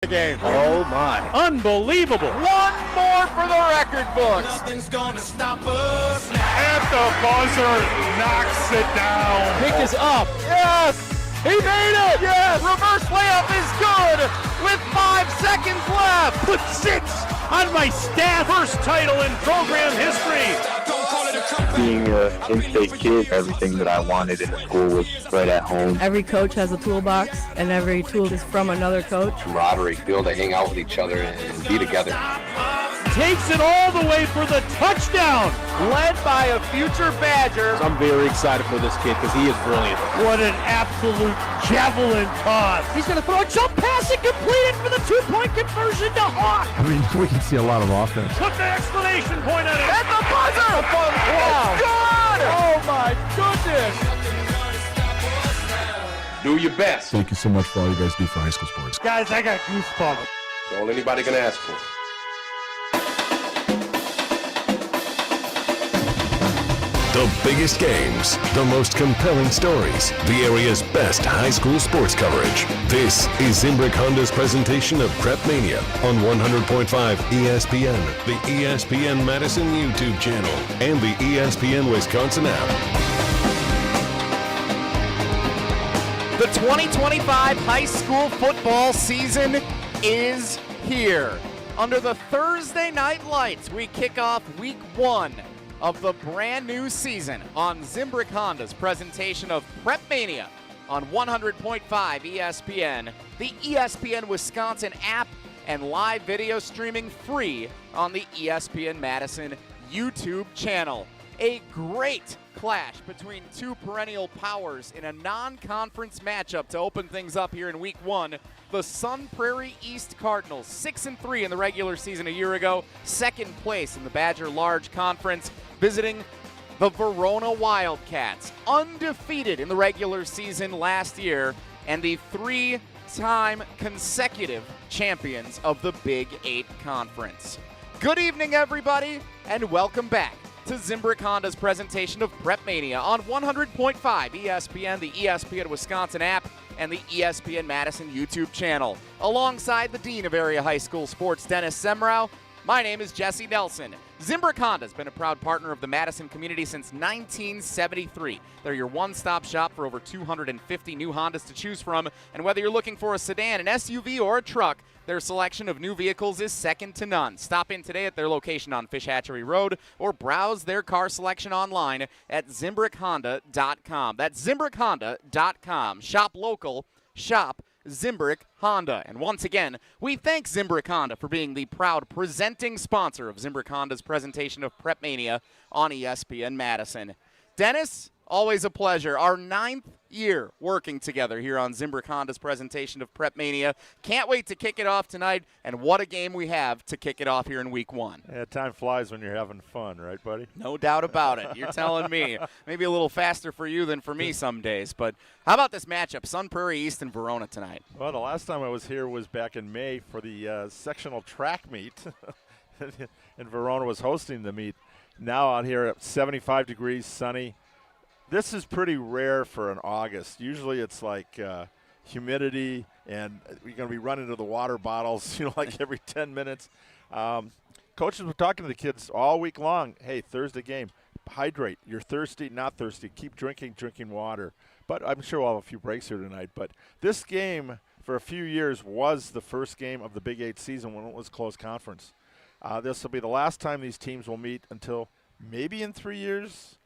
game. Oh my. Unbelievable. One more for the record books. Nothing's gonna stop us now. At the buzzer, knocks it down. Pick is up. Yes! He made it! Yes. Reverse layup is good with 5 seconds left. Put 6 on my staff. First title in program history. Being an in-state kid, everything that I wanted in the school was right at home. Every coach has a toolbox, and every tool is from another coach. Camaraderie, be able to hang out with each other and be together. Takes it all the way for the touchdown. Led by a future Badger. I'm very excited for this kid because he is brilliant. What an absolute javelin toss. He's going to throw a jump pass and complete it for the 2-point conversion to Hawk. I mean, we can see a lot of offense. Put the exclamation point on it. At the buzzer! Wow. It's good! Oh my goodness. Do your best. Thank you so much for all you guys do for high school sports. Guys, I got goosebumps. That's all anybody can ask for. The biggest games, the most compelling stories, the area's best high school sports coverage. This is Zimbrick Honda's presentation of PrepMania on 100.5 ESPN, the ESPN Madison YouTube channel, and the ESPN Wisconsin app. The 2025 high school football season is here. Under the Thursday night lights, we kick off week 1 of the brand new season on Zimbrick Honda's presentation of PrepMania on 100.5 ESPN, the ESPN Wisconsin app, and live video streaming free on the ESPN Madison YouTube channel. A great clash between two perennial powers in a non-conference matchup to open things up here in week 1. The Sun Prairie East Cardinals, 6-3 in the regular season a year ago, second place in the Badger Large Conference, visiting the Verona Wildcats, undefeated in the regular season last year, and the 3-time consecutive champions of the Big 8 Conference. Good evening, everybody, and welcome back to Zimbrick Honda's presentation of PrepMania on 100.5 ESPN, the ESPN Wisconsin app, and the ESPN Madison YouTube channel. Alongside the Dean of Area High School Sports, Dennis Semrau, my name is Jesse Nelson. Zimbrick Honda has been a proud partner of the Madison community since 1973. They're your one-stop shop for over 250 new Hondas to choose from, and whether you're looking for a sedan, an SUV, or a truck, their selection of new vehicles is second to none. Stop in today at their location on Fish Hatchery Road or browse their car selection online at ZimbrickHonda.com. That's ZimbrickHonda.com. Shop local, shop Zimbrick Honda. And once again, we thank Zimbrick Honda for being the proud presenting sponsor of Zimbrick Honda's presentation of PrepMania on ESPN Madison. Dennis, always a pleasure. Our 9th year working together here on Zimbrick Honda's presentation of PrepMania. Can't wait to kick it off tonight, and what a game we have to kick it off here in week 1. Yeah, time flies when you're having fun, right, buddy? No doubt about it. You're telling me. Maybe a little faster for you than for me some days. But how about this matchup, Sun Prairie East and Verona tonight? Well, the last time I was here was back in May for the sectional track meet, and Verona was hosting the meet. Now out here at 75 degrees, sunny. This is pretty rare for an August. Usually it's like humidity, and you're going to be running to the water bottles, like every 10 minutes. Coaches were talking to the kids all week long. Hey, Thursday game, hydrate. You're thirsty, not thirsty. Keep drinking water. But I'm sure we'll have a few breaks here tonight. But this game, for a few years, was the first game of the Big 8 season when it was closed conference. This will be the last time these teams will meet until maybe in 3 years.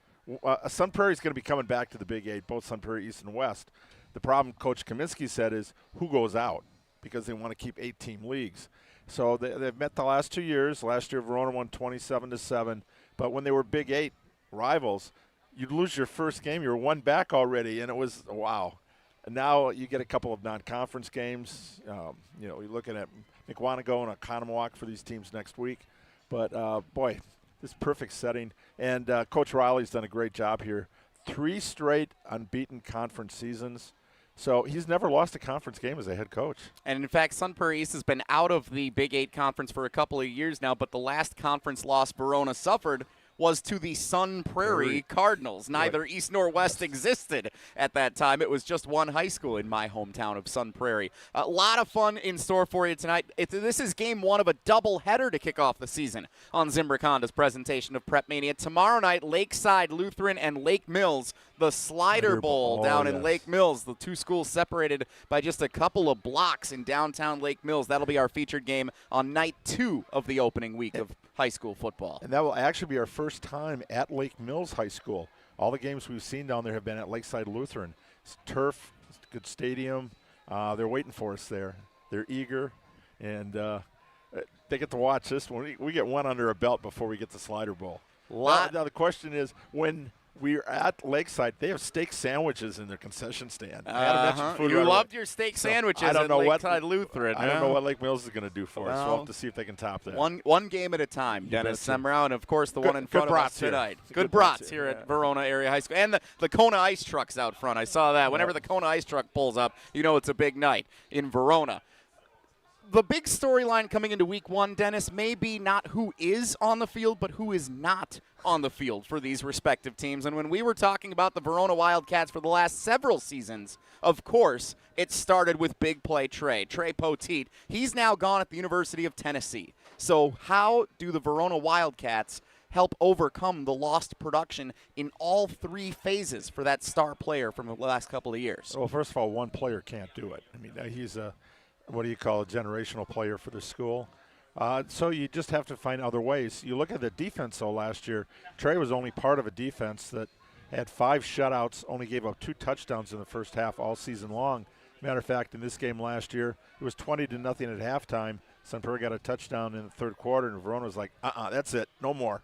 Sun Prairie is going to be coming back to the Big 8, both Sun Prairie East and West. The problem Coach Kaminsky said is who goes out, because they want to keep 8-team leagues. So they've met the last 2 years. Last year Verona won 27-7, but when they were Big 8 rivals, you'd lose your first game. You were one back already, and it was wow. And now you get a couple of non-conference games. You're looking at McWanago and Oconomowoc for these teams next week. But, boy, this perfect setting. And Coach Riley's done a great job here. 3 straight unbeaten conference seasons. So he's never lost a conference game as a head coach. And, in fact, Sun Prairie East has been out of the Big 8 conference for a couple of years now, but the last conference loss Verona suffered was to the Sun Prairie Cardinals. Neither East nor West existed at that time. It was just one high school in my hometown of Sun Prairie. A lot of fun in store for you tonight. This is game one of a doubleheader to kick off the season on Zimbrick Honda's presentation of PrepMania. Tomorrow night, Lakeside Lutheran and Lake Mills, the Slider Bowl down in Lake Mills. The two schools separated by just a couple of blocks in downtown Lake Mills. That'll be our featured game on night 2 of the opening week of high school football. And that will actually be our first time at Lake Mills High School. All the games we've seen down there have been at Lakeside Lutheran. It's turf, it's a good stadium. They're waiting for us there. They're eager, and they get to watch this one. We get one under a belt before we get the Slider Bowl. Now the question is, when we're at Lakeside, they have steak sandwiches in their concession stand. I had to mention food. You loved your steak sandwiches at Lakeside Lutheran. I don't know what Lake Mills is going to do for us. We'll have to see if they can top that. One game at a time, Dennis Semrau, and of course the one in front of us tonight. Good brats here at Verona Area High School. And the Kona ice truck's out front. I saw that. Whenever the Kona ice truck pulls up, you know it's a big night in Verona. The big storyline coming into week one, Dennis, may be not who is on the field, but who is not on the field for these respective teams. And when we were talking about the Verona Wildcats for the last several seasons, of course, it started with big play Trey Poteet. He's now gone at the University of Tennessee. So how do the Verona Wildcats help overcome the lost production in all 3 phases for that star player from the last couple of years? Well, first of all, one player can't do it. I mean, he's a generational player for the school. So you just have to find other ways. You look at the defense, though, last year. Trey was only part of a defense that had 5 shutouts, only gave up 2 touchdowns in the first half all season long. Matter of fact, in this game last year, it was 20-0 at halftime. Sun Prairie got a touchdown in the third quarter, and Verona was like, that's it, no more.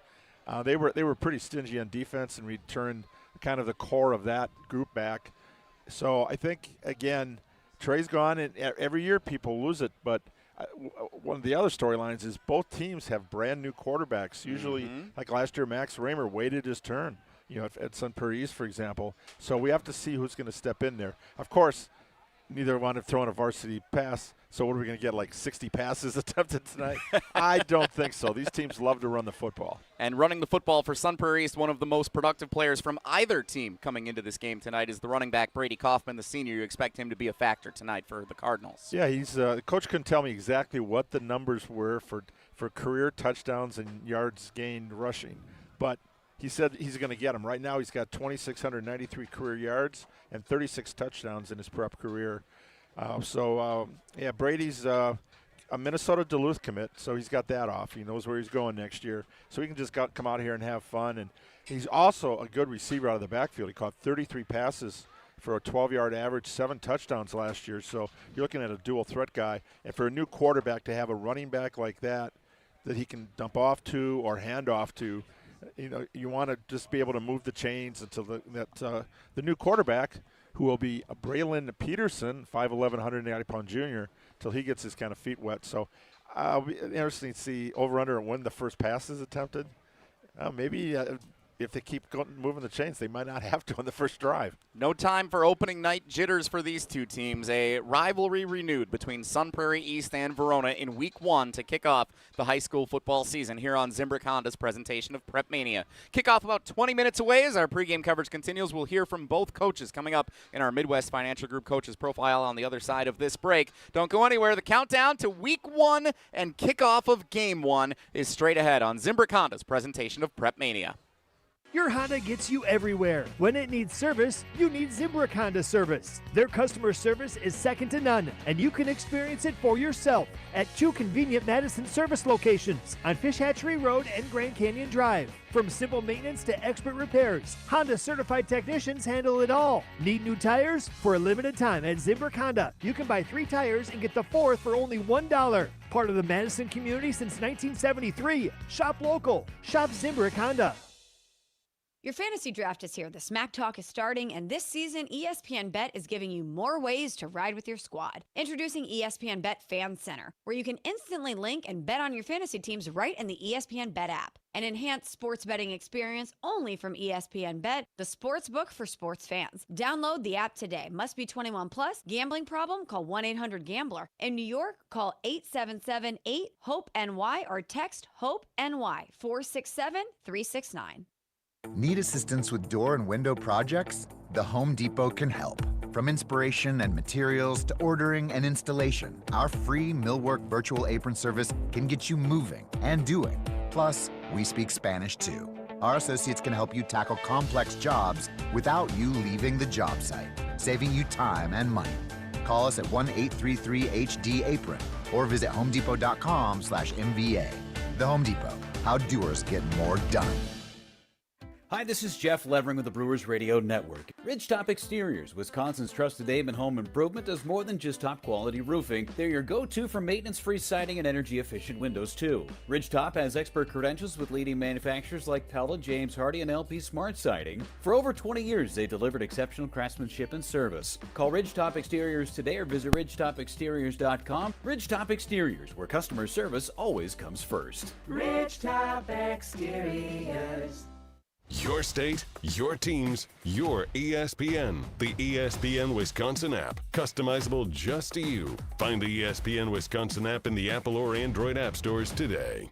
They were pretty stingy on defense and returned kind of the core of that group back. So I think, again, Trey's gone, and every year people lose it. But one of the other storylines is both teams have brand-new quarterbacks. Usually, like last year, Max Raymer waited his turn, at Sun Prairie East, for example. So we have to see who's going to step in there. Of course, neither one have thrown a varsity pass. So what are we going to get, like 60 passes attempted tonight? I don't think so. These teams love to run the football. And running the football for Sun Prairie East, one of the most productive players from either team coming into this game tonight is the running back Brady Kaufman, the senior. You expect him to be a factor tonight for the Cardinals. Yeah, the coach couldn't tell me exactly what the numbers were for career touchdowns and yards gained rushing, but he said he's going to get them. Right now he's got 2,693 career yards and 36 touchdowns in his prep career. Brady's a Minnesota Duluth commit, so he's got that off. He knows where he's going next year. So he can just come out here and have fun. And he's also a good receiver out of the backfield. He caught 33 passes for a 12-yard average, 7 touchdowns last year. So you're looking at a dual threat guy. And for a new quarterback to have a running back like that he can dump off to or hand off to, you want to just be able to move the chains until the new quarterback, who will be Braylon Peterson, 5'11", 190-pound junior, till he gets his kind of feet wet. So it'll be interesting to see over-under and when the first pass is attempted. Maybe if they keep moving the chains, they might not have to on the first drive. No time for opening night jitters for these two teams. A rivalry renewed between Sun Prairie East and Verona in week one to kick off the high school football season here on Zimbrick Honda's presentation of PrepMania. Kickoff about 20 minutes away as our pregame coverage continues. We'll hear from both coaches coming up in our Midwest Financial Group coaches profile on the other side of this break. Don't go anywhere. The countdown to week one and kickoff of game one is straight ahead on Zimbrick Honda's presentation of PrepMania. Your Honda gets you everywhere. When it needs service, you need Zimbrick Honda service. Their customer service is second to none, and you can experience it for yourself at 2 convenient Madison service locations on Fish Hatchery Road and Grand Canyon Drive. From simple maintenance to expert repairs, Honda certified technicians handle it all. Need new tires? For a limited time at Zimbrick Honda, you can buy 3 tires and get the 4th for only $1. Part of the Madison community since 1973. Shop local. Shop Zimbrick Honda. Your fantasy draft is here, the Smack Talk is starting, and this season, ESPN Bet is giving you more ways to ride with your squad. Introducing ESPN Bet Fan Center, where you can instantly link and bet on your fantasy teams right in the ESPN Bet app. An enhanced sports betting experience only from ESPN Bet, the sports book for sports fans. Download the app today. Must be 21 plus. Gambling problem? Call 1-800-GAMBLER. In New York, call 877-8-HOPE-NY or text HOPE-NY 467-369. Need assistance with door and window projects? The Home Depot can help. From inspiration and materials to ordering and installation, our free Millwork virtual apron service can get you moving and doing. Plus, we speak Spanish too. Our associates can help you tackle complex jobs without you leaving the job site, saving you time and money. Call us at 1-833-HD-APRON or visit homedepot.com/MVA. The Home Depot, how doers get more done. Hi, this is Jeff Levering with the Brewers Radio Network. Ridgetop Exteriors, Wisconsin's trusted name in home improvement, does more than just top-quality roofing. They're your go-to for maintenance-free siding and energy-efficient windows, too. Ridgetop has expert credentials with leading manufacturers like Pella, James Hardie, and LP Smart Siding. For over 20 years, they've delivered exceptional craftsmanship and service. Call Ridgetop Exteriors today or visit ridgetopexteriors.com. Ridgetop Exteriors, where customer service always comes first. Ridgetop Exteriors. Your state, your teams, your ESPN. The ESPN Wisconsin app. Customizable just to you. Find the ESPN Wisconsin app in the Apple or Android app stores today.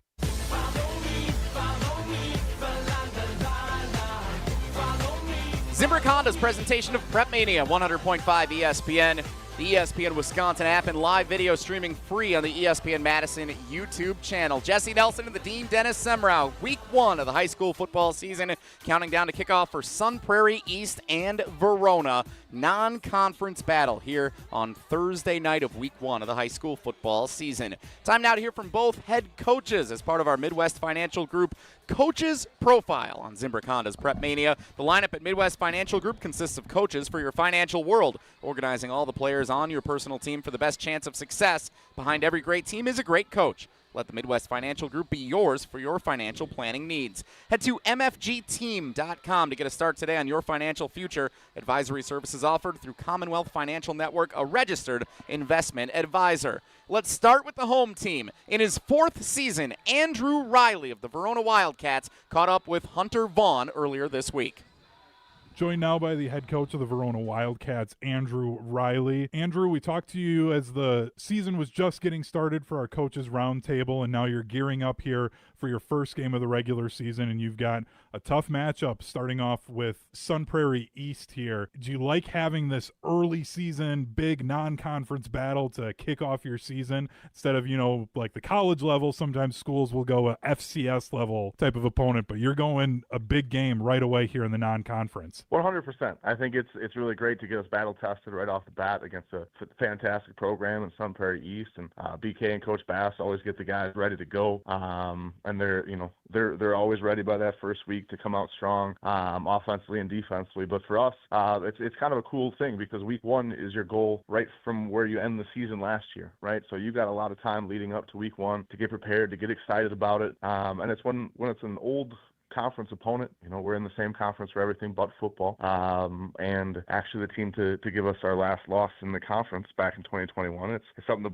Zimbrick Honda's presentation of PrepMania, 100.5 ESPN. The ESPN Wisconsin app and live video streaming free on the ESPN Madison YouTube channel. Jesse Nelson and the Dean Dennis Semrau. Week 1 of the high school football season, counting down to kickoff for Sun Prairie East and Verona. Non-conference battle here on Thursday night of Week 1 of the high school football season. Time now to hear from both head coaches as part of our Midwest Financial Group Coaches Profile on Zimbrick Honda's PrepMania. The lineup at Midwest Financial Group consists of coaches for your financial world, organizing all the players on your personal team for the best chance of success. Behind every great team is a great coach. Let the Midwest Financial Group be yours for your financial planning needs. Head to mfgteam.com to get a start today on your financial future. Advisory services offered through Commonwealth Financial Network, a registered investment advisor. Let's start with the home team. In his 4th season, Andrew Riley of the Verona Wildcats caught up with Hunter Vaughn earlier this week. Joined now by the head coach of the Verona Wildcats, Andrew Riley. Andrew, we talked to you as the season was just getting started for our coaches roundtable, and now you're gearing up here for your first game of the regular season, and you've got a tough matchup starting off with Sun Prairie East here. Do you like having this early season, big non-conference battle to kick off your season instead of, like the college level? Sometimes schools will go a FCS level type of opponent, but you're going a big game right away here in the non-conference. 100%. I think it's really great to get us battle tested right off the bat against a fantastic program in Sun Prairie East, and BK and Coach Bass always get the guys ready to go, and they're always ready by that first week to come out strong, offensively and defensively. But for us, it's kind of a cool thing because week 1 is your goal right from where you end the season last year, right? So you got a lot of time leading up to week 1 to get prepared, to get excited about it, and it's when it's an old conference opponent. We're in the same conference for everything but football, and actually the team to give us our last loss in the conference back in 2021. It's something that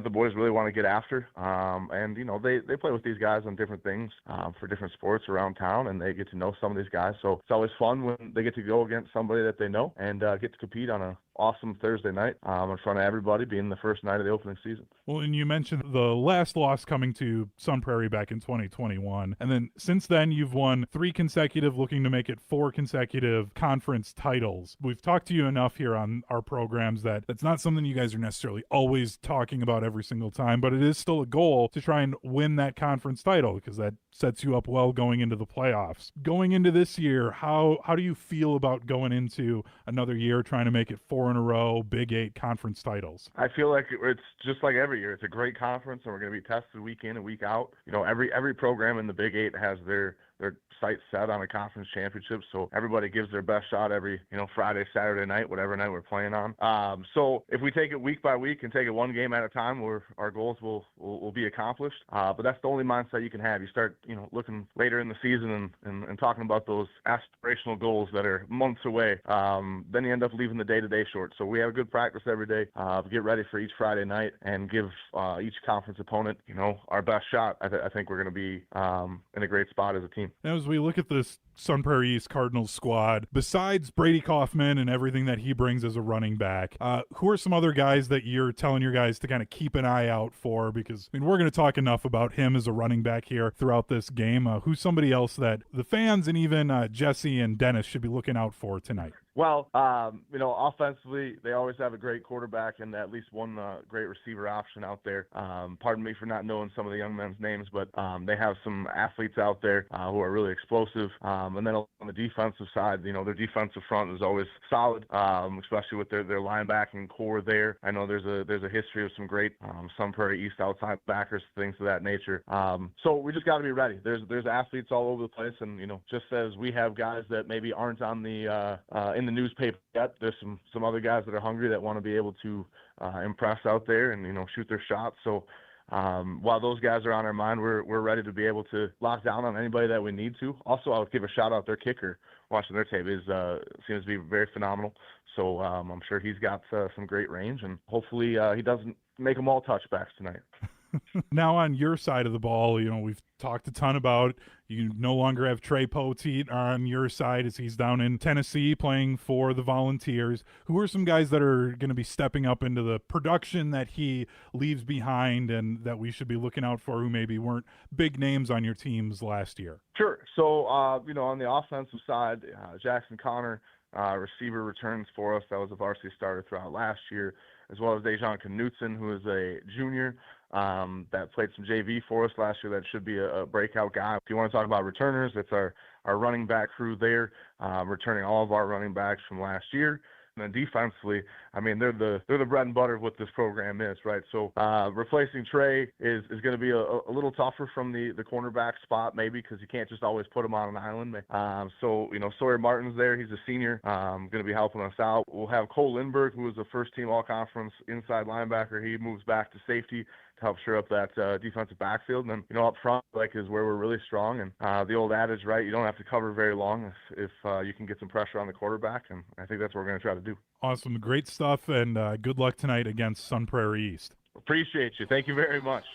the boys really want to get after, and they play with these guys on different things for different sports around town, and they get to know some of these guys. So it's always fun when they get to go against somebody that they know and get to compete on a awesome Thursday night in front of everybody, being the first night of the opening season. Well, and you mentioned the last loss coming to Sun Prairie back in 2021, and then since then you've won 3 consecutive, looking to make it 4 consecutive conference titles. We've talked to you enough here on our programs that it's not something you guys are necessarily always talking about every single time, but it is still a goal to try and win that conference title because that sets you up well going into the playoffs. Going into this year, how do you feel about going into another year trying to make it 4 in a row, Big 8 conference titles? I feel like it's just like every year. It's a great conference, and we're going to be tested week in and week out. Every program in the Big 8 has their their sights set on a conference championship. So everybody gives their best shot every, Friday, Saturday night, whatever night we're playing on. So if we take it week by week and take it one game at a time, our goals will be accomplished. But that's the only mindset you can have. You start, looking later in the season and talking about those aspirational goals that are months away. Then you end up leaving the day-to-day short. So we have a good practice every day. Get ready for each Friday night and give each conference opponent, our best shot. I think we're going to be in a great spot as a team. Now, as we look at this Sun Prairie East Cardinals squad, besides Brady Kaufman and everything that he brings as a running back, who are some other guys that you're telling your guys to kind of keep an eye out for? Because, we're going to talk enough about him as a running back here throughout this game. Who's somebody else that the fans and even Jesse and Dennis should be looking out for tonight? Well, offensively, they always have a great quarterback and at least one great receiver option out there. Pardon me for not knowing some of the young men's names, but they have some athletes out there who are really explosive. And then on the defensive side, their defensive front is always solid, especially with their linebacking core there. I know there's a history of some great Sun Prairie East outside backers, things of that nature. So we just got to be ready. There's athletes all over the place, and just as we have guys that maybe aren't on the in the newspaper yet, there's some other guys that are hungry that want to be able to impress out there and shoot their shots. So while those guys are on our mind, we're ready to be able to lock down on anybody that we need to. Also, I would give a shout out their kicker. Watching their tape seems to be very phenomenal. So I'm sure he's got some great range, and hopefully he doesn't make them all touchbacks tonight. Now on your side of the ball, we've talked a ton about you no longer have Trey Poteet on your side as he's down in Tennessee playing for the Volunteers. Who are some guys that are going to be stepping up into the production that he leaves behind and that we should be looking out for who maybe weren't big names on your teams last year? Sure. So, on the offensive side, Jackson Connor, receiver, returns for us. That was a varsity starter throughout last year, as well as Dejan Knutson, who is a junior that played some JV for us last year. That should be a breakout guy. If you want to talk about returners, it's our running back crew there, returning all of our running backs from last year. And then defensively, they're the bread and butter of what this program is, right? So replacing Trey is going to be a little tougher from the cornerback spot, maybe, because you can't just always put him on an island. So Sawyer Martin's there. He's a senior, going to be helping us out. We'll have Cole Lindbergh, who was a first-team all-conference inside linebacker. He moves back to safety to help shore up that defensive backfield. And then, up front, is where we're really strong. And the old adage, right, you don't have to cover very long if you can get some pressure on the quarterback. And I think that's what we're going to try to do. Awesome. Great stuff, and good luck tonight against Sun Prairie East. Appreciate you. Thank you very much.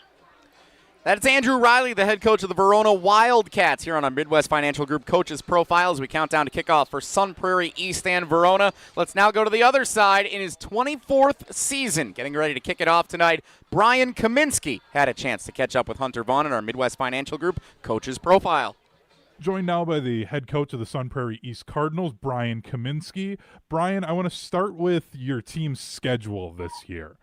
That's Andrew Riley, the head coach of the Verona Wildcats, here on our Midwest Financial Group Coaches Profile as we count down to kickoff for Sun Prairie East and Verona. Let's now go to the other side in his 24th season. Getting ready to kick it off tonight, Brian Kaminsky had a chance to catch up with Hunter Vaughn in our Midwest Financial Group Coaches Profile. Joined now by the head coach of the Sun Prairie East Cardinals, Brian Kaminsky. Brian, I want to start with your team's schedule this year.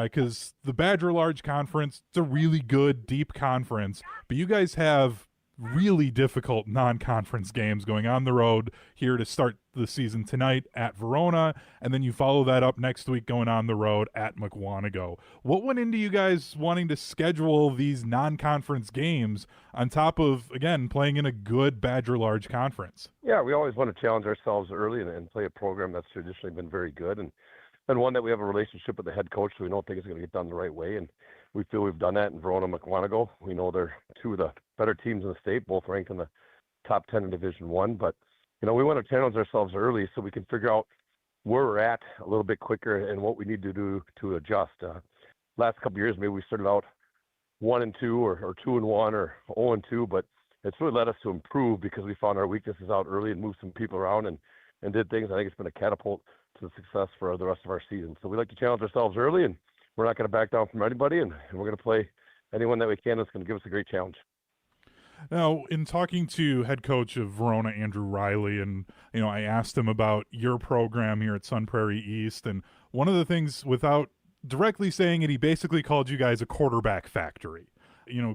Because the Badger Large Conference, it's a really good, deep conference, but you guys have really difficult non-conference games going on the road here to start the season tonight at Verona, and then you follow that up next week going on the road at McWanago. What went into you guys wanting to schedule these non-conference games on top of, again, playing in a good Badger Large Conference? Yeah, we always want to challenge ourselves early and play a program that's traditionally been very good, and one that we have a relationship with the head coach, so we know things are going to get done the right way. And we feel we've done that in Verona, McWanago. We know they're two of the better teams in the state, both ranked in the top 10 in Division I. But, we want to challenge ourselves early so we can figure out where we're at a little bit quicker and what we need to do to adjust. Last couple of years, maybe we started out 1-2 or 2-1 or 0-2, but it's really led us to improve because we found our weaknesses out early and moved some people around and did things. I think it's been a catapult to success for the rest of our season. So we like to challenge ourselves early, and we're not going to back down from anybody, and we're going to play anyone that we can that's going to give us a great challenge. Now, in talking to head coach of Verona, Andrew Riley, and I asked him about your program here at Sun Prairie East, and one of the things, without directly saying it, he basically called you guys a quarterback factory.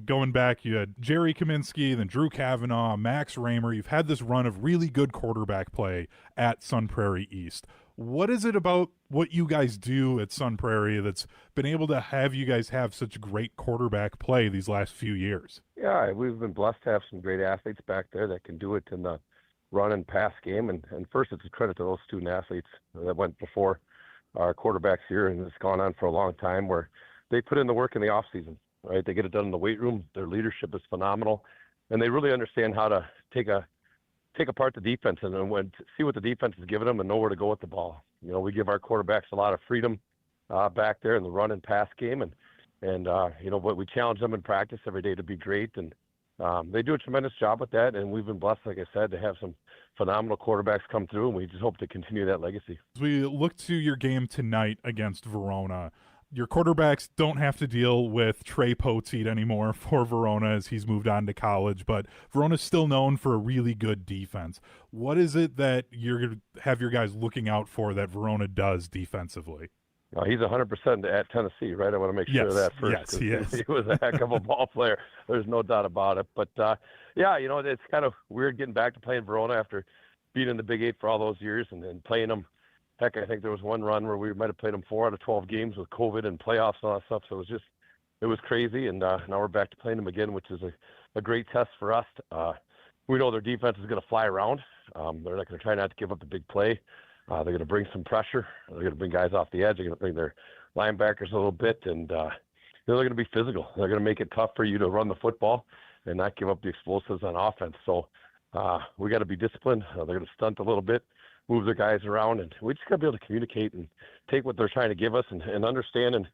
Going back, you had Jerry Kaminsky, then Drew Kavanaugh, Max Raymer. You've had this run of really good quarterback play at Sun Prairie East. What is it about what you guys do at Sun Prairie that's been able to have you guys have such great quarterback play these last few years? Yeah, we've been blessed to have some great athletes back there that can do it in the run and pass game. And first, it's a credit to those student athletes that went before our quarterbacks here, and it's gone on for a long time, where they put in the work in the off season, right? They get it done in the weight room. Their leadership is phenomenal, and they really understand how to take apart the defense and then see what the defense is giving them and know where to go with the ball. You know, we give our quarterbacks a lot of freedom back there in the run and pass game, and you know, but we challenge them in practice every day to be great, and they do a tremendous job with that. And we've been blessed, like I said, to have some phenomenal quarterbacks come through, and we just hope to continue that legacy. As we look to your game tonight against Verona, your quarterbacks don't have to deal with Trey Poteet anymore for Verona as he's moved on to college, but Verona's still known for a really good defense. What is it that you're going to have your guys looking out for that Verona does defensively? He's 100% at Tennessee, right? I want to make sure of that first. Yes, he is. He was a heck of a ball player. There's no doubt about it. But, yeah, you know, it's kind of weird getting back to playing Verona after being in the Big 8 for all those years and playing them. Heck, I think there was one run where we might have played them 4 out of 12 games with COVID and playoffs and all that stuff. So it was crazy. And now we're back to playing them again, which is a great test for us. We know their defense is going to fly around. They're not going to try not to give up the big play. They're going to bring some pressure. They're going to bring guys off the edge. They're going to bring their linebackers a little bit. And they're going to be physical. They're going to make it tough for you to run the football and not give up the explosives on offense. So we got to be disciplined. They're going to stunt a little bit, move their guys around, and we just got to be able to communicate and take what they're trying to give us and understand and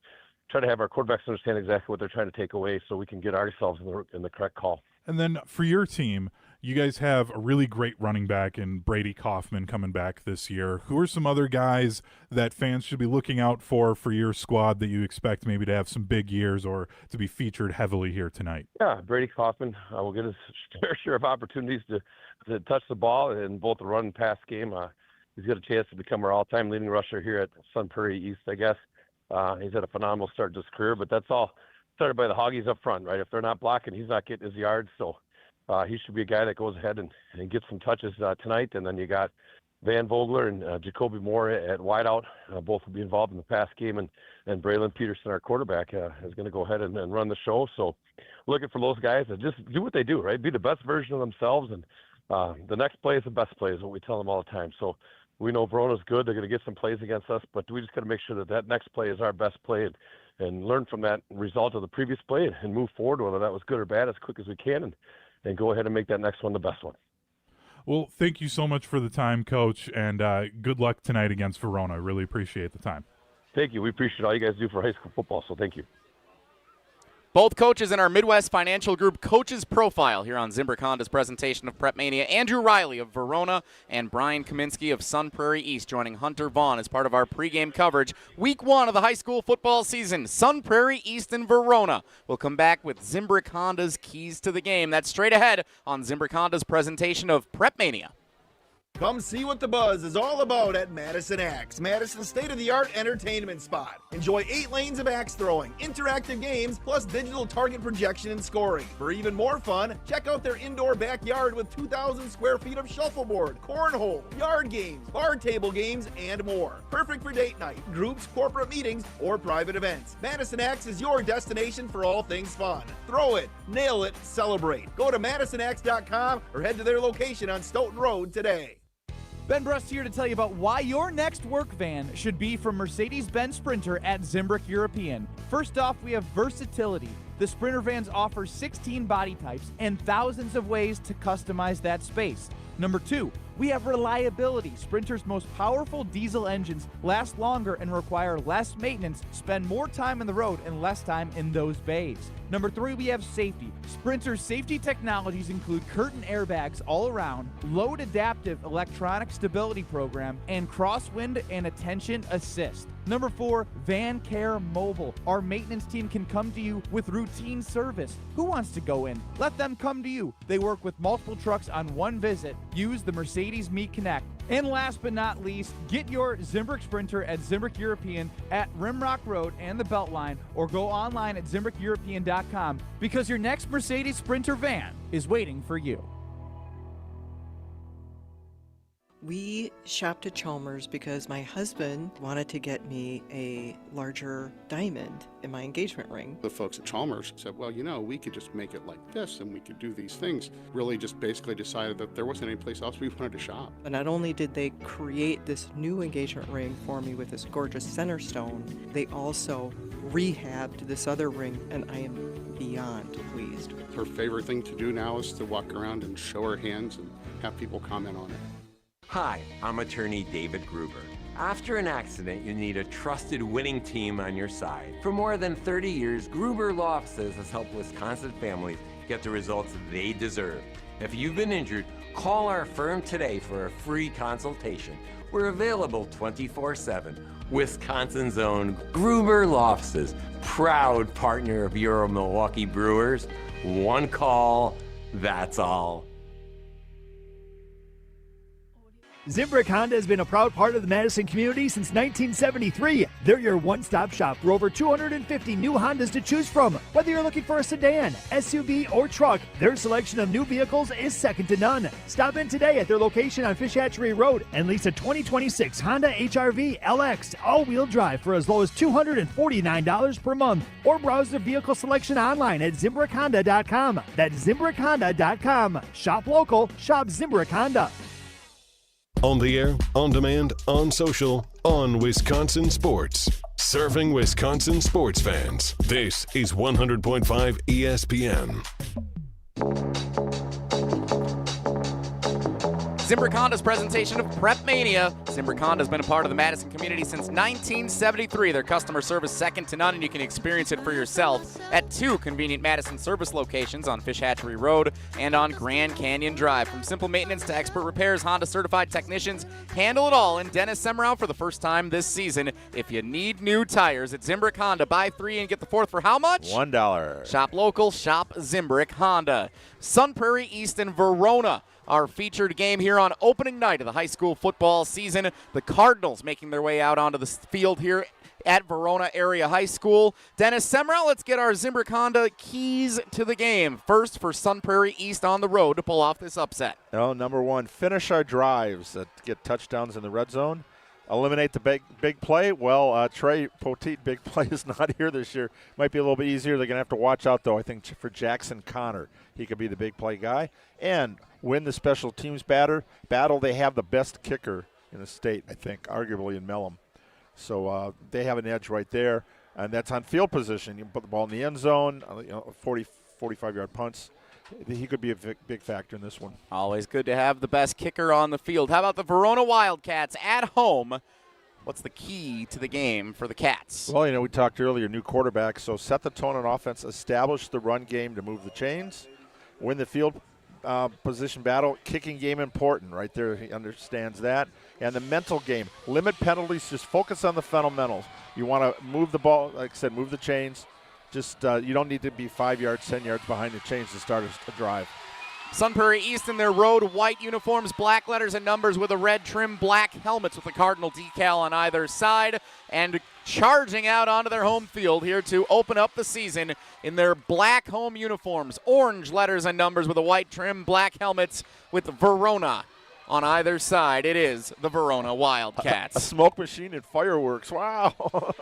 try to have our quarterbacks understand exactly what they're trying to take away so we can get ourselves in the correct call. And then for your team, you guys have a really great running back in Brady Kaufman coming back this year. Who are some other guys that fans should be looking out for your squad that you expect maybe to have some big years or to be featured heavily here tonight? Yeah, Brady Kaufman will get his fair share of opportunities to touch the ball in both the run and pass game. He's got a chance to become our all-time leading rusher here at Sun Prairie East, I guess. He's had a phenomenal start to his career, but that's all started by the Hoggies up front, right? If they're not blocking, he's not getting his yards, so he should be a guy that goes ahead and gets some touches tonight. And then you got Van Vogler and Jacoby Moore at wideout. Both will be involved in the pass game. And Braylon Peterson, our quarterback, is going to go ahead and run the show. So looking for those guys to just do what they do, right? Be the best version of themselves. And the next play is the best play is what we tell them all the time. So we know Verona's good. They're going to get some plays against us, but we just got to make sure that next play is our best play and learn from that result of the previous play and move forward, whether that was good or bad, as quick as we can, and go ahead and make that next one the best one. Well, thank you so much for the time, Coach, and good luck tonight against Verona. I really appreciate the time. Thank you. We appreciate all you guys do for high school football, so thank you. Both coaches in our Midwest Financial Group Coaches Profile here on Zimbrick Honda's presentation of PrepMania. Andrew Riley of Verona and Brian Kaminsky of Sun Prairie East joining Hunter Vaughn as part of our pregame coverage. Week 1 of the high school football season. Sun Prairie East and Verona will come back with Zimbrick Honda's keys to the game. That's straight ahead on Zimbrick Honda's presentation of PrepMania. Come see what the buzz is all about at Madison Axe, Madison's state-of-the-art entertainment spot. Enjoy 8 lanes of axe throwing, interactive games, plus digital target projection and scoring. For even more fun, check out their indoor backyard with 2,000 square feet of shuffleboard, cornhole, yard games, bar table games, and more. Perfect for date night, groups, corporate meetings, or private events. Madison Axe is your destination for all things fun. Throw it, nail it, celebrate. Go to MadisonAxe.com or head to their location on Stoughton Road today. Ben Brust here to tell you about why your next work van should be from Mercedes-Benz Sprinter at Zimbrick European. First off, we have versatility. The Sprinter vans offer 16 body types and thousands of ways to customize that space. Number 2, we have reliability. Sprinter's most powerful diesel engines last longer and require less maintenance, spend more time on the road and less time in those bays. Number 3, we have safety. Sprinter's safety technologies include curtain airbags all around, load adaptive electronic stability program, and crosswind and attention assist. Number 4, Van Care Mobile. Our maintenance team can come to you with routine service. Who wants to go in? Let them come to you. They work with multiple trucks on one visit. Use the Mercedes Me Connect. And last but not least, get your Zimbrick Sprinter at Zimbrick European at Rimrock Road and the Beltline, or go online at ZimbrickEuropean.com because your next Mercedes Sprinter van is waiting for you. We shopped at Chalmers because my husband wanted to get me a larger diamond in my engagement ring. The folks at Chalmers said, well, we could just make it like this and we could do these things. Really just basically decided that there wasn't any place else we wanted to shop. But not only did they create this new engagement ring for me with this gorgeous center stone, they also rehabbed this other ring, and I am beyond pleased. Her favorite thing to do now is to walk around and show her hands and have people comment on it. Hi, I'm attorney David Gruber. After an accident, you need a trusted winning team on your side. For more than 30 years, Gruber Law Offices has helped Wisconsin families get the results they deserve. If you've been injured, call our firm today for a free consultation. We're available 24/7. Wisconsin's own Gruber Law Offices, proud partner of your Milwaukee Brewers. One call, that's all. Zimbrick Honda has been a proud part of the Madison community since 1973. They're your one-stop shop for over 250 new Hondas to choose from. Whether you're looking for a sedan, SUV, or truck, their selection of new vehicles is second to none. Stop in today at their location on Fish Hatchery Road and lease a 2026 Honda HR-V LX all-wheel drive for as low as $249 per month. Or browse their vehicle selection online at ZimbrickHonda.com. That's ZimbrickHonda.com. Shop local, shop Zimbrick Honda. On the air, on demand, on social, on Wisconsin Sports. Serving Wisconsin sports fans. This is 100.5 ESPN. Zimbrick Honda's presentation of PrepMania. Zimbrick Honda has been a part of the Madison community since 1973. Their customer service second to none, and you can experience it for yourself at 2 convenient Madison service locations on Fish Hatchery Road and on Grand Canyon Drive. From simple maintenance to expert repairs, Honda certified technicians handle it all. And Dennis Semrau for the first time this season. If you need new tires at Zimbrick Honda, buy 3 and get the 4th for how much? $1. Shop local, shop Zimbrick Honda. Sun Prairie East and Verona, our featured game here on opening night of the high school football season. The Cardinals making their way out onto the field here at Verona Area High School. Dennis Semrau, let's get our Zimbrick Honda keys to the game. First for Sun Prairie East on the road to pull off this upset. Number one, finish our drives that get touchdowns in the red zone. Eliminate the big play. Well, Trey Poteet, big play is not here this year. Might be a little bit easier. They're going to have to watch out, though, I think, for Jackson Connor. He could be the big play guy. And win the special teams battle. They have the best kicker in the state, I think, arguably in Mellom. So they have an edge right there. And that's on field position. You put the ball in the end zone, 40, 45-yard punts. He could be a big factor in this one. Always good to have the best kicker on the field. How about the Verona Wildcats at home? What's the key to the game for the Cats? Well, we talked earlier, new quarterback, so set the tone on offense, establish the run game to move the chains, win the field position battle, kicking game important. Right there, he understands that. And the mental game, limit penalties, just focus on the fundamentals. You want to move the ball, like I said, move the chains. Just you don't need to be 5 yards, 10 yards behind the chains to start a drive. Sun Prairie East in their road white uniforms, black letters and numbers with a red trim, black helmets with the Cardinal decal on either side, and charging out onto their home field here to open up the season in their black home uniforms, orange letters and numbers with a white trim, black helmets with Verona on either side. It is the Verona Wildcats. A smoke machine and fireworks. Wow.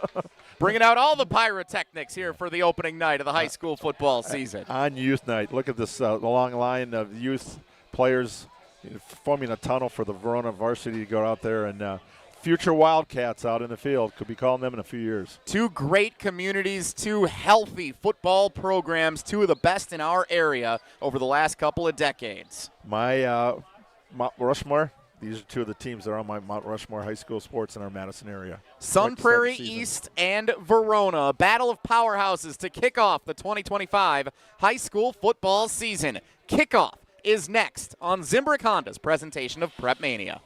Bringing out all the pyrotechnics here for the opening night of the high school football season. On youth night, look at this long line of youth players forming a tunnel for the Verona varsity to go out there, and future Wildcats out in the field. Could be calling them in a few years. 2 great communities, 2 healthy football programs, 2 of the best in our area over the last couple of decades. My Mount Rushmore. These are 2 of the teams that are on my Mount Rushmore high school sports in our Madison area. Sun Prairie East and Verona, a battle of powerhouses to kick off the 2025 high school football season. Kickoff is next on Zimbrick Honda's presentation of PrepMania.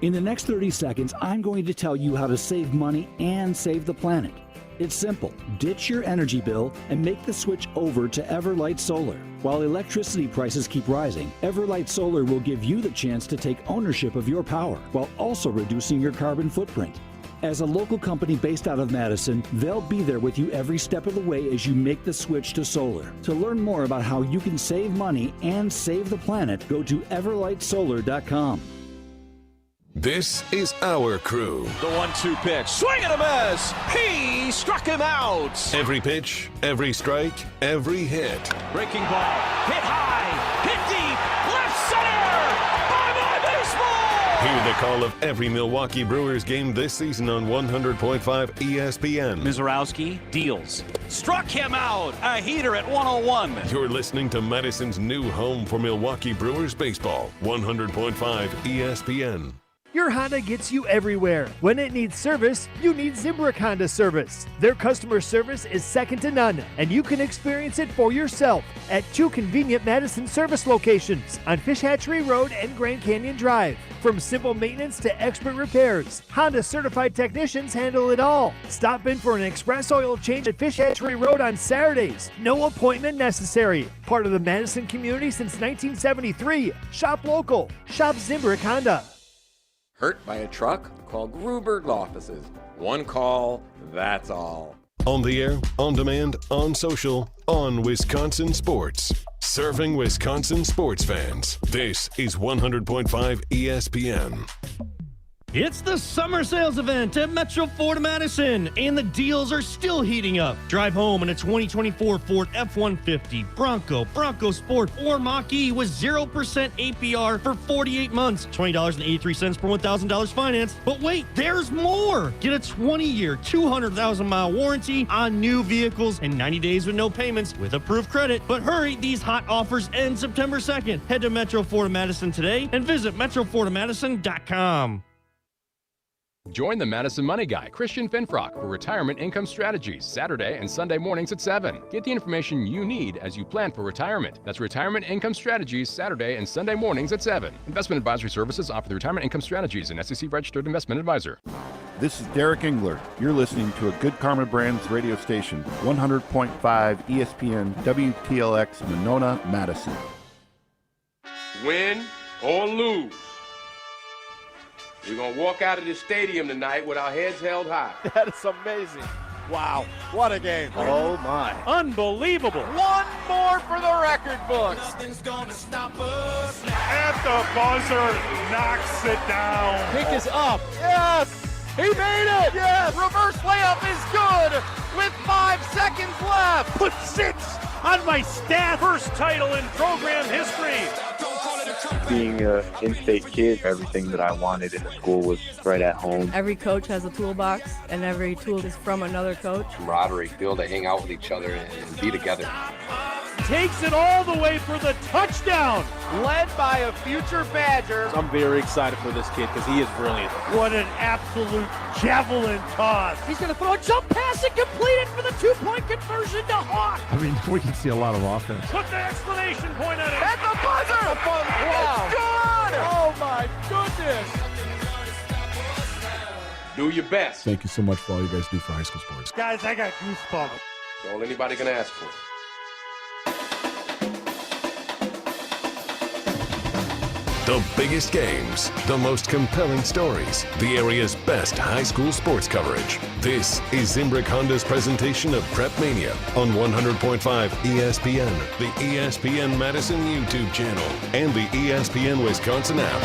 In the next 30 seconds, I'm going to tell you how to save money and save the planet. It's simple. Ditch your energy bill and make the switch over to Everlight Solar. While electricity prices keep rising, Everlight Solar will give you the chance to take ownership of your power while also reducing your carbon footprint. As a local company based out of Madison, they'll be there with you every step of the way as you make the switch to solar. To learn more about how you can save money and save the planet, go to everlightsolar.com. This is our crew. The 1-2 pitch. Swing and a miss. He struck him out. Every pitch, every strike, every hit. Breaking ball. Hit high. Hit deep. Left center. Bye-bye baseball. Hear the call of every Milwaukee Brewers game this season on 100.5 ESPN. Mizorowski deals. Struck him out. A heater at 101. You're listening to Madison's new home for Milwaukee Brewers baseball. 100.5 ESPN. Your Honda gets you everywhere. When it needs service, you need Zimbrick Honda service. Their customer service is second to none, and you can experience it for yourself at 2 convenient Madison service locations on Fish Hatchery Road and Grand Canyon Drive. From simple maintenance to expert repairs, Honda certified technicians handle it all. Stop in for an express oil change at Fish Hatchery Road on Saturdays. No appointment necessary. Part of the Madison community since 1973. Shop local. Shop Zimbrick Honda. Hurt by a truck? Call Gruber Law Offices. One call, that's all. On the air, on demand, on social, on Wisconsin Sports. Serving Wisconsin sports fans. This is 100.5 ESPN. It's the summer sales event at Metro Ford Madison, and the deals are still heating up. Drive home in a 2024 Ford F-150, Bronco Sport, or Mach-E with 0% APR for 48 months, $20.83 per $1,000 financed. But wait, there's more! Get a 20-year, 200,000-mile warranty on new vehicles and 90 days with no payments with approved credit. But hurry, these hot offers end September 2nd. Head to Metro Ford Madison today and visit MetroFordMadison.com. Join the Madison Money Guy, Christian Finfrock, for Retirement Income Strategies, Saturday and Sunday mornings at 7. Get the information you need as you plan for retirement. That's Retirement Income Strategies, Saturday and Sunday mornings at 7. Investment advisory services offered through Retirement Income Strategies, an SEC-registered investment advisor. This is Derek Engler. You're listening to a Good Karma Brands radio station, 100.5 ESPN WTLX Monona, Madison. Win or lose, we're going to walk out of this stadium tonight with our heads held high. That is amazing. Wow, what a game. Oh, my. Unbelievable. One more for the record books. Nothing's gonna stop us. At the buzzer, knocks it down. Pick is up. Yes. He made it. Yes. Reverse layup is good with 5 seconds left. Put 6 on my stat. First title in program history. Being an in-state kid, everything that I wanted in the school was right at home. Every coach has a toolbox, and every tool is from another coach. Camaraderie, be able to hang out with each other and be together. Takes it all the way for the touchdown. Led by a future Badger. I'm very excited for this kid because he is brilliant. What an absolute javelin toss. He's going to throw a jump pass and complete it for the 2-point conversion to Hawk. I mean, we can see a lot of offense. Put the exclamation point on it. At the buzzer. Wow. It's good. Oh, my goodness. Do your best. Thank you so much for all you guys do for high school sports. Guys, I got goosebumps. That's all anybody can ask for. The biggest games, the most compelling stories, the area's best high school sports coverage. This is Zimbrick Honda's presentation of PrepMania on 100.5 ESPN, the ESPN Madison YouTube channel, and the ESPN Wisconsin app.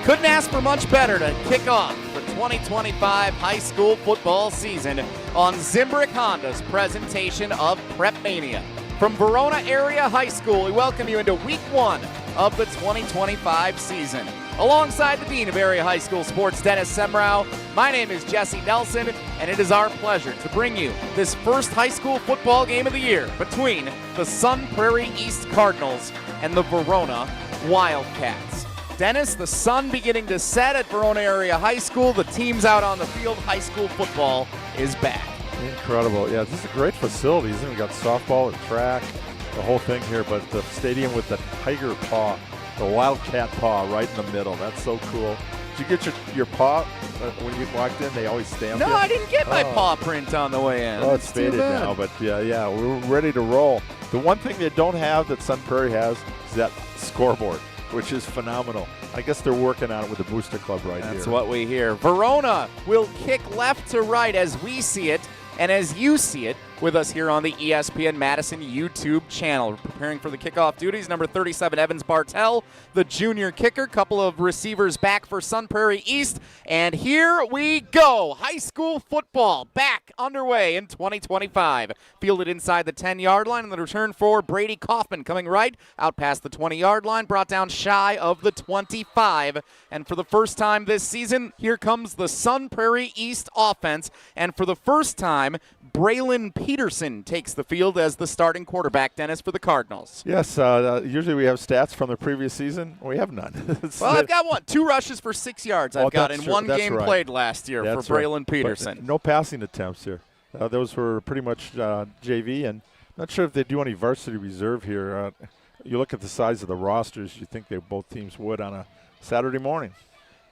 Couldn't ask for much better to kick off the 2025 high school football season on Zimbrick Honda's presentation of PrepMania. From Verona Area High School, we welcome you into week 1 of the 2025 season. Alongside the Dean of Area High School Sports, Dennis Semrau, my name is Jesse Nelson, and it is our pleasure to bring you this first high school football game of the year between the Sun Prairie East Cardinals and the Verona Wildcats. Dennis, the sun beginning to set at Verona Area High School. The team's out on the field. High school football is back. Incredible. Yeah, this is a great facility. We got softball and track, the whole thing here, but the stadium with the tiger paw, the wildcat paw right in the middle. That's so cool. Did you get your paw when you walked in? They always stamped it. No, I didn't get my paw print on the way in. Oh, it's faded now, but yeah, we're ready to roll. The one thing they don't have that Sun Prairie has is that scoreboard, which is phenomenal. I guess they're working on it with the Booster Club right here. That's what we hear. Verona will kick left to right as we see it. And as you see it, with us here on the ESPN Madison YouTube channel. We're preparing for the kickoff duties. Number 37, Evans Bartell, the junior kicker. Couple of receivers back for Sun Prairie East. And here we go. High school football back underway in 2025. Fielded inside the 10-yard line, and the return for Brady Kaufman coming right out past the 20-yard line, brought down shy of the 25. And for the first time this season, here comes the Sun Prairie East offense. And for the first time, Braylon Peterson takes the field as the starting quarterback, Dennis, for the Cardinals. Yes, usually we have stats from the previous season. We have none. Well, I've got one. 2 rushes for 6 yards I've got in one That's game right. played last year for Braylon Peterson. But no passing attempts here. Those were pretty much JV, and not sure if they do any varsity reserve here. You look at the size of the rosters, you think both teams would on a Saturday morning.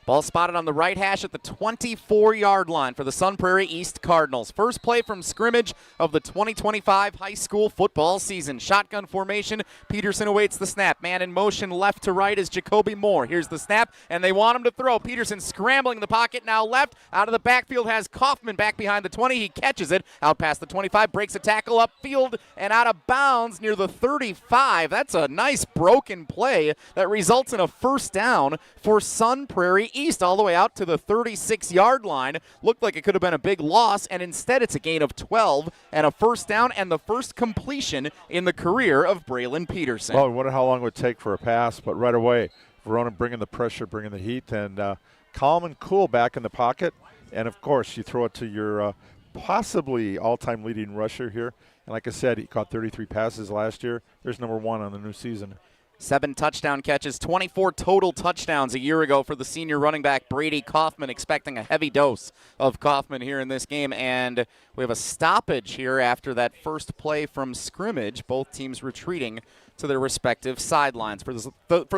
Ball spotted on the right hash at the 24-yard line for the Sun Prairie East Cardinals. First play from scrimmage of the 2025 high school football season. Shotgun formation. Peterson awaits the snap. Man in motion left to right is Jacoby Moore. Here's the snap, and they want him to throw. Peterson scrambling in the pocket, now left. Out of the backfield has Kaufman back behind the 20. He catches it out past the 25, breaks a tackle upfield and out of bounds near the 35. That's a nice broken play that results in a first down for Sun Prairie East all the way out to the 36-yard line. Looked like it could have been a big loss, and instead it's a gain of 12 and a first down and the first completion in the career of Braylon Peterson. Well, I wonder how long it would take for a pass, but right away, Verona bringing the pressure, bringing the heat, and calm and cool back in the pocket. And, of course, you throw it to your possibly all-time leading rusher here. And like I said, he caught 33 passes last year. There's number 1 on the new season. 7 touchdown catches, 24 total touchdowns a year ago for the senior running back Brady Kaufman, expecting a heavy dose of Kaufman here in this game. And we have a stoppage here after that first play from scrimmage, both teams retreating to their respective sidelines. For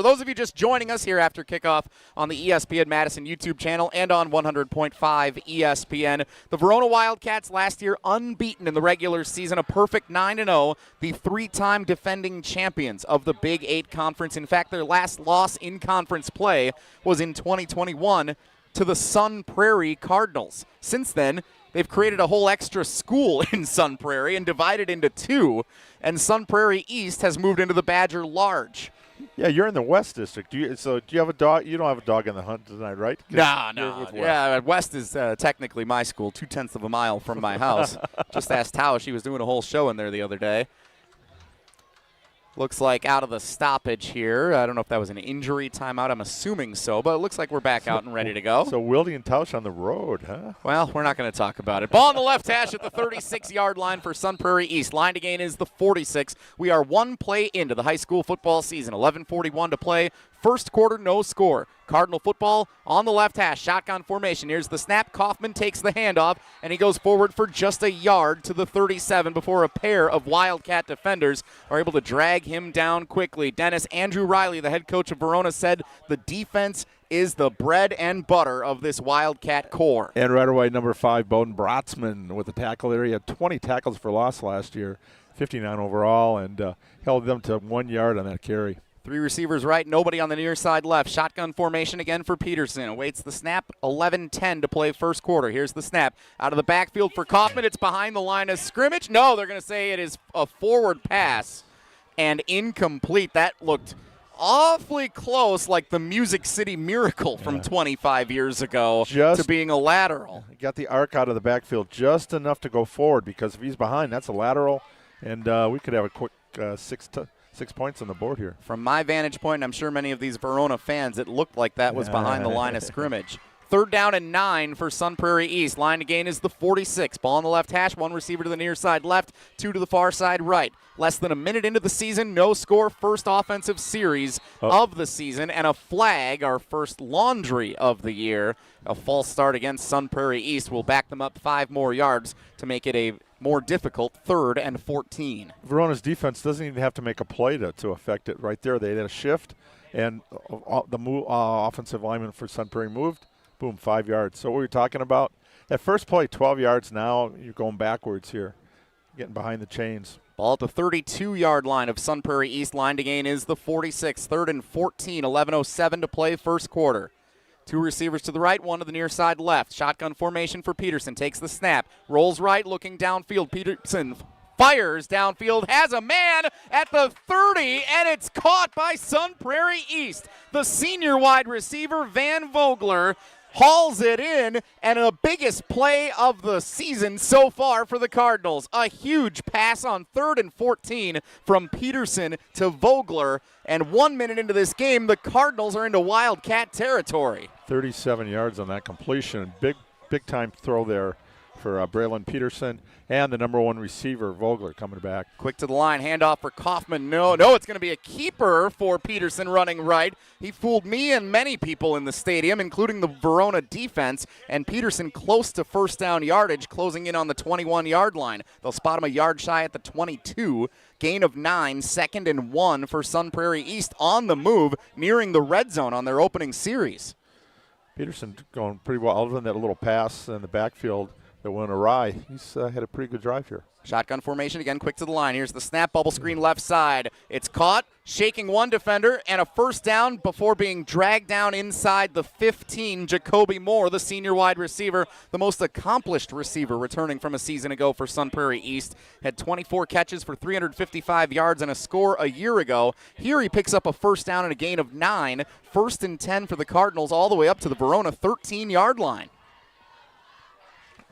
those of you just joining us here after kickoff on the ESPN Madison YouTube channel and on 100.5 ESPN, the Verona Wildcats last year unbeaten in the regular season, a perfect 9-0, the 3-time defending champions of the Big 8 Conference. In fact, their last loss in conference play was in 2021 to the Sun Prairie Cardinals. Since then, they've created a whole extra school in Sun Prairie and divided into 2, and Sun Prairie East has moved into the Badger Large. Yeah, you're in the West District. Do you have a dog? You don't have a dog in the hunt tonight, right? No. Yeah, West is technically my school, 0.2 of a mile from my house. Just asked How. She was doing a whole show in there the other day. Looks like out of the stoppage here. I don't know if that was an injury timeout. I'm assuming so, but it looks like we're back out and ready to go. So Wildy and Tausch on the road, huh? Well, we're not going to talk about it. Ball on the left hash at the 36-yard line for Sun Prairie East. Line to gain is the 46. We are 1 play into the high school football season. 11:41 to play. First quarter, no score. Cardinal football on the left hash. Shotgun formation. Here's the snap. Kaufman takes the handoff, and he goes forward for just a yard to the 37 before a pair of Wildcat defenders are able to drag him down quickly. Dennis, Andrew Riley, the head coach of Verona, said the defense is the bread and butter of this Wildcat core. And right away, number 5, Bowden Brotzman with the tackle there. He had 20 tackles for loss last year, 59 overall, and held them to 1 yard on that carry. 3 receivers right, nobody on the near side left. Shotgun formation again for Peterson. Awaits the snap. 11:10 to play first quarter. Here's the snap. Out of the backfield for Kaufman. It's behind the line of scrimmage. No, they're going to say it is a forward pass and incomplete. That looked awfully close, like the Music City Miracle from 25 years ago to being a lateral. He got the arc out of the backfield just enough to go forward, because if he's behind, that's a lateral, and we could have a quick 6 points on the board here. From my vantage point, I'm sure many of these Verona fans, it looked like that was behind the line of scrimmage. 3rd down and 9 for Sun Prairie East. Line to gain is the 46. Ball on the left hash. 1 receiver to the near side left, 2 to the far side right. Less than a minute into the season, no score. First offensive series of the season, and a flag, our first laundry of the year. A false start against Sun Prairie East will back them up 5 more yards to make it a more difficult 3rd and 14. Verona's defense doesn't even have to make a play to affect it right there. They had a shift, and the offensive lineman for Sun Prairie moved. Boom, 5 yards. So what we're talking about, that first play, 12 yards. Now you're going backwards here, getting behind the chains. Ball at the 32-yard line of Sun Prairie East. Line to gain is the 46. 3rd and 14, 11:07 to play first quarter. Two receivers to the right, one to the near side left. Shotgun formation for Peterson. Takes the snap. Rolls right, looking downfield. Peterson fires downfield, has a man at the 30, and it's caught by Sun Prairie East. The senior wide receiver, Van Vogler, hauls it in, and the biggest play of the season so far for the Cardinals. A huge pass on 3rd and 14 from Peterson to Vogler, and 1 minute into this game, the Cardinals are into Wildcat territory. 37 yards on that completion. Big time throw there for Braylon Peterson, and the number 1 receiver, Vogler, coming back. Quick to the line, handoff for Kaufman. No, it's going to be a keeper for Peterson running right. He fooled me and many people in the stadium, including the Verona defense, and Peterson close to first down yardage, closing in on the 21-yard line. They'll spot him a yard shy at the 22. Gain of 9, 2nd and 1 for Sun Prairie East on the move, nearing the red zone on their opening series. Peterson going pretty well, other than that little pass in the backfield that went awry. He's had a pretty good drive here. Shotgun formation again, quick to the line. Here's the snap, bubble screen left side. It's caught, shaking one defender, and a first down before being dragged down inside the 15. Jacoby Moore, the senior wide receiver, the most accomplished receiver returning from a season ago for Sun Prairie East. Had 24 catches for 355 yards and a score a year ago. Here he picks up a first down and a gain of 9. 1st and 10 for the Cardinals all the way up to the Verona 13-yard line.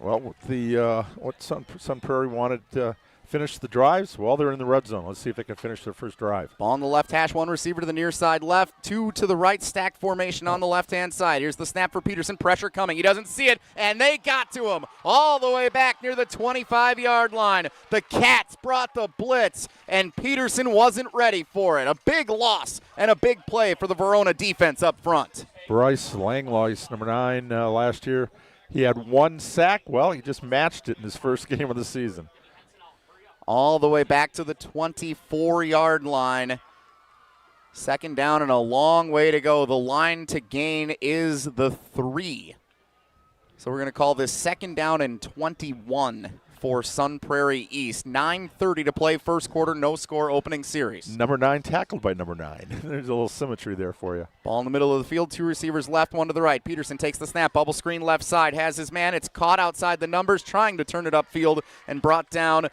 Well, what Sun Prairie wanted to finish the drives, well, they're in the red zone. Let's see if they can finish their first drive. Ball on the left hash, 1 receiver to the near side left, 2 to the right, stacked formation on the left-hand side. Here's the snap for Peterson, pressure coming. He doesn't see it, and they got to him all the way back near the 25-yard line. The Cats brought the blitz, and Peterson wasn't ready for it. A big loss and a big play for the Verona defense up front. Bryce Langlois, number 9, last year. He had 1 sack. Well, he just matched it in his first game of the season. All the way back to the 24-yard line. 2nd down and a long way to go. The line to gain is the 3. So we're going to call this 2nd down and 21 for Sun Prairie East. 9:30 to play, first quarter, no score, opening series. Number 9 tackled by number 9. There's a little symmetry there for you. Ball in the middle of the field, 2 receivers left, 1 to the right. Peterson takes the snap, bubble screen left side, has his man. It's caught outside the numbers, trying to turn it upfield and brought down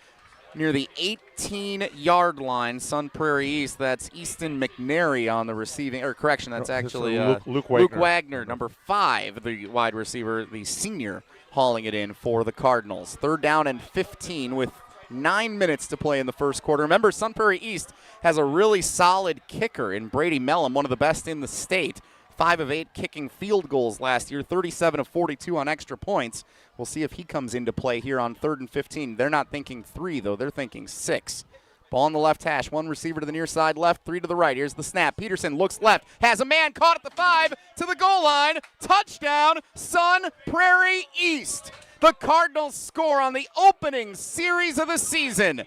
near the 18-yard line. Sun Prairie East, that's Easton McNary on the receiving, or correction, that's actually Luke Wagner, number 5, the wide receiver, the senior, hauling it in for the Cardinals. 3rd down and 15 with 9 minutes to play in the first quarter. Remember, Sun Prairie East has a really solid kicker in Brady Mellum, one of the best in the state. 5 of 8 kicking field goals last year, 37 of 42 on extra points. We'll see if he comes into play here on 3rd and 15. They're not thinking 3, though. They're thinking 6. Ball on the left hash. 1 receiver to the near side left, 3 to the right. Here's the snap. Peterson looks left, has a man caught at the 5 to the goal line. Touchdown, Sun Prairie East. The Cardinals score on the opening series of the season.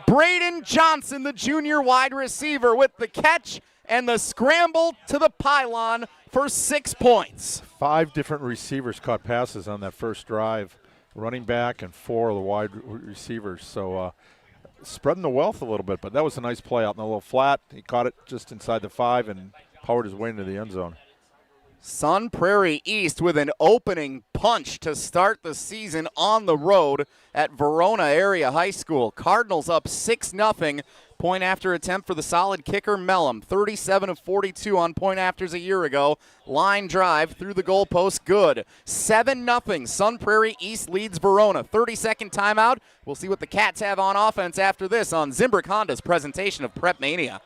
Braden Johnson, the junior wide receiver, with the catch and the scramble to the pylon for 6 points. 5 different receivers caught passes on that first drive. Running back and 4 of the wide receivers. So spreading the wealth a little bit, but that was a nice play out in the little flat. He caught it just inside the 5 and powered his way into the end zone. Sun Prairie East with an opening punch to start the season on the road at Verona Area High School. Cardinals up 6-0. Point after attempt for the solid kicker Mellum. 37 of 42 on point afters a year ago. Line drive through the goalpost, good. 7-0. Sun Prairie East leads Verona. 30-second timeout. We'll see what the Cats have on offense after this on Zimbrick Honda's presentation of PrepMania.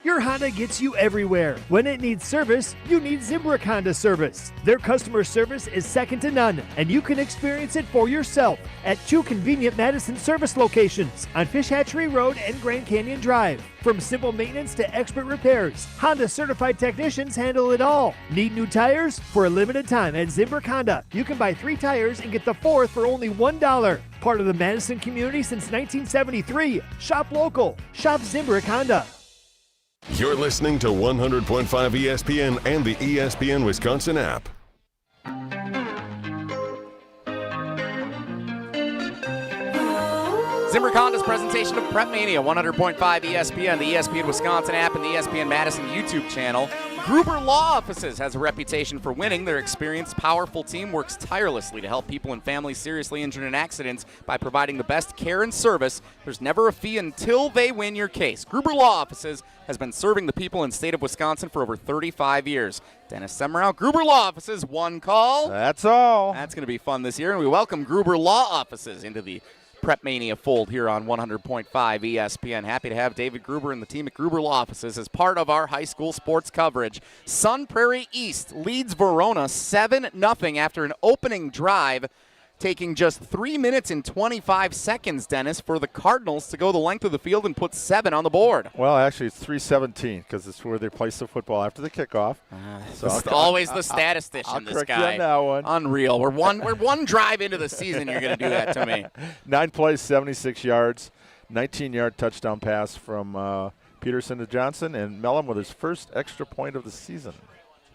Your Honda gets you everywhere. When it needs service, you need Zimbrick Honda service. Their customer service is second to none, and you can experience it for yourself at 2 convenient Madison service locations on Fish Hatchery Road and Grand Canyon Drive. From simple maintenance to expert repairs, Honda certified technicians handle it all. Need new tires? For a limited time at Zimbrick Honda, you can buy 3 tires and get the 4th for only $1. Part of the Madison community since 1973. Shop local. Shop Zimbrick Honda. You're listening to 100.5 ESPN and the ESPN Wisconsin app. Zimbrick Honda's presentation of PrepMania, 100.5 ESPN, the ESPN Wisconsin app, and the ESPN Madison YouTube channel. Gruber Law Offices has a reputation for winning. Their experienced, powerful team works tirelessly to help people and families seriously injured in accidents by providing the best care and service. There's never a fee until they win your case. Gruber Law Offices has been serving the people in the state of Wisconsin for over 35 years. Dennis Semrau, Gruber Law Offices, one call. That's all. That's going to be fun this year, and we welcome Gruber Law Offices into the PrepMania fold here on 100.5 ESPN. Happy to have David Gruber and the team at Gruber Law Offices as part of our high school sports coverage. Sun Prairie East leads Verona 7-0 after an opening drive, taking just 3 minutes and 25 seconds, Dennis, for the Cardinals to go the length of the field and put 7 on the board. Well, actually, it's 3:17 because it's where they place the football after the kickoff. Always the statistician, this guy. I'll correct you on that one. Unreal. We're one drive into the season. You're going to do that to me. 9 plays, 76 yards, 19-yard touchdown pass from Peterson to Johnson, and Mellon with his first extra point of the season.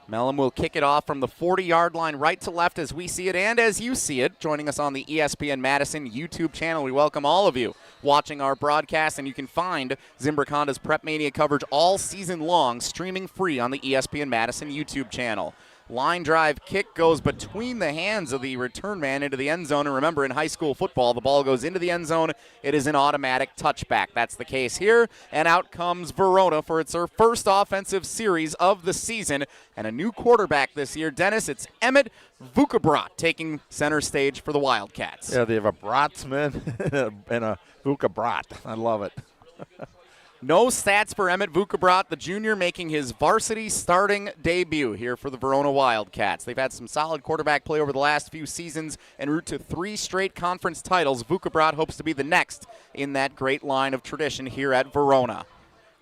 Mellon will kick it off from the 40-yard line right to left as we see it and as you see it. Joining us on the ESPN Madison YouTube channel, we welcome all of you watching our broadcast, and you can find Zimbrick Honda's PrepMania coverage all season long, streaming free on the ESPN Madison YouTube channel. Line drive kick goes between the hands of the return man into the end zone. And remember, in high school football, the ball goes into the end zone. It is an automatic touchback. That's the case here. And out comes Verona for its first offensive series of the season. And a new quarterback this year, Dennis. It's Emmett Vukabrot taking center stage for the Wildcats. Yeah, they have a Brotsman and a Vukabrot. I love it. No stats for Emmett Vukabrot, the junior, making his varsity starting debut here for the Verona Wildcats. They've had some solid quarterback play over the last few seasons en route to 3 straight conference titles. Vukabrot hopes to be the next in that great line of tradition here at Verona.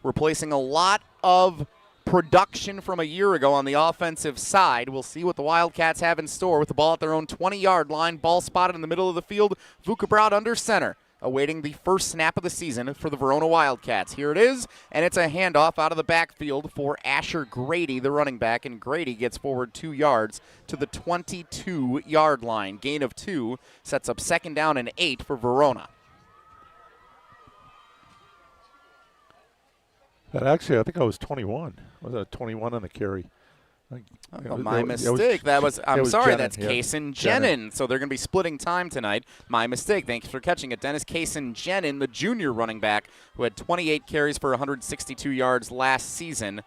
Replacing a lot of production from a year ago on the offensive side. We'll see what the Wildcats have in store with the ball at their own 20-yard line. Ball spotted in the middle of the field. Vukabrot under center, awaiting the first snap of the season for the Verona Wildcats. Here it is, and it's a handoff out of the backfield for Asher Grady, the running back, and Grady gets forward 2 yards to the 22-yard line. Gain of 2 sets up 2nd down and 8 for Verona. Actually, I think I was 21. Was it 21 on the carry? My mistake. I'm sorry, that's yeah. Kaysen Jenin. So they're going to be splitting time tonight. My mistake. Thanks for catching it, Dennis. Kaysen Jenin, the junior running back, who had 28 carries for 162 yards last season.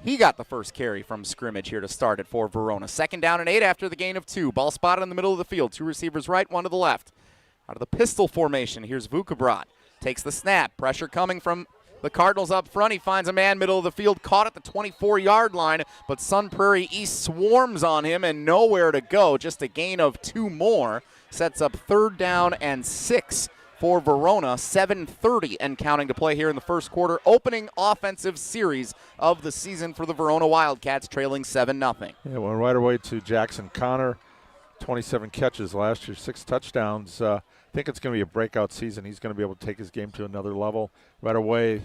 He got the first carry from scrimmage here to start it for Verona. 2nd down and 8 after the gain of 2. Ball spotted in the middle of the field. 2 receivers right, 1 to the left. Out of the pistol formation, here's Vukabrot. Takes the snap. Pressure coming from the Cardinals up front. He finds a man middle of the field, caught at the 24-yard line, but Sun Prairie East swarms on him and nowhere to go. Just a gain of 2 more. Sets up 3rd down and 6 for Verona. 7:30 and counting to play here in the first quarter. Opening offensive series of the season for the Verona Wildcats, trailing 7-0. Yeah, went right away to Jackson Connor. 27 catches last year, 6 touchdowns. I think it's going to be a breakout season. He's going to be able to take his game to another level right away.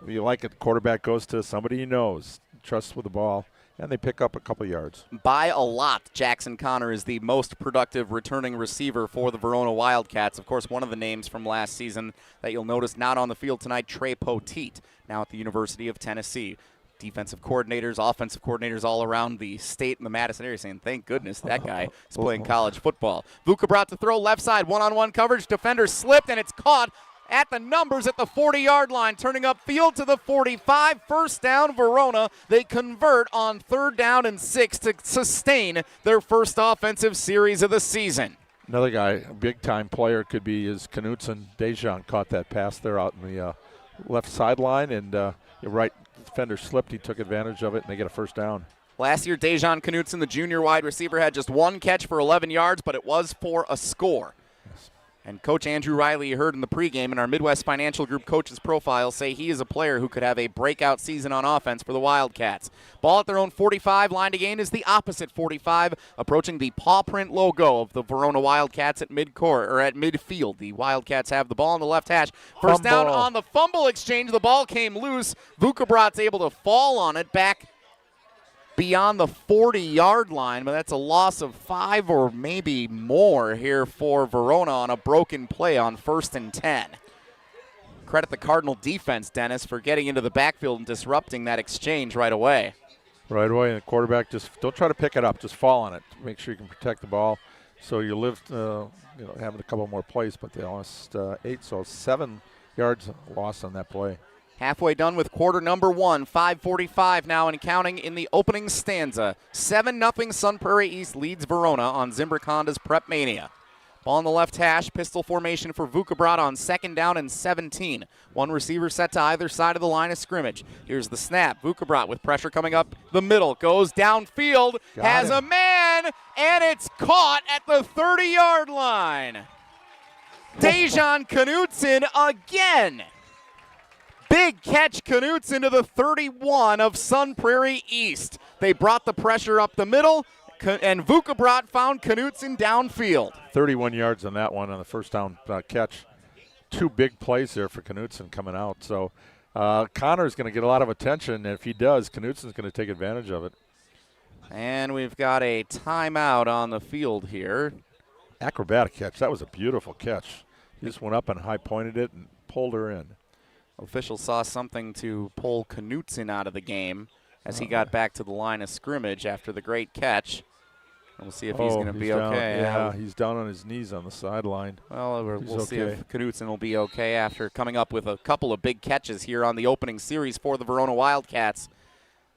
You like it, quarterback goes to somebody he knows, trusts with the ball, and they pick up a couple yards. By a lot, Jackson Connor is the most productive returning receiver for the Verona Wildcats. Of course, one of the names from last season that you'll notice not on the field tonight, Trey Poteet, now at the University of Tennessee. Defensive coordinators, offensive coordinators all around the state and the Madison area saying, thank goodness that guy is playing college football. Vukabrot to throw left side, one-on-one coverage. Defender slipped, and it's caught at the numbers at the 40-yard line, turning up field to the 45. 1st down, Verona. They convert on 3rd down and 6 to sustain their first offensive series of the season. Another guy, a big-time player, could be is Knutson. Dejan caught that pass there out in the left sideline, and you're right. Defender slipped. He took advantage of it, and they get a 1st down. Last year, Dejan Knutson, the junior wide receiver, had just 1 catch for 11 yards, but it was for a score. Yes. And Coach Andrew Riley, you heard in the pregame, in our Midwest Financial Group coaches profile, say he is a player who could have a breakout season on offense for the Wildcats. Ball at their own 45. Line to gain is the opposite 45, approaching the paw print logo of the Verona Wildcats at midcourt or at midfield. The Wildcats have the ball on the left hash. First down on the fumble exchange. The ball came loose. Vukabrot's able to fall on it back beyond the 40-yard line, but that's a loss of 5 or maybe more here for Verona on a broken play on 1st and 10. credit the Cardinal defense, Dennis, for getting into the backfield and disrupting that exchange right away. Right away, and the quarterback just don't try to pick it up, just fall on it. Make sure you can protect the ball. So you lived, having a couple more plays, but they lost 8, so 7 yards lost on that play. Halfway done with quarter number 1, 5:45 now and counting in the opening stanza. 7-0 Sun Prairie East leads Verona on Zimbrick Honda's PrepMania. Ball on the left hash, pistol formation for Vukabrat on 2nd down and 17. One receiver set to either side of the line of scrimmage. Here's the snap. Vukabrat with pressure coming up the middle. Goes downfield, has a man, and it's caught at the 30-yard line. Dejan Knutson again. Big catch, Knutson to the 31 of Sun Prairie East. They brought the pressure up the middle, and Vukabrat found Knutson downfield. 31 yards on that one on the first down catch. 2 big plays there for Knutson coming out. So Connor's going to get a lot of attention, and if he does, Knutson's going to take advantage of it. And we've got a timeout on the field here. Acrobatic catch. That was a beautiful catch. He just went up and high-pointed it and pulled her in. Officials saw something to pull Knutson out of the game as he got back to the line of scrimmage after the great catch. We'll see if he's going to be okay. Yeah, he's down on his knees on the sideline. Well, we'll see if Knutson will be okay after coming up with a couple of big catches here on the opening series for the Verona Wildcats.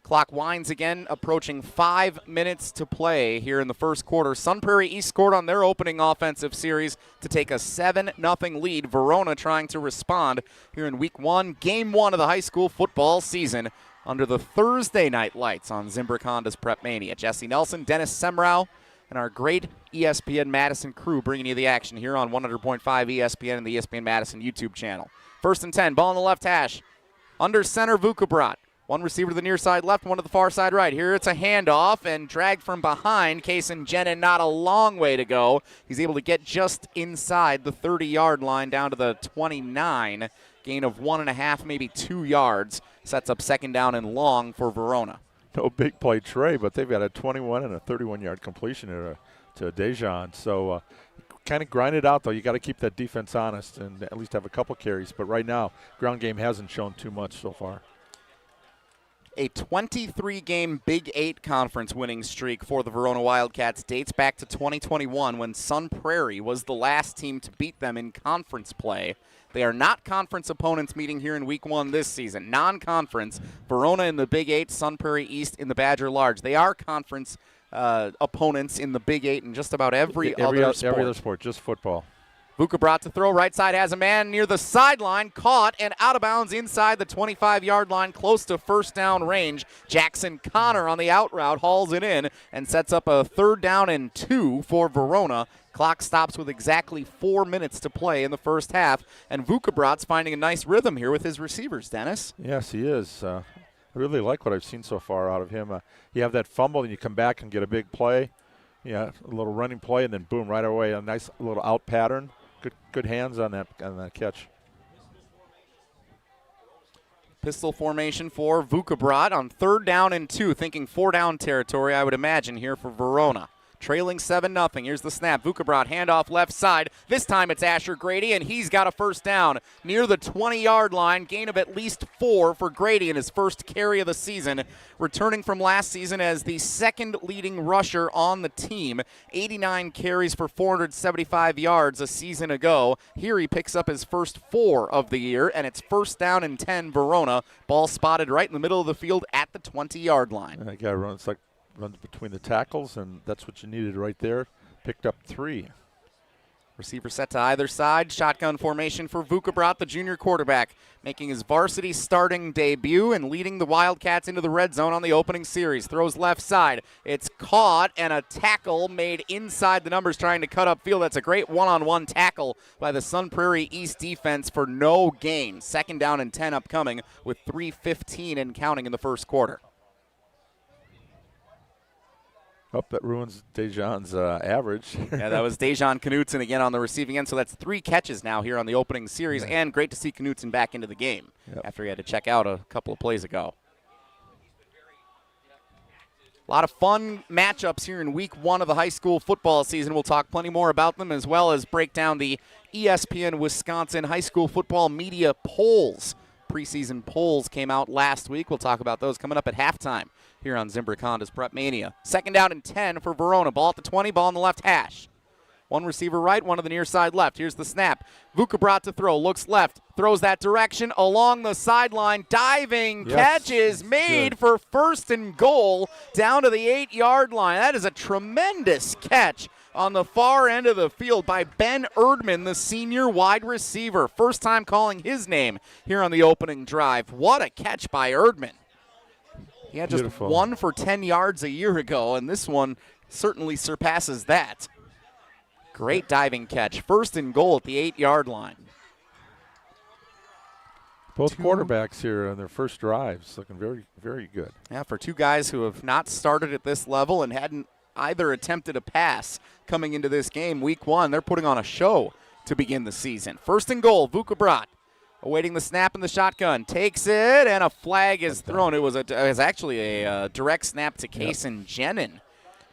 Clock winds again, approaching 5 minutes to play here in the first quarter. Sun Prairie East scored on their opening offensive series to take a 7-0 lead. Verona trying to respond here in week 1, game 1 of the high school football season under the Thursday night lights on Zimbrick Honda's PrepMania. Jesse Nelson, Dennis Semrau, and our great ESPN Madison crew bringing you the action here on 100.5 ESPN and the ESPN Madison YouTube channel. 1st and 10, ball on the left hash. Under center, Vukabrat. One receiver to the near side left, one to the far side right. Here it's a handoff and dragged from behind. Kaysen Jenin, not a long way to go. He's able to get just inside the 30-yard line down to the 29. Gain of 1.5, maybe 2 yards. Sets up 2nd down and long for Verona. No big play Trey, but they've got a 21 and a 31-yard completion to Dejan. So kind of grind it out, though. You got to keep that defense honest and at least have a couple carries. But right now, ground game hasn't shown too much so far. A 23-game Big 8 conference winning streak for the Verona Wildcats dates back to 2021 when Sun Prairie was the last team to beat them in conference play. They are not conference opponents meeting here in week 1 this season. Non-conference, Verona in the Big 8, Sun Prairie East in the Badger Large. They are conference opponents in the Big 8 in just about every other sport. Every other sport, just football. Vukabrat to throw, right side has a man near the sideline, caught and out of bounds inside the 25-yard line, close to 1st down range. Jackson Connor on the out route hauls it in and sets up a 3rd down and 2 for Verona. Clock stops with exactly 4 minutes to play in the first half, and Vukabrat's finding a nice rhythm here with his receivers, Dennis. Yes, he is. I really like what I've seen so far out of him. You have that fumble, and you come back and get a big play. Yeah, a little running play, and then boom, right away, a nice little out pattern. Good hands on that catch. Pistol formation for Vukabrat on 3rd down and 2, thinking 4-down territory, I would imagine, here for Verona. Trailing 7-0. Here's the snap. Vukabrat, handoff left side. This time it's Asher Grady, and he's got a 1st down near the 20-yard line. Gain of at least 4 for Grady in his first carry of the season. Returning from last season as the 2nd leading rusher on the team. 89 carries for 475 yards a season ago. Here he picks up his first 4 of the year, and it's 1st down and 10 Verona. Ball spotted right in the middle of the field at the 20-yard line. That guy runs between the tackles, and that's what you needed right there. Picked up 3. Receiver set to either side. Shotgun formation for Vukabrat, the junior quarterback, making his varsity starting debut and leading the Wildcats into the red zone on the opening series. Throws left side. It's caught, and a tackle made inside the numbers trying to cut upfield. That's a great one-on-one tackle by the Sun Prairie East defense for no gain. 2nd down and 10 upcoming with 3:15 and counting in the first quarter. Oh, that ruins Dejan's average. Yeah, that was Dejan Knutson again on the receiving end. So that's 3 catches now here on the opening series. Yeah. And great to see Knutson back into the game after he had to check out a couple of plays ago. A lot of fun matchups here in week 1 of the high school football season. We'll talk plenty more about them, as well as break down the ESPN Wisconsin high school football media polls. Preseason polls came out last week. We'll talk about those coming up at halftime here on Zimbrick Honda's PrepMania. 2nd down and 10 for Verona. Ball at the 20, ball on the left hash. One receiver right, one to the near side left. Here's the snap. Vukabrat to throw, looks left, throws that direction along the sideline. Diving catch is made for 1st and goal down to the 8-yard line. That is a tremendous catch on the far end of the field by Ben Erdman, the senior wide receiver. First time calling his name here on the opening drive. What a catch by Erdman. He had just 1 for 10 yards a year ago, and this one certainly surpasses that. Great diving catch. 1st and goal at the 8-yard line. Both quarterbacks here on their first drives looking very, very good. Yeah, for two guys who have not started at this level and hadn't either attempted a pass coming into this game, week 1, they're putting on a show to begin the season. 1st and goal, Vukabrat awaiting the snap in the shotgun. Takes it, and a flag is thrown. It was actually a direct snap to Kason Jenin.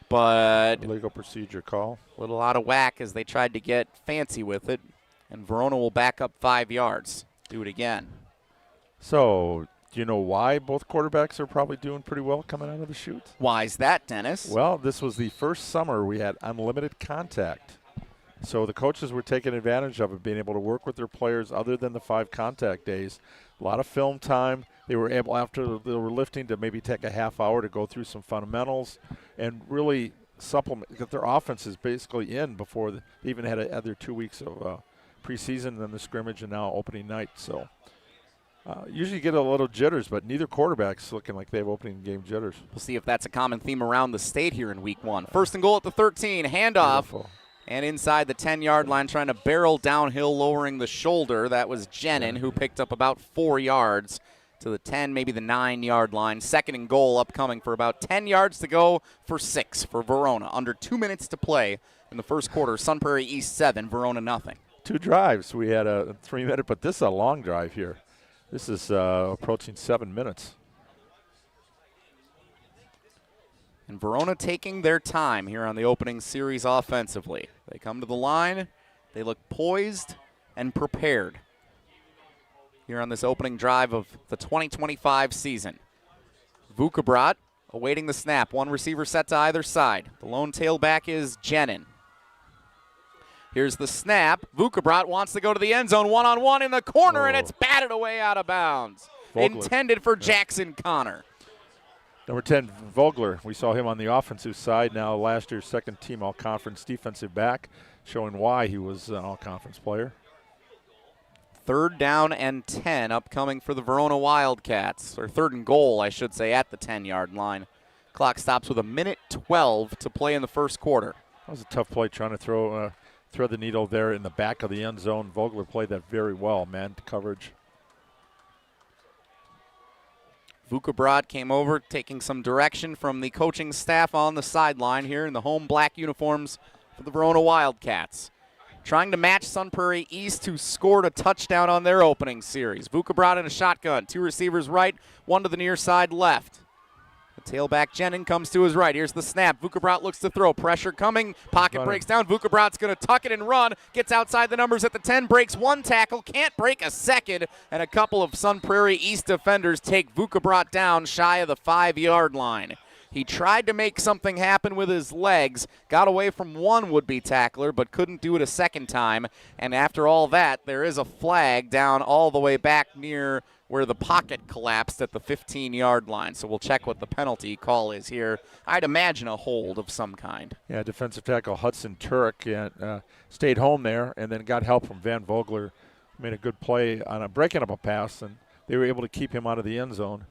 But legal procedure call. A little out of whack as they tried to get fancy with it. And Verona will back up 5 yards. Do it again. So, do you know why both quarterbacks are probably doing pretty well coming out of the chute? Why is that, Dennis? Well, this was the first summer we had unlimited contact. So the coaches were taking advantage of it, being able to work with their players other than the 5 contact days. A lot of film time. They were able, after they were lifting, to maybe take a half hour to go through some fundamentals and really supplement, get their offenses basically in before they even had other 2 weeks of preseason, then the scrimmage, and now opening night. So usually you get a little jitters, but neither quarterback's looking like they have opening game jitters. We'll see if that's a common theme around the state here in week 1. 1st and goal at the 13, handoff. Beautiful. And inside the 10-yard line, trying to barrel downhill, lowering the shoulder. That was Jenin, who picked up about 4 yards to the 10, maybe the 9-yard line. 2nd and goal upcoming for about 10 yards to go for 6 for Verona. Under 2 minutes to play in the first quarter. Sun Prairie East 7, Verona nothing. 2 drives. We had a 3-minute, but this is a long drive here. This is approaching 7 minutes. And Verona taking their time here on the opening series offensively. They come to the line. They look poised and prepared here on this opening drive of the 2025 season. Vukabrat awaiting the snap. One receiver set to either side. The lone tailback is Jenin. Here's the snap. Vukabrat wants to go to the end zone. One-on-one in the corner, and it's batted away out of bounds. Vogler. Intended for Jackson Connor. Number 10, Vogler. We saw him on the offensive side. Now last year's second-team all-conference defensive back, showing why he was an all-conference player. 3rd down and 10 upcoming for the Verona Wildcats, or 3rd and goal, I should say, at the 10-yard line. Clock stops with 1:12 to play in the first quarter. That was a tough play, trying to throw the needle there in the back of the end zone. Vogler played that very well, man, coverage. Vukabrat came over, taking some direction from the coaching staff on the sideline here in the home black uniforms for the Verona Wildcats. Trying to match Sun Prairie East, who scored a touchdown on their opening series. Vukabrat in a shotgun. 2 receivers right, 1 to the near side left. The tailback Jenin comes to his right. Here's the snap. Vukabrat looks to throw. Pressure coming. Pocket breaks down. Vukabrat's going to tuck it and run. Gets outside the numbers at the 10. Breaks 1 tackle. Can't break a second. And a couple of Sun Prairie East defenders take Vukabrat down shy of the 5-yard line. He tried to make something happen with his legs. Got away from one would-be tackler, but couldn't do it a second time. And after all that, there is a flag down all the way back near where the pocket collapsed at the 15-yard line. So we'll check what the penalty call is here. I'd imagine a hold of some kind. Yeah, defensive tackle Hudson Turek stayed home there and then got help from Van Vogler. Made a good play on breaking up a pass, and they were able to keep him out of the end zone.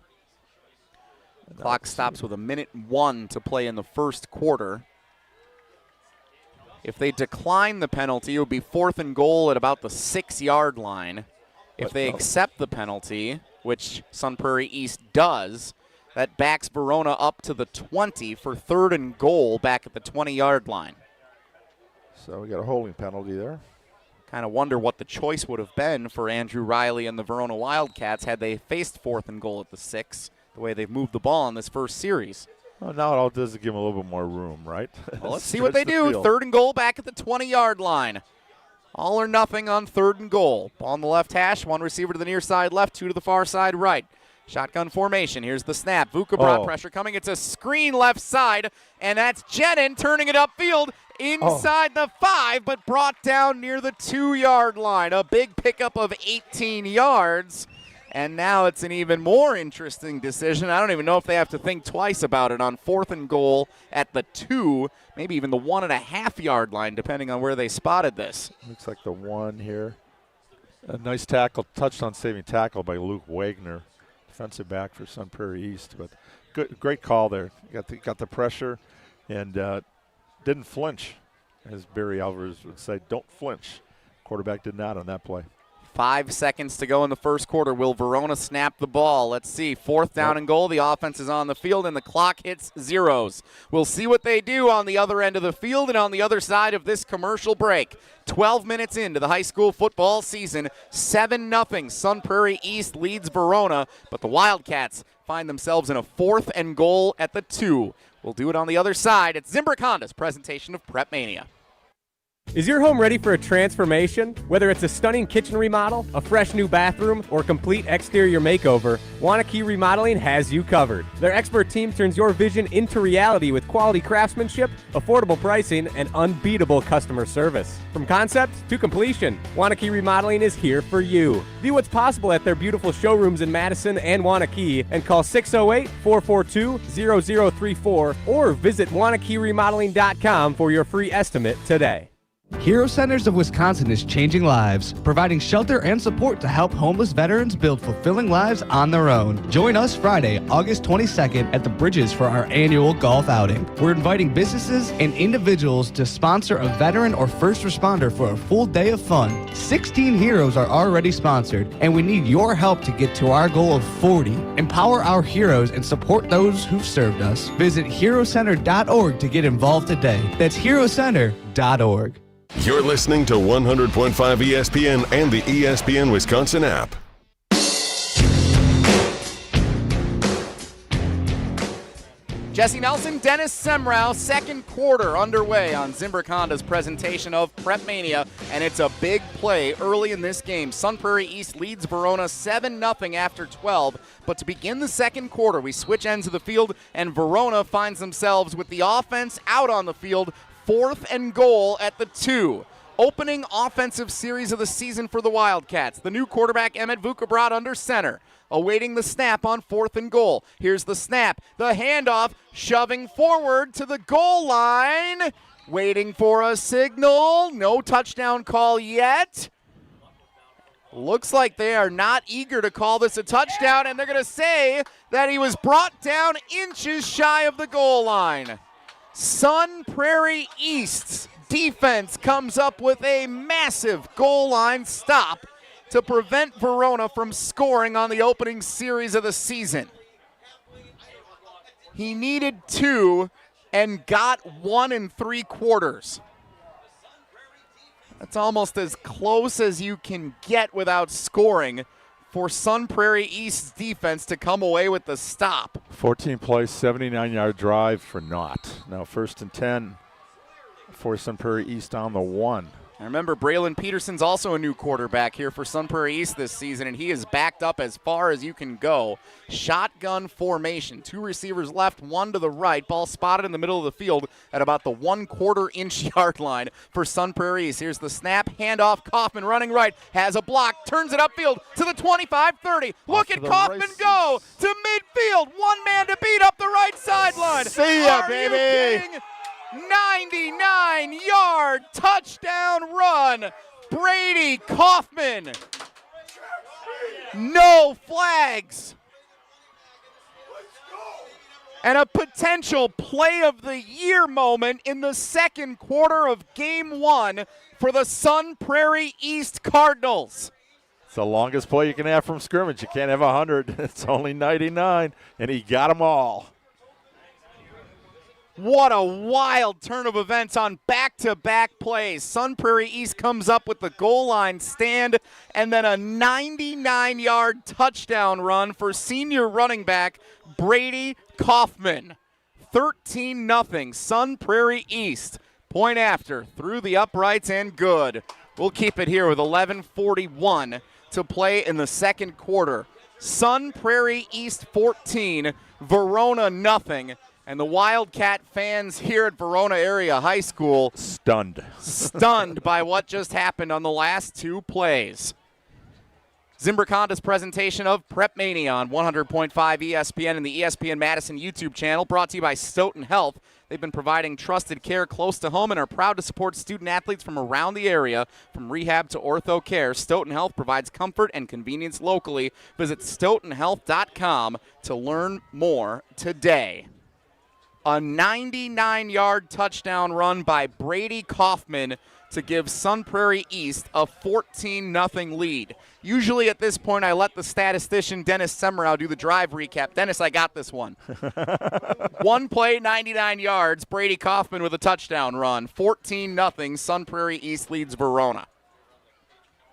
Clock stops with 1:01 to play in the first quarter. If they decline the penalty, it would be 4th and goal at about the 6-yard line. If they accept the penalty, which Sun Prairie East does, that backs Verona up to the 20 for 3rd and goal back at the 20-yard line. So we got a holding penalty there. Kind of wonder what the choice would have been for Andrew Riley and the Verona Wildcats had they faced 4th and goal at the 6, the way they've moved the ball in this first series. Well, now it all does is give him a little bit more room, right? Well, let's see what they do. Field. 3rd and goal back at the 20-yard line. All or nothing on 3rd and goal. Ball on the left hash, 1 receiver to the near side left, 2 to the far side right. Shotgun formation. Here's the snap. Vuka brought pressure coming. It's a screen left side, and that's Jenin turning it upfield inside the 5, but brought down near the 2-yard line. A big pickup of 18 yards. And now it's an even more interesting decision. I don't even know if they have to think twice about it on 4th and goal at the 2, maybe even the 1.5-yard line, depending on where they spotted this. Looks like the 1 here. A nice tackle, touchdown saving tackle by Luke Wagner, defensive back for Sun Prairie East. But great call there. Got the pressure and didn't flinch, as Barry Alvarez would say. Don't flinch. Quarterback did not on that play. 5 seconds to go in the first quarter. Will Verona snap the ball? Let's see. 4th down and goal. The offense is on the field, and the clock hits zeros. We'll see what they do on the other end of the field and on the other side of this commercial break. 12 minutes into the high school football season. 7-0. Sun Prairie East leads Verona, but the Wildcats find themselves in a 4th and goal at the 2. We'll do it on the other side. It's Zimbrick Honda's presentation of PrepMania. Is your home ready for a transformation? Whether it's a stunning kitchen remodel, a fresh new bathroom, or a complete exterior makeover, Wanakee Remodeling has you covered. Their expert team turns your vision into reality with quality craftsmanship, affordable pricing, and unbeatable customer service. From concept to completion, Wanakee Remodeling is here for you. View what's possible at their beautiful showrooms in Madison and Wanakee and call 608-442-0034 or visit WanakeeRemodeling.com for your free estimate today. Hero Centers of Wisconsin is changing lives, providing shelter and support to help homeless veterans build fulfilling lives on their own. Join us Friday, August 22nd at the Bridges for our annual golf outing. We're inviting businesses and individuals to sponsor a veteran or first responder for a full day of fun. 16 heroes are already sponsored, and we need your help to get to our goal of 40. Empower our heroes and support those who've served us. Visit herocenter.org to get involved today. That's herocenter.org. You're listening to 100.5 ESPN and the ESPN Wisconsin app. Jesse Nelson, Dennis Semrau, second quarter underway on Zimbrick Honda's presentation of PrepMania, and it's a big play early in this game. Sun Prairie East leads Verona 7-0 after 12, but to begin the second quarter, we switch ends of the field, and Verona finds themselves with the offense out on the field, 4th and goal at the 2. Opening offensive series of the season for the Wildcats. The new quarterback, Emmett Vukabrad, under center, awaiting the snap on 4th and goal. Here's the snap, the handoff, shoving forward to the goal line, waiting for a signal. No touchdown call yet. Looks like they are not eager to call this a touchdown, and they're going to say that he was brought down inches shy of the goal line. Sun Prairie East's defense comes up with a massive goal line stop to prevent Verona from scoring on the opening series of the season. He needed 2 and got 1 3/4. That's almost as close as you can get without scoring for Sun Prairie East's defense to come away with the stop. 14 play, 79-yard drive for naught. Now 1st and 10 for Sun Prairie East on the 1. I remember Braylon Peterson's also a new quarterback here for Sun Prairie East this season, and he is backed up as far as you can go. Shotgun formation. 2 receivers left, 1 to the right. Ball spotted in the middle of the field at about the 1/4-inch yard line for Sun Prairie East. Here's the snap, handoff. Kaufman running right, has a block, turns it upfield to the 25-30. Look at Kaufman go to midfield. 1 man to beat up the right sideline. See ya, baby. 99-yard touchdown run. Brady Kaufman. No flags. And a potential play of the year moment in the second quarter of game 1 for the Sun Prairie East Cardinals. It's the longest play you can have from scrimmage. You can't have 100. It's only 99, and he got them all. What a wild turn of events on back-to-back plays. Sun Prairie East comes up with the goal line stand and then a 99-yard touchdown run for senior running back Brady Kaufman. 13-0, Sun Prairie East. Point after, through the uprights and good. We'll keep it here with 11:41 to play in the second quarter. Sun Prairie East 14, Verona nothing. And the Wildcat fans here at Verona Area High School stunned by what just happened on the last two plays. Zimbrick Honda's presentation of PrepMania on 100.5 ESPN and the ESPN Madison YouTube channel, brought to you by Stoughton Health. They've been providing trusted care close to home and are proud to support student-athletes from around the area. From rehab to ortho care, Stoughton Health provides comfort and convenience locally. Visit stoughtonhealth.com to learn more today. A 99-yard touchdown run by Brady Kaufman to give Sun Prairie East a 14-0 lead. Usually at this point, I let the statistician Dennis Semrau do the drive recap. Dennis, I got this one. One play, 99 yards, Brady Kaufman with a touchdown run. 14-0, Sun Prairie East leads Verona.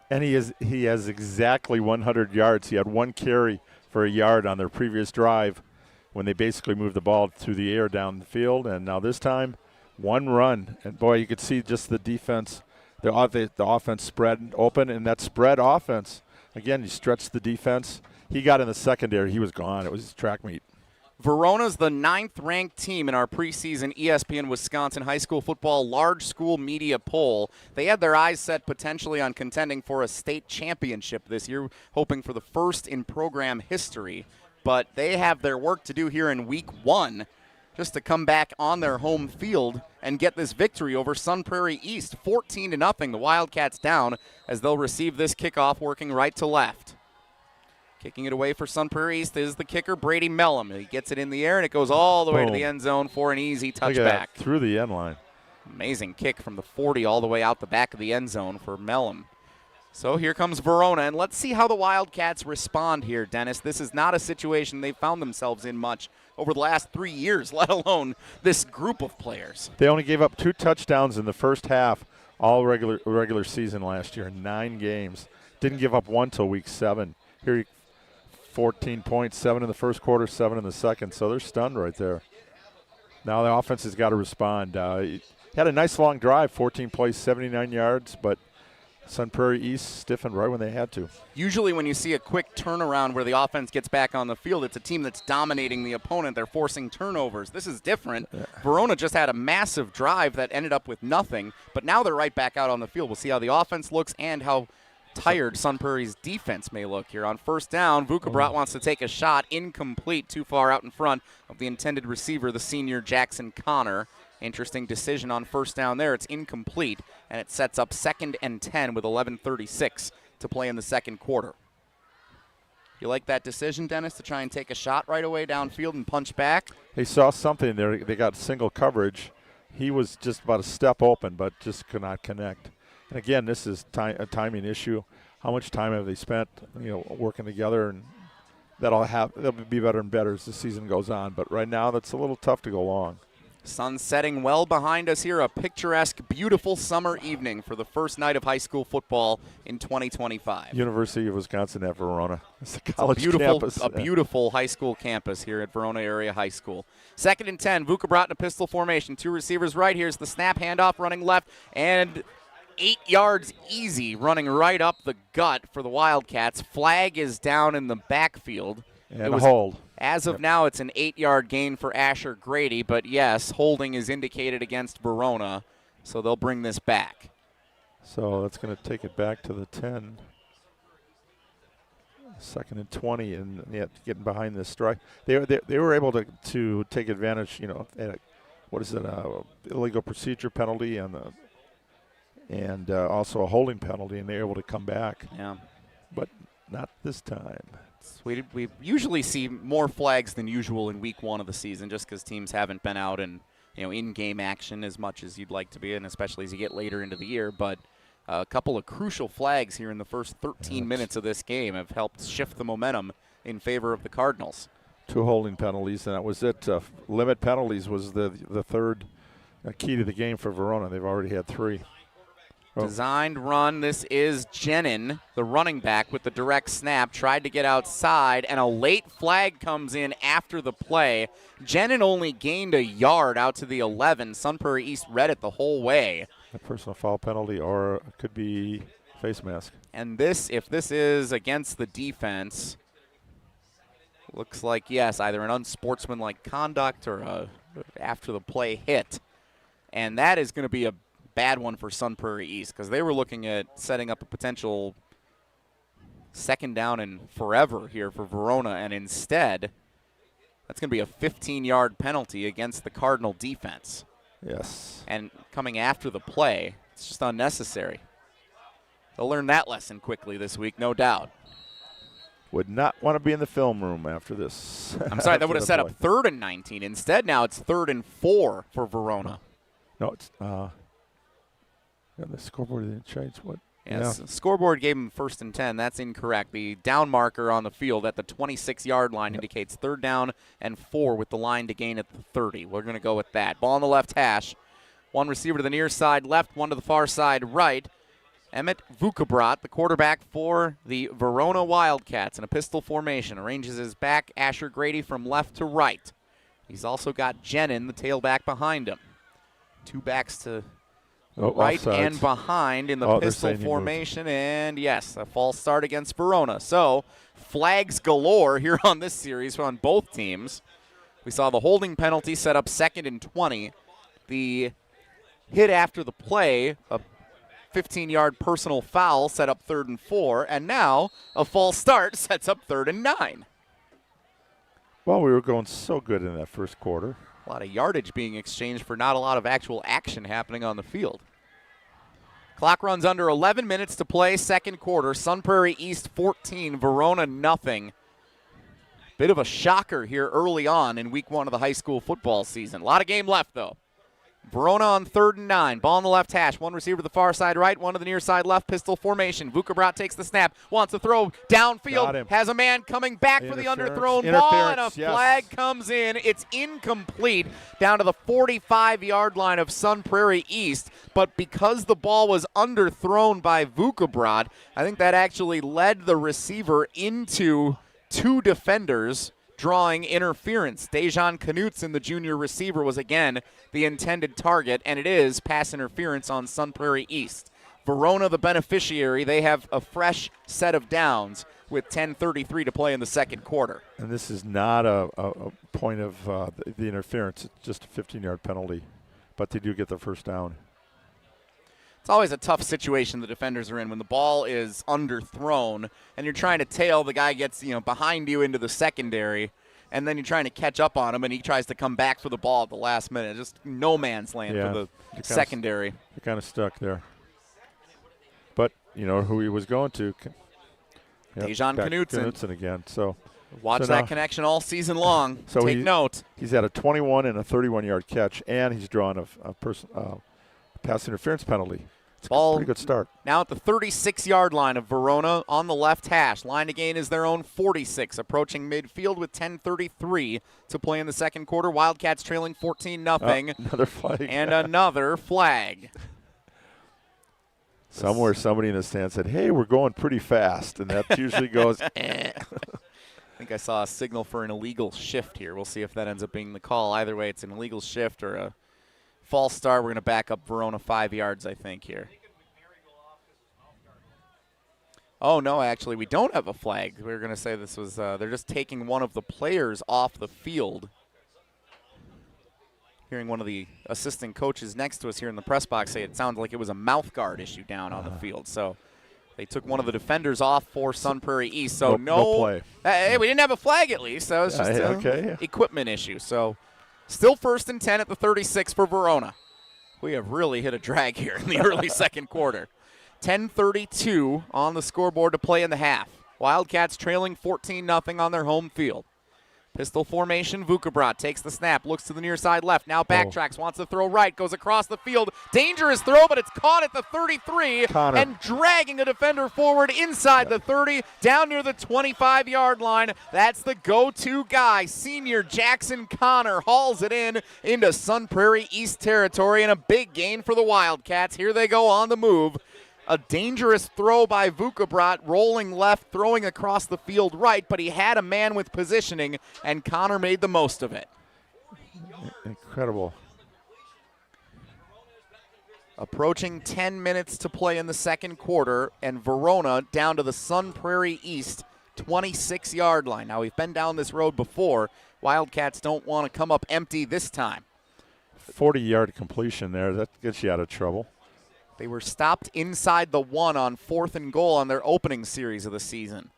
And he has exactly 100 yards. He had one carry for a yard on their previous drive when they basically moved the ball through the air down the field. And now this time, one run. And, boy, you could see just the defense. The offense spread open, and that spread offense, again, you stretch the defense. He got in the secondary. He was gone. It was his track meet. Verona's the 9th-ranked team in our preseason ESPN Wisconsin high school football large school media poll. They had their eyes set potentially on contending for a state championship this year, hoping for the first in program history. But they have their work to do here in week 1 just to come back on their home field and get this victory over Sun Prairie East. 14-0, the Wildcats down as they'll receive this kickoff working right to left. Kicking it away for Sun Prairie East is the kicker, Brady Mellum. He gets it in the air, and it goes all the way to the end zone for an easy touchback. Through the end line. Amazing kick from the 40 all the way out the back of the end zone for Mellum. So here comes Verona, and let's see how the Wildcats respond here, Dennis. This is not a situation they've found themselves in much over the last 3 years, let alone this group of players. They only gave up 2 touchdowns in the first half, all regular season last year, 9 games. Didn't give up one till week 7. Here, 14 points, 7 in the first quarter, 7 in the second. So they're stunned right there. Now the offense has got to respond. He had a nice long drive, 14 plays, 79 yards, but Sun Prairie East stiffened right when they had to. Usually when you see a quick turnaround where the offense gets back on the field, it's a team that's dominating the opponent. They're forcing turnovers. This is different. Yeah. Verona just had a massive drive that ended up with nothing, but now they're right back out on the field. We'll see how the offense looks and how tired Sun Prairie's defense may look here. On first down, Vukabrat wants to take a shot, incomplete, too far out in front of the intended receiver, the senior Jackson Connor. Interesting decision on first down there. It's incomplete, and it sets up 2nd and 10 with 11:36 to play in the second quarter. You like that decision, Dennis, to try and take a shot right away downfield and punch back? They saw something there. They got single coverage. He was just about a step open, but just could not connect. And again, this is a timing issue. How much time have they spent, working together? And that'll be better and better as the season goes on. But right now, that's a little tough to go long. Sun setting well behind us here. A picturesque, beautiful summer evening for the first night of high school football in 2025. University of Wisconsin at Verona. It's a college campus. A beautiful high school campus here at Verona Area High School. 2nd and 10, Vukabrat in a pistol formation. 2 receivers right. Here's the snap, handoff, running left, and 8 yards easy, running right up the gut for the Wildcats. Flag is down in the backfield. And a hold. As of now, it's an 8-yard gain for Asher Grady, but yes, holding is indicated against Verona, so they'll bring this back. So that's going to take it back to the 10. 2nd and 20, and getting behind this strike. They were able to take advantage, at illegal procedure penalty and also a holding penalty, and they're able to come back. Yeah. But not this time. We usually see more flags than usual in week 1 of the season just because teams haven't been out in in-game action as much as you'd like to be, and especially as you get later into the year. But a couple of crucial flags here in the first 13 minutes of this game have helped shift the momentum in favor of the Cardinals. 2 holding penalties, and that was it. Limit penalties was the third key to the game for Verona. They've already had 3. Designed run. This is Jenin, the running back with the direct snap. Tried to get outside, and a late flag comes in after the play. Jenin only gained a yard out to the 11. Sun Prairie East read it the whole way. A personal foul penalty, or it could be face mask. And this, if this is against the defense, looks like, yes, either an unsportsmanlike conduct or a after the play hit. And that is going to be a bad one for Sun Prairie East because they were looking at setting up a potential second down and forever here for Verona, and instead that's going to be a 15-yard penalty against the Cardinal defense. Yes. And coming after the play, it's just unnecessary. They'll learn that lesson quickly this week, no doubt. Would not want to be in the film room after this. I'm sorry, that would have set up 3rd and 19. Instead, now it's 3rd and 4 for Verona. No, it's the scoreboard didn't change. What? Yes, scoreboard gave him 1st and 10. That's incorrect. The down marker on the field at the 26-yard line indicates 3rd down and 4 with the line to gain at the 30. We're going to go with that. Ball on the left hash. One receiver to the near side left, one to the far side right. Emmett Vukabrat, the quarterback for the Verona Wildcats in a pistol formation, arranges his back, Asher Grady, from left to right. He's also got Jenin, the tailback, behind him. Two backs to right and behind in the pistol formation, and yes, a false start against Verona. So flags galore here on this series on both teams. We saw the holding penalty set up 2nd and 20. The hit after the play, a 15-yard personal foul set up 3rd and 4, and now a false start sets up 3rd and 9. Well, we were going so good in that first quarter. A lot of yardage being exchanged for not a lot of actual action happening on the field. Clock runs under 11 minutes to play, 2nd quarter. Sun Prairie East 14, Verona nothing. Bit of a shocker here early on in week 1 of the high school football season. A lot of game left, though. Verona on 3rd and 9. Ball on the left hash. One receiver to the far side right, one to the near side left. Pistol formation. Vukabrat takes the snap. Wants to throw downfield. Has a man coming back for the underthrown ball, and a flag comes in. It's incomplete down to the 45-yard line of Sun Prairie East. But because the ball was underthrown by Vukabrat, I think that actually led the receiver into 2 defenders, drawing interference. Dejan Knutson, the junior receiver, was again the intended target, and it is pass interference on Sun Prairie East. Verona, the beneficiary, they have a fresh set of downs with 10:33 to play in the 2nd quarter. And this is not a point of the interference. It's just a 15-yard penalty, but they do get the 1st down. It's always a tough situation the defenders are in when the ball is underthrown and you're trying to tail. The guy gets behind you into the secondary, and then you're trying to catch up on him, and he tries to come back for the ball at the last minute. Just no man's land for the secondary. You're kind of stuck there. But who he was going to. Dejan Knutson again. So watch that connection all season long. So take note. He's had a 21 and a 31-yard catch, and he's drawn a pass interference penalty. It's a pretty good start. Now at the 36-yard line of Verona on the left hash. Line to gain is their own 46, approaching midfield with 10:33 to play in the 2nd quarter. Wildcats trailing 14-0. Another flag. And another flag. Somewhere somebody in the stand said, hey, we're going pretty fast, and that usually goes, eh. I think I saw a signal for an illegal shift here. We'll see if that ends up being the call. Either way, it's an illegal shift or a false start. We're going to back up Verona 5 yards, I think, here. Oh, no, actually, we don't have a flag. We were going to say this was they're just taking one of the players off the field. Hearing one of the assistant coaches next to us here in the press box say it sounded like it was a mouth guard issue down on the field. So they took one of the defenders off for Sun Prairie East. So no play. Hey, we didn't have a flag at least. That was just an equipment issue. So still 1st and 10 at the 36 for Verona. We have really hit a drag here in the early 2nd quarter. 10:32 on the scoreboard to play in the half. Wildcats trailing 14-0 on their home field. Pistol formation, Vukabrat takes the snap, looks to the near side left, now backtracks, wants to throw right, goes across the field. Dangerous throw, but it's caught at the 33 and dragging a defender forward inside the 30, down near the 25-yard line. That's the go-to guy. Senior Jackson Connor hauls it into Sun Prairie East territory, and a big gain for the Wildcats. Here they go on the move A dangerous throw by Vukabrat, rolling left, throwing across the field right, but he had a man with positioning, and Connor made the most of it. Incredible. Approaching 10 minutes to play in the second quarter, and Verona down to the Sun Prairie East 26-yard line. Now, we've been down this road before. Wildcats don't want to come up empty this time. 40-yard completion there. That gets you out of trouble. They were stopped inside the 1 on 4th and goal on their opening series of the season.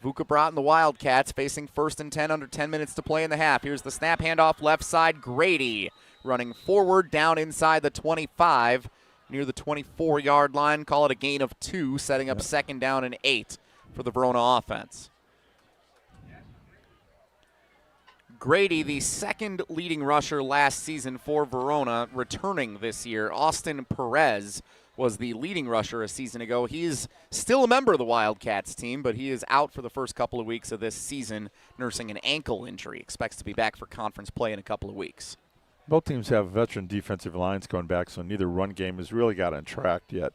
Vukabrat and the Wildcats facing 1st and 10 under 10 minutes to play in the half. Here's the snap handoff left side. Grady running forward down inside the 25 near the 24-yard line. Call it a gain of 2, setting up 2nd down and 8 for the Verona offense. Grady, the second leading rusher last season for Verona, returning this year. Austin Perez was the leading rusher a season ago. He is still a member of the Wildcats team, but he is out for the first couple of weeks of this season, nursing an ankle injury. Expects to be back for conference play in a couple of weeks. Both teams have veteran defensive lines going back, so neither run game has really got on track yet.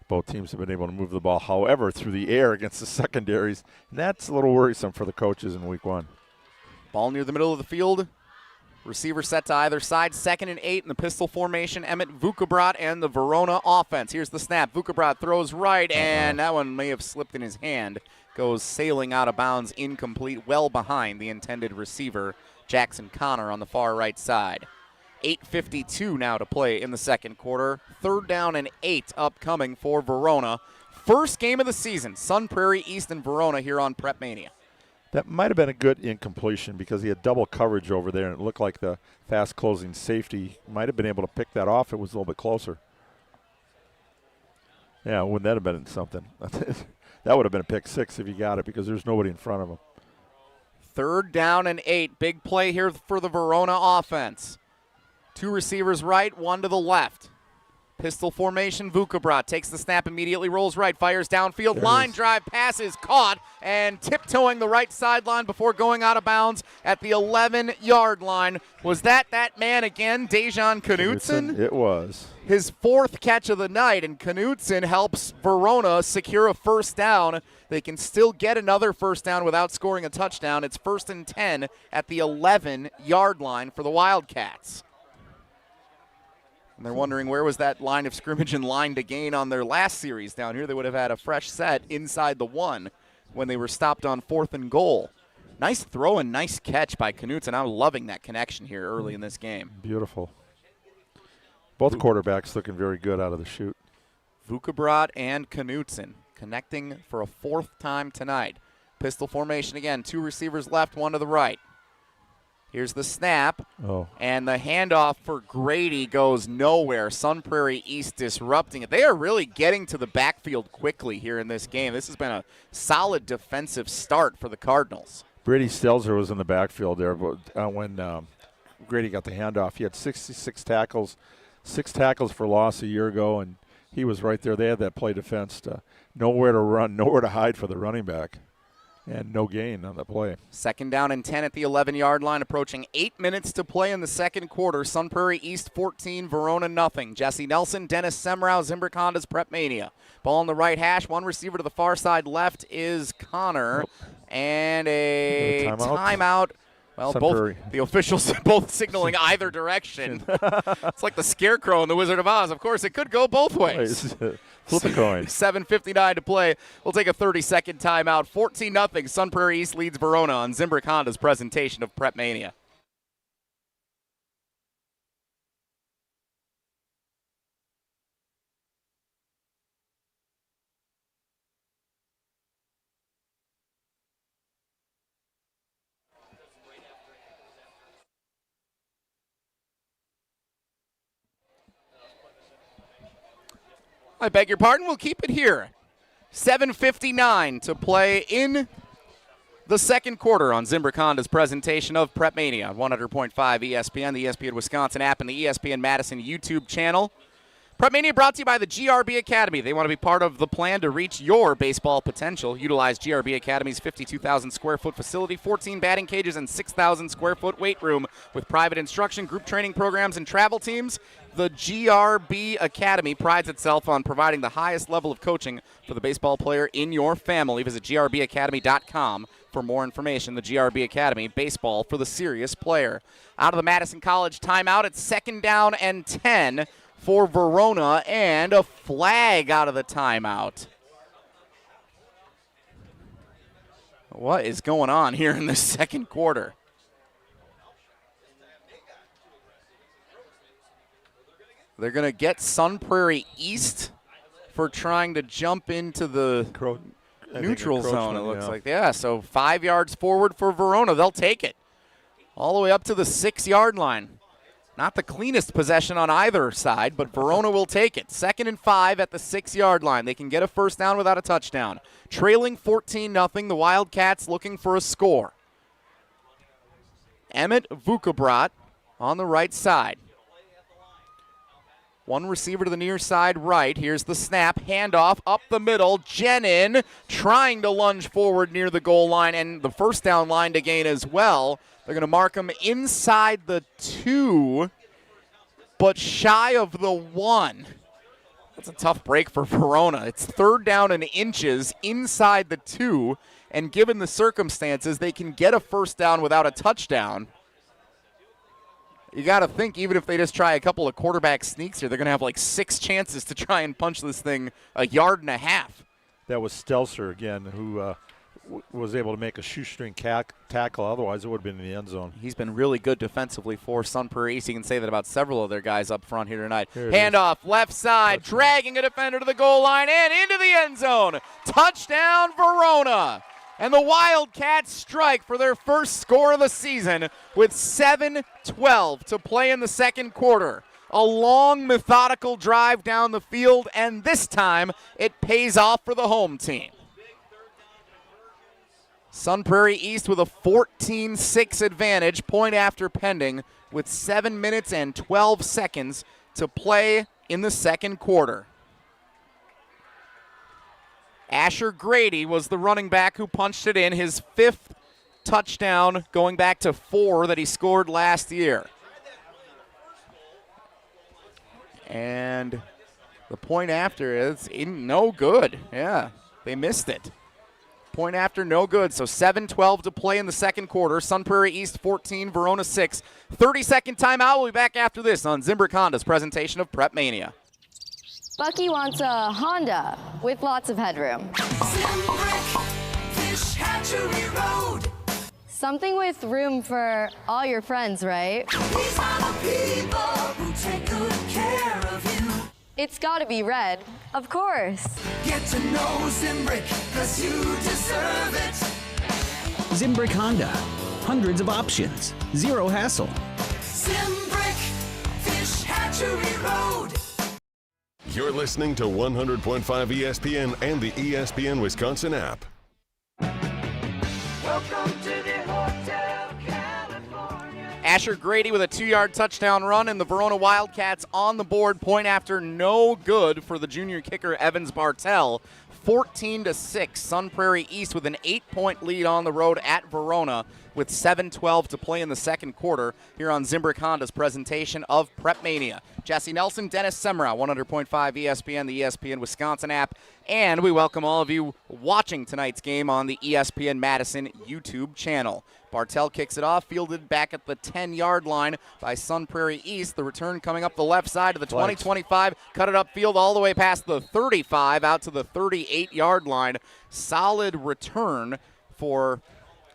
Both teams have been able to move the ball, however, through the air against the secondaries. And that's a little worrisome for the coaches in week 1. Ball near the middle of the field. Receiver set to either side. 2nd and 8 in the pistol formation. Emmett Vukabrat and the Verona offense. Here's the snap. Vukabrat throws right, and that one may have slipped in his hand. Goes sailing out of bounds, incomplete, well behind the intended receiver, Jackson Connor, on the far right side. 8:52 now to play in the second quarter. 3rd down and 8 upcoming for Verona. First game of the season. Sun Prairie East and Verona here on PrepMania. That might have been a good incompletion because he had double coverage over there, and it looked like the fast-closing safety might have been able to pick that off. It was a little bit closer. Yeah, wouldn't that have been something? That would have been a pick 6 if he got it because there's nobody in front of him. 3rd down and 8. Big play here for the Verona offense. 2 receivers right, 1 to the left. Pistol formation, Vukabrat takes the snap, immediately rolls right, fires downfield, line drive, pass is caught, and tiptoeing the right sideline before going out of bounds at the 11-yard line. Was that man again, Dejan Knutson? It was. His 4th catch of the night, and Knutson helps Verona secure a first down. They can still get another first down without scoring a touchdown. It's 1st and 10 at the 11-yard line for the Wildcats. And they're wondering where was that line of scrimmage and line to gain on their last series down here. They would have had a fresh set inside the 1 when they were stopped on 4th and goal. Nice throw and nice catch by Knutson. I'm loving that connection here early in this game. Beautiful. Both quarterbacks looking very good out of the chute. Vukabrat and Knutson connecting for a 4th time tonight. Pistol formation again. 2 receivers left, 1 to the right. Here's the snap, and the handoff for Grady goes nowhere. Sun Prairie East disrupting it. They are really getting to the backfield quickly here in this game. This has been a solid defensive start for the Cardinals. Brady Stelzer was in the backfield there, but when Grady got the handoff, he had 66 tackles, 6 tackles for loss a year ago, and he was right there. They had that play defense, nowhere to run, nowhere to hide for the running back. And no gain on the play. 2nd down and 10 at the 11-yard line, approaching 8 minutes to play in the second quarter. Sun Prairie East 14, Verona nothing. Jesse Nelson, Dennis Semrau, Zimbrick Honda's PrepMania. Ball on the right hash, 1 receiver to the far side left is Connor. And a timeout. Well, the officials both signaling either direction. It's like the Scarecrow in The Wizard of Oz. Of course, it could go both ways. Flip a coin. 7:59 to play. We'll take a 30-second timeout. 14-0. Sun Prairie East leads Verona on Zimbrick Honda's presentation of PrepMania. I beg your pardon. We'll keep it here. 7:59 to play in the second quarter on Zimbrick Honda's presentation of PrepMania on 100.5 ESPN, the ESPN Wisconsin app, and the ESPN Madison YouTube channel. PrepMania brought to you by the GRB Academy. They want to be part of the plan to reach your baseball potential. Utilize GRB Academy's 52,000 square foot facility, 14 batting cages, and 6,000 square foot weight room with private instruction, group training programs, and travel teams. The GRB Academy prides itself on providing the highest level of coaching for the baseball player in your family. Visit grbacademy.com for more information. The GRB Academy, baseball for the serious player. Out of the Madison College timeout, it's 2nd down and 10 for Verona, and a flag out of the timeout. What is going on here in the second quarter? They're going to get Sun Prairie East for trying to jump into the neutral zone, it looks like. Yeah, so 5 yards forward for Verona. They'll take it all the way up to the 6-yard line. Not the cleanest possession on either side, but Verona will take it. 2nd and 5 at the 6-yard line. They can get a first down without a touchdown. Trailing 14-0, the Wildcats looking for a score. Emmett Vukabrat on the right side. One receiver to the near side right. Here's the snap. Handoff up the middle. Jenin trying to lunge forward near the goal line and the first down line to gain as well. They're going to mark him inside the 2, but shy of the 1. That's a tough break for Verona. It's 3rd down and inches inside the 2, and given the circumstances, they can get a first down without a touchdown. You got to think, even if they just try a couple of quarterback sneaks here, they're going to have like 6 chances to try and punch this thing 1.5 yards. That was Stelzer again, who was able to make a shoestring tackle. Otherwise, it would have been in the end zone. He's been really good defensively for Sun Prairie East. You can say that about several of their guys up front here tonight. Handoff, left side, dragging a defender to the goal line and into the end zone. Touchdown, Verona. And the Wildcats strike for their first score of the season with 7:12 to play in the second quarter. A long, methodical drive down the field, and this time it pays off for the home team. Sun Prairie East with a 14-6 advantage, point after pending, with 7 minutes and 12 seconds to play in the second quarter. Asher Grady was the running back who punched it in, his 5th touchdown going back to 4 that he scored last year. And the point after is no good. Yeah, they missed it. Point after, no good. So 7:12 to play in the second quarter. Sun Prairie East 14, Verona 6. 30-second timeout. We'll be back after this on Zimbrick Honda's presentation of PrepMania. Bucky wants a Honda with lots of headroom. Fish Hatchery Road. Something with room for all your friends, right? These are the people who take good care of you. It's gotta be red, of course. Get to know Zimbrick, 'cause you deserve it. Zimbrick Honda. Hundreds of options. Zero hassle. Zimbrick Fish Hatchery Road. You're listening to 100.5 ESPN and the ESPN Wisconsin app. Welcome to the Hotel California. Asher Grady with a 2-yard touchdown run, and the Verona Wildcats on the board. Point after, no good for the junior kicker Evans Bartell. 14-6, Sun Prairie East with an 8-point lead on the road at Verona with 7:12 to play in the second quarter here on Zimbrick Honda's presentation of PrepMania. Jesse Nelson, Dennis Semrau, 100.5 ESPN, the ESPN Wisconsin app, and we welcome all of you watching tonight's game on the ESPN Madison YouTube channel. Bartell kicks it off, fielded back at the 10-yard line by Sun Prairie East. The return coming up the left side of the 20-25, cut it upfield all the way past the 35 out to the 38-yard line. Solid return for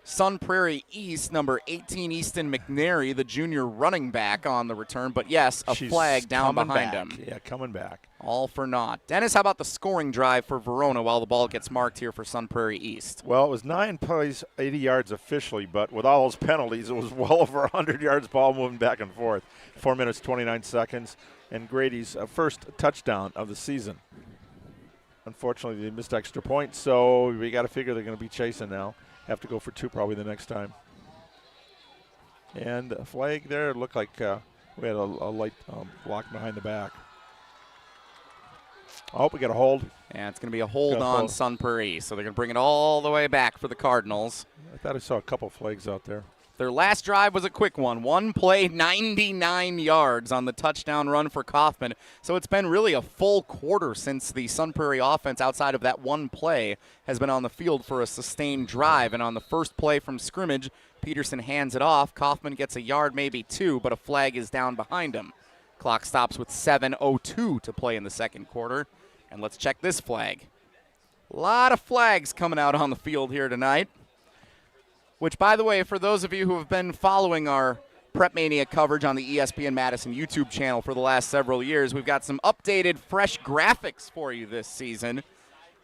Sun Prairie East, number 18, Easton McNary, the junior running back on the return. But yes, a flag down behind him. Yeah, coming back. All for naught. Dennis, how about the scoring drive for Verona while the ball gets marked here for Sun Prairie East? Well, it was 9 plays, 80 yards officially, but with all those penalties, it was well over 100 yards, ball moving back and forth. 4 minutes, 29 seconds, and Grady's first touchdown of the season. Unfortunately, they missed extra points, so we got to figure they're going to be chasing now. Have to go for 2 probably the next time. And a flag there. It looked like we had a light block behind the back. Oh, we got a hold. And it's going to be a hold on Sun Prairie East. So they're going to bring it all the way back for the Cardinals. I thought I saw a couple flags out there. Their last drive was a quick one. One play, 99 yards on the touchdown run for Kaufman. So it's been really a full quarter since the Sun Prairie offense, outside of that one play, has been on the field for a sustained drive. And on the first play from scrimmage, Peterson hands it off. Kaufman gets a yard, maybe two, but a flag is down behind him. Clock stops with 7:02 to play in the second quarter. And let's check this flag. A lot of flags coming out on the field here tonight. Which, by the way, for those of you who have been following our PrepMania coverage on the ESPN Madison YouTube channel for the last several years, we've got some updated, fresh graphics for you this season.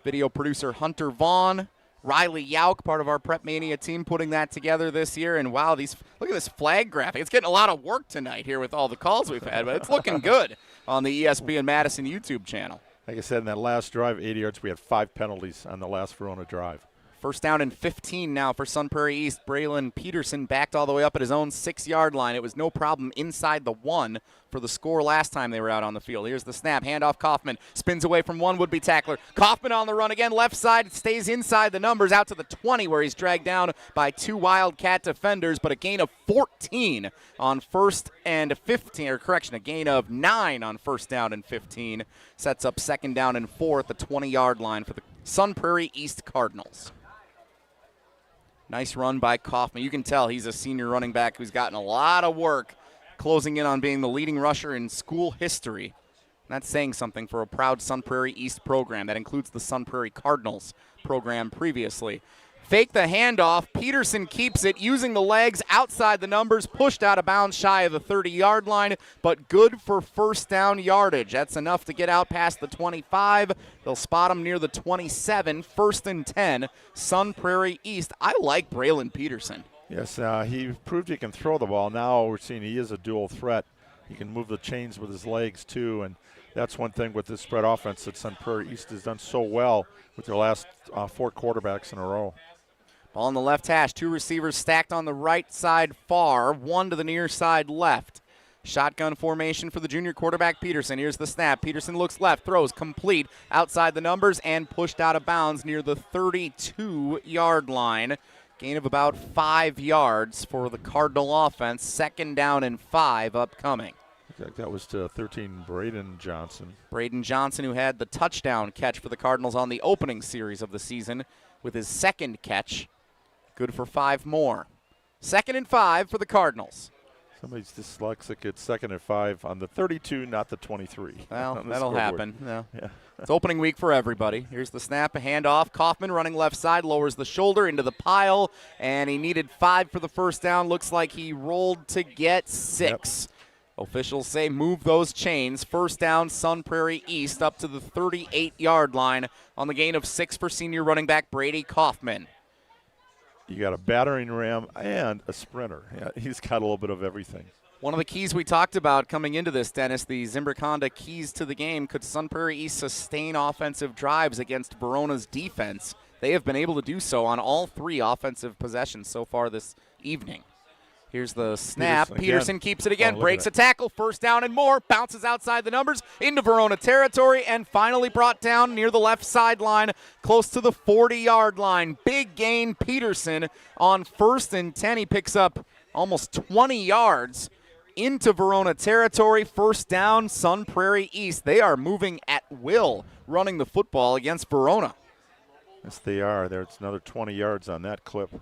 Video producer Hunter Vaughn, Riley Yauk, part of our PrepMania team, putting that together this year. And wow, look at this flag graphic. It's getting a lot of work tonight here with all the calls we've had, but it's looking good on the ESPN Madison YouTube channel. Like I said, in that last drive, 80 yards, we had 5 penalties on the last Verona drive. First down and 15 now for Sun Prairie East. Braylon Peterson backed all the way up at his own 6-yard line. It was no problem inside the 1 for the score last time they were out on the field. Here's the snap. Handoff Kaufman. Spins away from one would-be tackler. Kaufman on the run again. Left side stays inside the numbers out to the 20 where he's dragged down by 2 Wildcat defenders, but a gain of 14 on first and 15. Or correction, a gain of 9 on first down and 15. Sets up second down and 4 at the 20-yard line for the Sun Prairie East Cardinals. Nice run by Kaufman. You can tell he's a senior running back who's gotten a lot of work, closing in on being the leading rusher in school history. And that's saying something for a proud Sun Prairie East program. That includes the Sun Prairie Cardinals program previously. Fake the handoff. Peterson keeps it using the legs outside the numbers, pushed out of bounds shy of the 30-yard line, but good for first down yardage. That's enough to get out past the 25. They'll spot him near the 27, first and 10, Sun Prairie East. I like Braylon Peterson. Yes, he proved he can throw the ball. Now we're seeing he is a dual threat. He can move the chains with his legs, too, and that's one thing with this spread offense that Sun Prairie East has done so well with their last 4 quarterbacks in a row. Ball on the left hash. 2 receivers stacked on the right side far, 1 to the near side left. Shotgun formation for the junior quarterback Peterson. Here's the snap. Peterson looks left, throws complete outside the numbers and pushed out of bounds near the 32-yard line. Gain of about 5 yards for the Cardinal offense. Second down and 5 upcoming. That was to 13, Braden Johnson. Braden Johnson, who had the touchdown catch for the Cardinals on the opening series of the season with his second catch. Good for 5 more. Second and 5 for the Cardinals. Somebody's dyslexic at second and 5 on the 32, not the 23. Well, that'll happen. No. Yeah. It's opening week for everybody. Here's the snap, a handoff. Kaufman running left side, lowers the shoulder into the pile, and he needed 5 for the first down. Looks like he rolled to get 6. Yep. Officials say move those chains. First down, Sun Prairie East up to the 38-yard line on the gain of 6 for senior running back Brady Kaufman. You got a battering ram and a sprinter. Yeah, he's got a little bit of everything. One of the keys we talked about coming into this, Dennis, the Zimbrick Honda keys to the game. Could Sun Prairie East sustain offensive drives against Verona's defense? They have been able to do so on all 3 offensive possessions so far this evening. Here's the snap. Peterson keeps it again, breaks a tackle, first down and more, bounces outside the numbers into Verona territory, and finally brought down near the left sideline, close to the 40-yard line. Big gain, Peterson on first and 10. He picks up almost 20 yards into Verona territory. First down, Sun Prairie East. They are moving at will, running the football against Verona. Yes, they are. There's another 20 yards on that clip.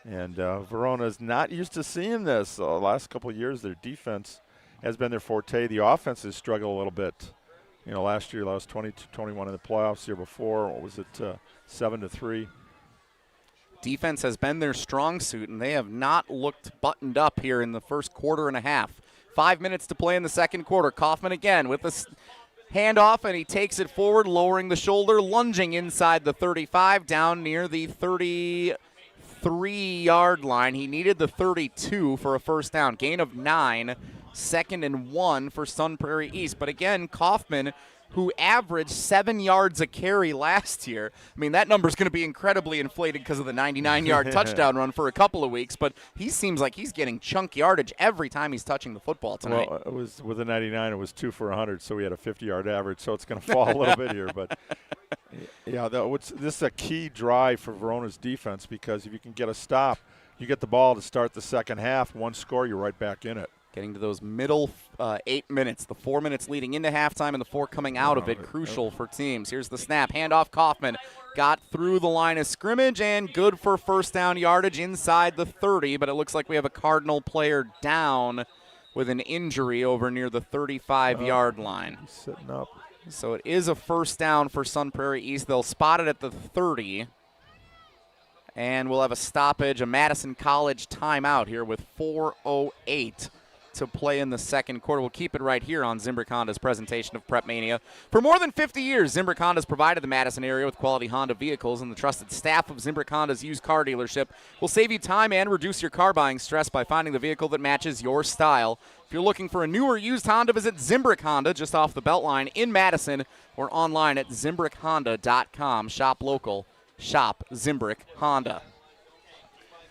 And Verona's not used to seeing this. The last couple of years, their defense has been their forte. The offense has struggled a little bit. You know, last year, lost 22-21 in the playoffs. Year before, what was it, 7-3? Defense has been their strong suit, and they have not looked buttoned up here in the first quarter and a half. 5 minutes to play in the second quarter. Kaufman again with the handoff, and he takes it forward, lowering the shoulder, lunging inside the 35, down near the 33-yard line. He needed the 32 for a first down. Gain of 9. 2nd and 1 for Sun Prairie East. But again, Kaufman, who averaged 7 yards a carry last year. I mean, that number's going to be incredibly inflated because of the 99-yard touchdown run for a couple of weeks, but he seems like he's getting chunk yardage every time he's touching the football tonight. Well, it was with the 99, it was 2 for 100, so we had a 50-yard average, so it's going to fall a little bit here. But, yeah, this is a key drive for Verona's defense because if you can get a stop, you get the ball to start the second half, one score, you're right back in it. Getting to those middle 8 minutes, the 4 minutes leading into halftime and the 4 coming out of it, crucial for teams. Here's the snap, handoff Kaufman. Got through the line of scrimmage and good for first down yardage inside the 30, but it looks like we have a Cardinal player down with an injury over near the 35-yard line. He's sitting up. So it is a first down for Sun Prairie East. They'll spot it at the 30. And we'll have a stoppage, a Madison College timeout here with 4:08 to play in the second quarter. We'll keep it right here on Zimbrick Honda's presentation of PrepMania. For more than 50 years, Zimbrick Honda's provided the Madison area with quality Honda vehicles, and the trusted staff of Zimbrick Honda's used car dealership will save you time and reduce your car buying stress by finding the vehicle that matches your style. If you're looking for a new or used Honda, visit Zimbrick Honda just off the Beltline in Madison or online at ZimbrickHonda.com. Shop local. Shop Zimbrick Honda.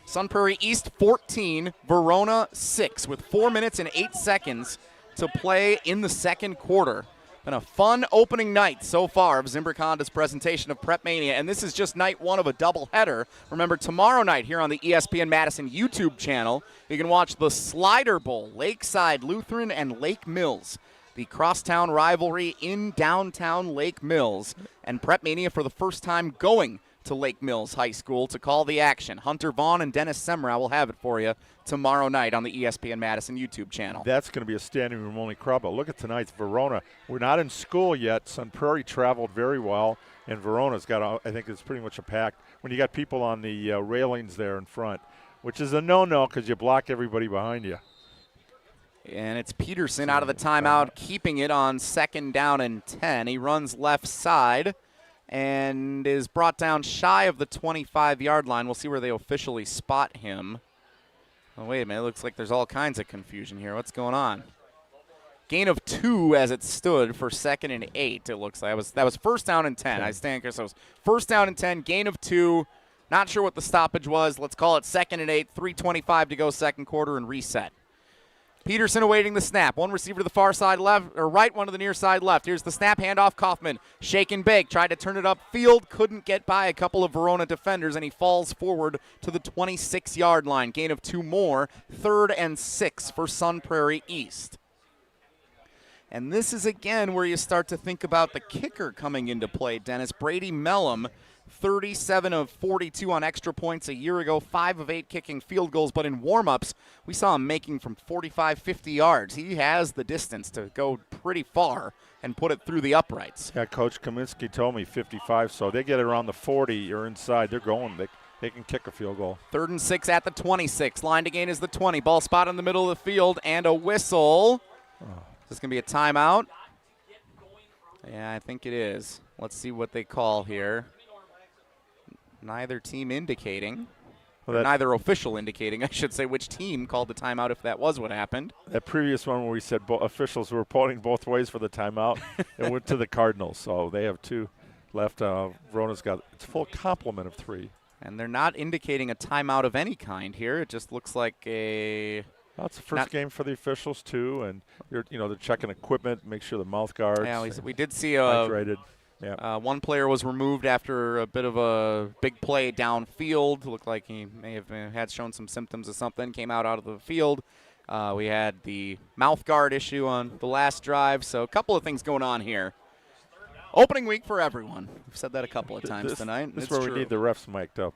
Sun Prairie East 14, Verona 6 with 4 minutes and 8 seconds to play in the second quarter. Been a fun opening night so far of Zimbrick Honda's presentation of PrepMania, and this is just night one of a doubleheader. Remember, tomorrow night here on the ESPN Madison YouTube channel, you can watch the Slider Bowl, Lakeside Lutheran and Lake Mills. The crosstown rivalry in downtown Lake Mills, and PrepMania for the first time going to Lake Mills High School to call the action. Hunter Vaughn and Dennis Semrau will have it for you tomorrow night on the ESPN Madison YouTube channel. That's going to be a standing room only crowd, but look at tonight's Verona. We're not in school yet. Sun Prairie traveled very well, and Verona's got, I think it's pretty much a pack when you got people on the railings there in front, which is a no-no because you block everybody behind you. And it's Peterson out of the timeout, keeping it on 2nd down and 10. He runs left side and is brought down shy of the 25-yard line. We'll see where they officially spot him. Oh, wait a minute. It looks like there's all kinds of confusion here. What's going on? Gain of 2 as it stood for 2nd and 8, it looks like. That was first down and 10. I stand here, so it was first down and 10, gain of 2. Not sure what the stoppage was. Let's call it 2nd and 8, 3:25 to go second quarter and reset. Peterson awaiting the snap. One receiver to the far side left, or right, one to the near side left. Here's the snap, handoff Kaufman. Shake and bake, tried to turn it upfield, couldn't get by a couple of Verona defenders, and he falls forward to the 26-yard line. Gain of 2 more, 3rd and 6 for Sun Prairie East. And this is, again, where you start to think about the kicker coming into play, Dennis. Brady Mellum, 37 of 42 on extra points a year ago, 5 of 8 kicking field goals, but in warm-ups, we saw him making from 45, 50 yards. He has the distance to go pretty far and put it through the uprights. Yeah, Coach Kaminsky told me 55, so they get it around the 40 or inside. They're going. They can kick a field goal. 3rd and 6 at the 26. Line to gain is the 20. Ball spot in the middle of the field and a whistle. Is this going to be a timeout? Yeah, I think it is. Let's see what they call here. Neither team indicating, or neither official indicating, I should say, which team called the timeout if that was what happened. That previous one where we said officials were pointing both ways for the timeout, it went to the Cardinals. So they have 2 left. Verona's got its full complement of 3. And they're not indicating a timeout of any kind here. It just looks like a... Well, it's the first game for the officials, too, and they're checking equipment, make sure the mouth guards. Yeah, we did see hydrated. Yeah. One player was removed after a bit of a big play downfield. Looked like he may have had shown some symptoms of something, came out of the field. We had the mouth guard issue on the last drive, so a couple of things going on here. Opening week for everyone. We've said that a couple of times tonight. This is where we need the refs mic'd up.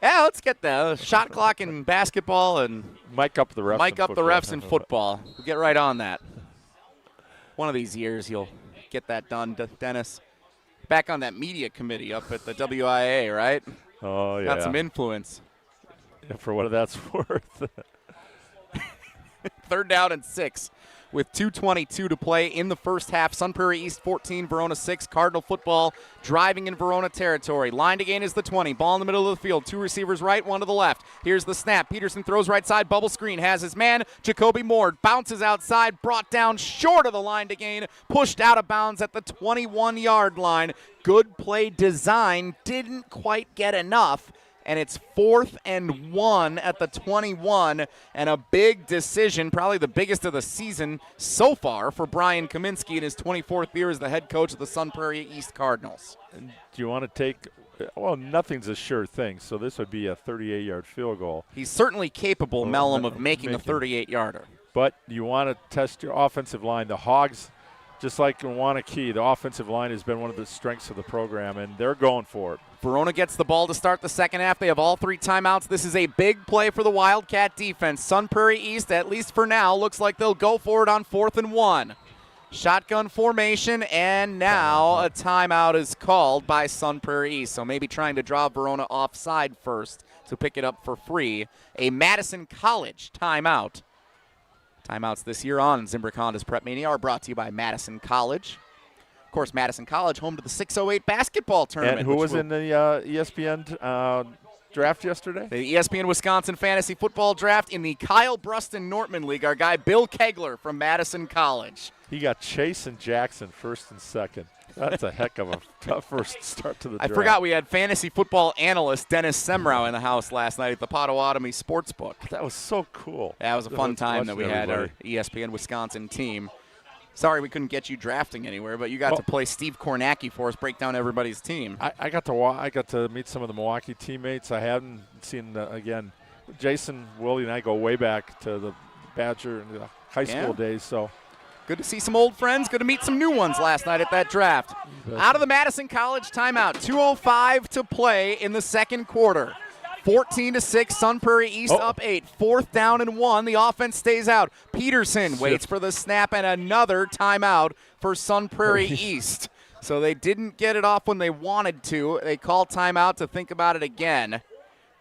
Yeah, let's get the shot clock in basketball and mic up the refs. Mic up the refs in football. We'll get right on that. One of these years you'll get that done, Dennis. Back on that media committee up at the WIA, right? Oh, yeah. Got some influence. Yeah, for what that's worth. 3rd down and 6. with 2:22 to play in the first half. Sun Prairie East 14, Verona 6. Cardinal football driving in Verona territory. Line to gain is the 20. Ball in the middle of the field. 2 receivers right, 1 to the left. Here's the snap. Peterson throws right side. Bubble screen. Has his man. Jacoby Moore bounces outside. Brought down short of the line to gain. Pushed out of bounds at the 21-yard line. Good play design. Didn't quite get enough. And it's 4th and 1 at the 21, and a big decision, probably the biggest of the season so far for Brian Kaminsky in his 24th year as the head coach of the Sun Prairie East Cardinals. And do you want to take – well, nothing's a sure thing, so this would be a 38-yard field goal. He's certainly capable, Mellum, of making a 38-yarder. But you want to test your offensive line. The Hogs, just like in Wanakee, the offensive line has been one of the strengths of the program, and they're going for it. Verona gets the ball to start the second half. They have all 3 timeouts. This is a big play for the Wildcat defense. Sun Prairie East, at least for now, looks like they'll go for it on 4th and 1. Shotgun formation, and now a timeout is called by Sun Prairie East. So maybe trying to draw Verona offside first to pick it up for free. A Madison College timeout. Timeouts this year on Zimbrick Honda's PrepMania are brought to you by Madison College. Of course, Madison College, home to the 608 basketball tournament. And who was in the ESPN draft yesterday? The ESPN Wisconsin Fantasy Football Draft in the Kyle Bruston-Nortman League. Our guy Bill Kegler from Madison College. He got Chase and Jackson 1st and 2nd. That's a heck of a tough first start to the draft. I forgot we had fantasy football analyst Dennis Semrau in the house last night at the Potawatomi Sportsbook. That was so cool. That was a fun time that we had our ESPN Wisconsin team. Sorry we couldn't get you drafting anywhere, but you got to play Steve Kornacki for us, break down everybody's team. I got to meet some of the Milwaukee teammates. I haven't seen, again, Jason, Willie, and I go way back to the Badger and the high school days. So good to see some old friends. Good to meet some new ones last night at that draft. Out of the Madison College timeout, 2:05 to play in the second quarter. 14-6, Sun Prairie East up 8. 4th down and 1. The offense stays out. Peterson waits for the snap and another timeout for Sun Prairie East. So they didn't get it off when they wanted to. They call timeout to think about it again.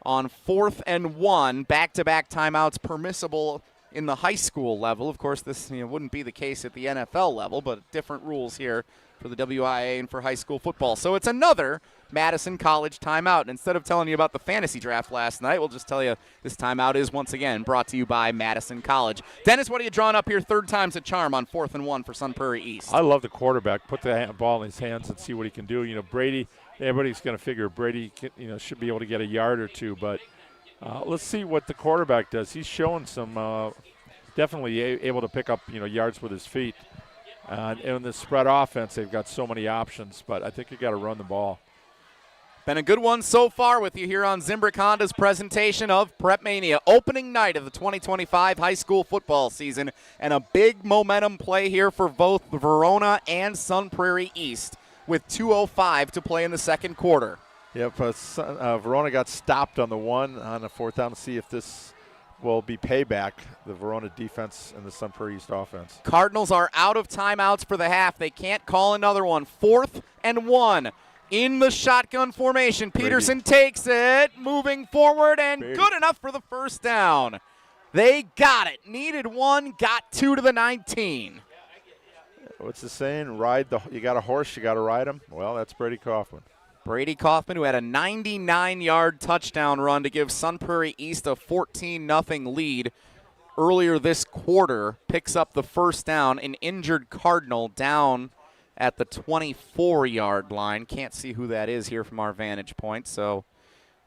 On 4th and 1, back-to-back timeouts permissible in the high school level. Of course, this wouldn't be the case at the NFL level, but different rules here for the WIA and for high school football. So it's another Madison College timeout. And instead of telling you about the fantasy draft last night, we'll just tell you this timeout is once again brought to you by Madison College. Dennis, what are you drawing up here? 3rd time's a charm on 4th and 1 for Sun Prairie East. I love the quarterback. Put the ball in his hands and see what he can do. Brady, everybody's going to figure Brady should be able to get a yard or two, but let's see what the quarterback does. He's showing some definitely able to pick up yards with his feet. And in the spread offense, they've got so many options, but I think you got to run the ball. Been a good one so far with you here on Zimbrick Honda's presentation of PrepMania. Opening night of the 2025 high school football season, and a big momentum play here for both Verona and Sun Prairie East with 2:05 to play in the second quarter. Yep, Verona got stopped on the 1 on a 4th down to see if this will be payback, the Verona defense and the Sun Prairie East offense. Cardinals are out of timeouts for the half. They can't call another one. 4th and 1 in the shotgun formation. Peterson takes it, moving forward, and good enough for the first down. They got it. Needed 1, got 2 to the 19. What's the saying? You got a horse, you got to ride him. Well, that's Brady Kaufman. Brady Kaufman, who had a 99-yard touchdown run to give Sun Prairie East a 14-0 lead earlier this quarter, picks up the first down. An injured Cardinal down at the 24-yard line. Can't see who that is here from our vantage point, so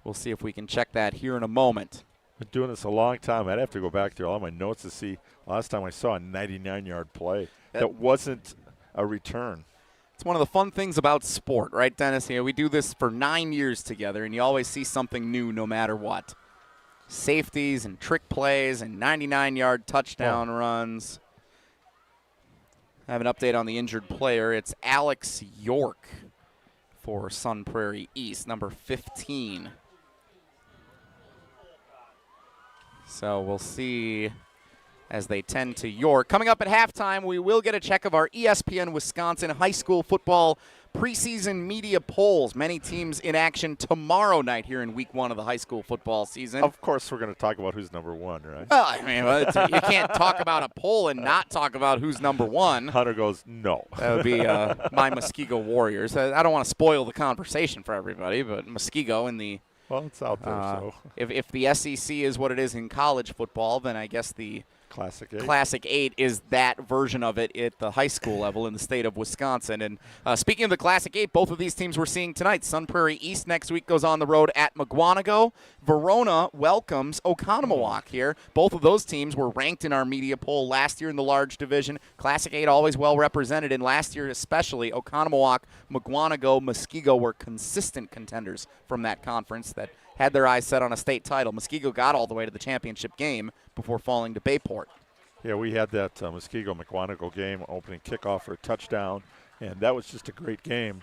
we'll see if we can check that here in a moment. Been doing this a long time. I'd have to go back through all my notes to see last time I saw a 99-yard play that wasn't a return. It's one of the fun things about sport, right, Dennis? We do this for 9 years together, and you always see something new no matter what. Safeties and trick plays and 99-yard touchdown runs. I have an update on the injured player. It's Alex York for Sun Prairie East, number 15. So we'll see as they tend to York. Coming up at halftime, we will get a check of our ESPN Wisconsin high school football preseason media polls. Many teams in action tomorrow night here in week 1 of the high school football season. Of course, we're going to talk about who's number 1, right? Well, I mean, you can't talk about a poll and not talk about who's number 1. Hunter goes, no. That would be my Muskego Warriors. I don't want to spoil the conversation for everybody, but Muskego in the well, it's out there. So if the SEC is what it is in college football, then I guess the Classic 8 is that version of it at the high school level in the state of Wisconsin. And speaking of the Classic 8, both of these teams we're seeing tonight. Sun Prairie East next week goes on the road at Mukwonago. Verona welcomes Oconomowoc here. Both of those teams were ranked in our media poll last year in the large division. Classic 8 always well represented, and last year especially, Oconomowoc, Mukwonago, Muskego were consistent contenders from that conference that had their eyes set on a state title. Muskego got all the way to the championship game before falling to Bayport. Yeah, we had that Muskego-Mukwonago game, opening kickoff for a touchdown, and that was just a great game.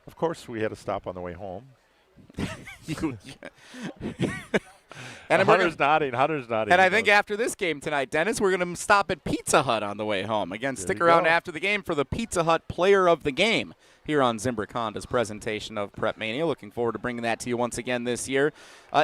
Of course, we had to stop on the way home. And Hunter's nodding. And I think after this game tonight, Dennis, we're going to stop at Pizza Hut on the way home. Again, stick around after the game for the Pizza Hut Player of the Game here on Zimbrick Honda's presentation of PrepMania. Looking forward to bringing that to you once again this year.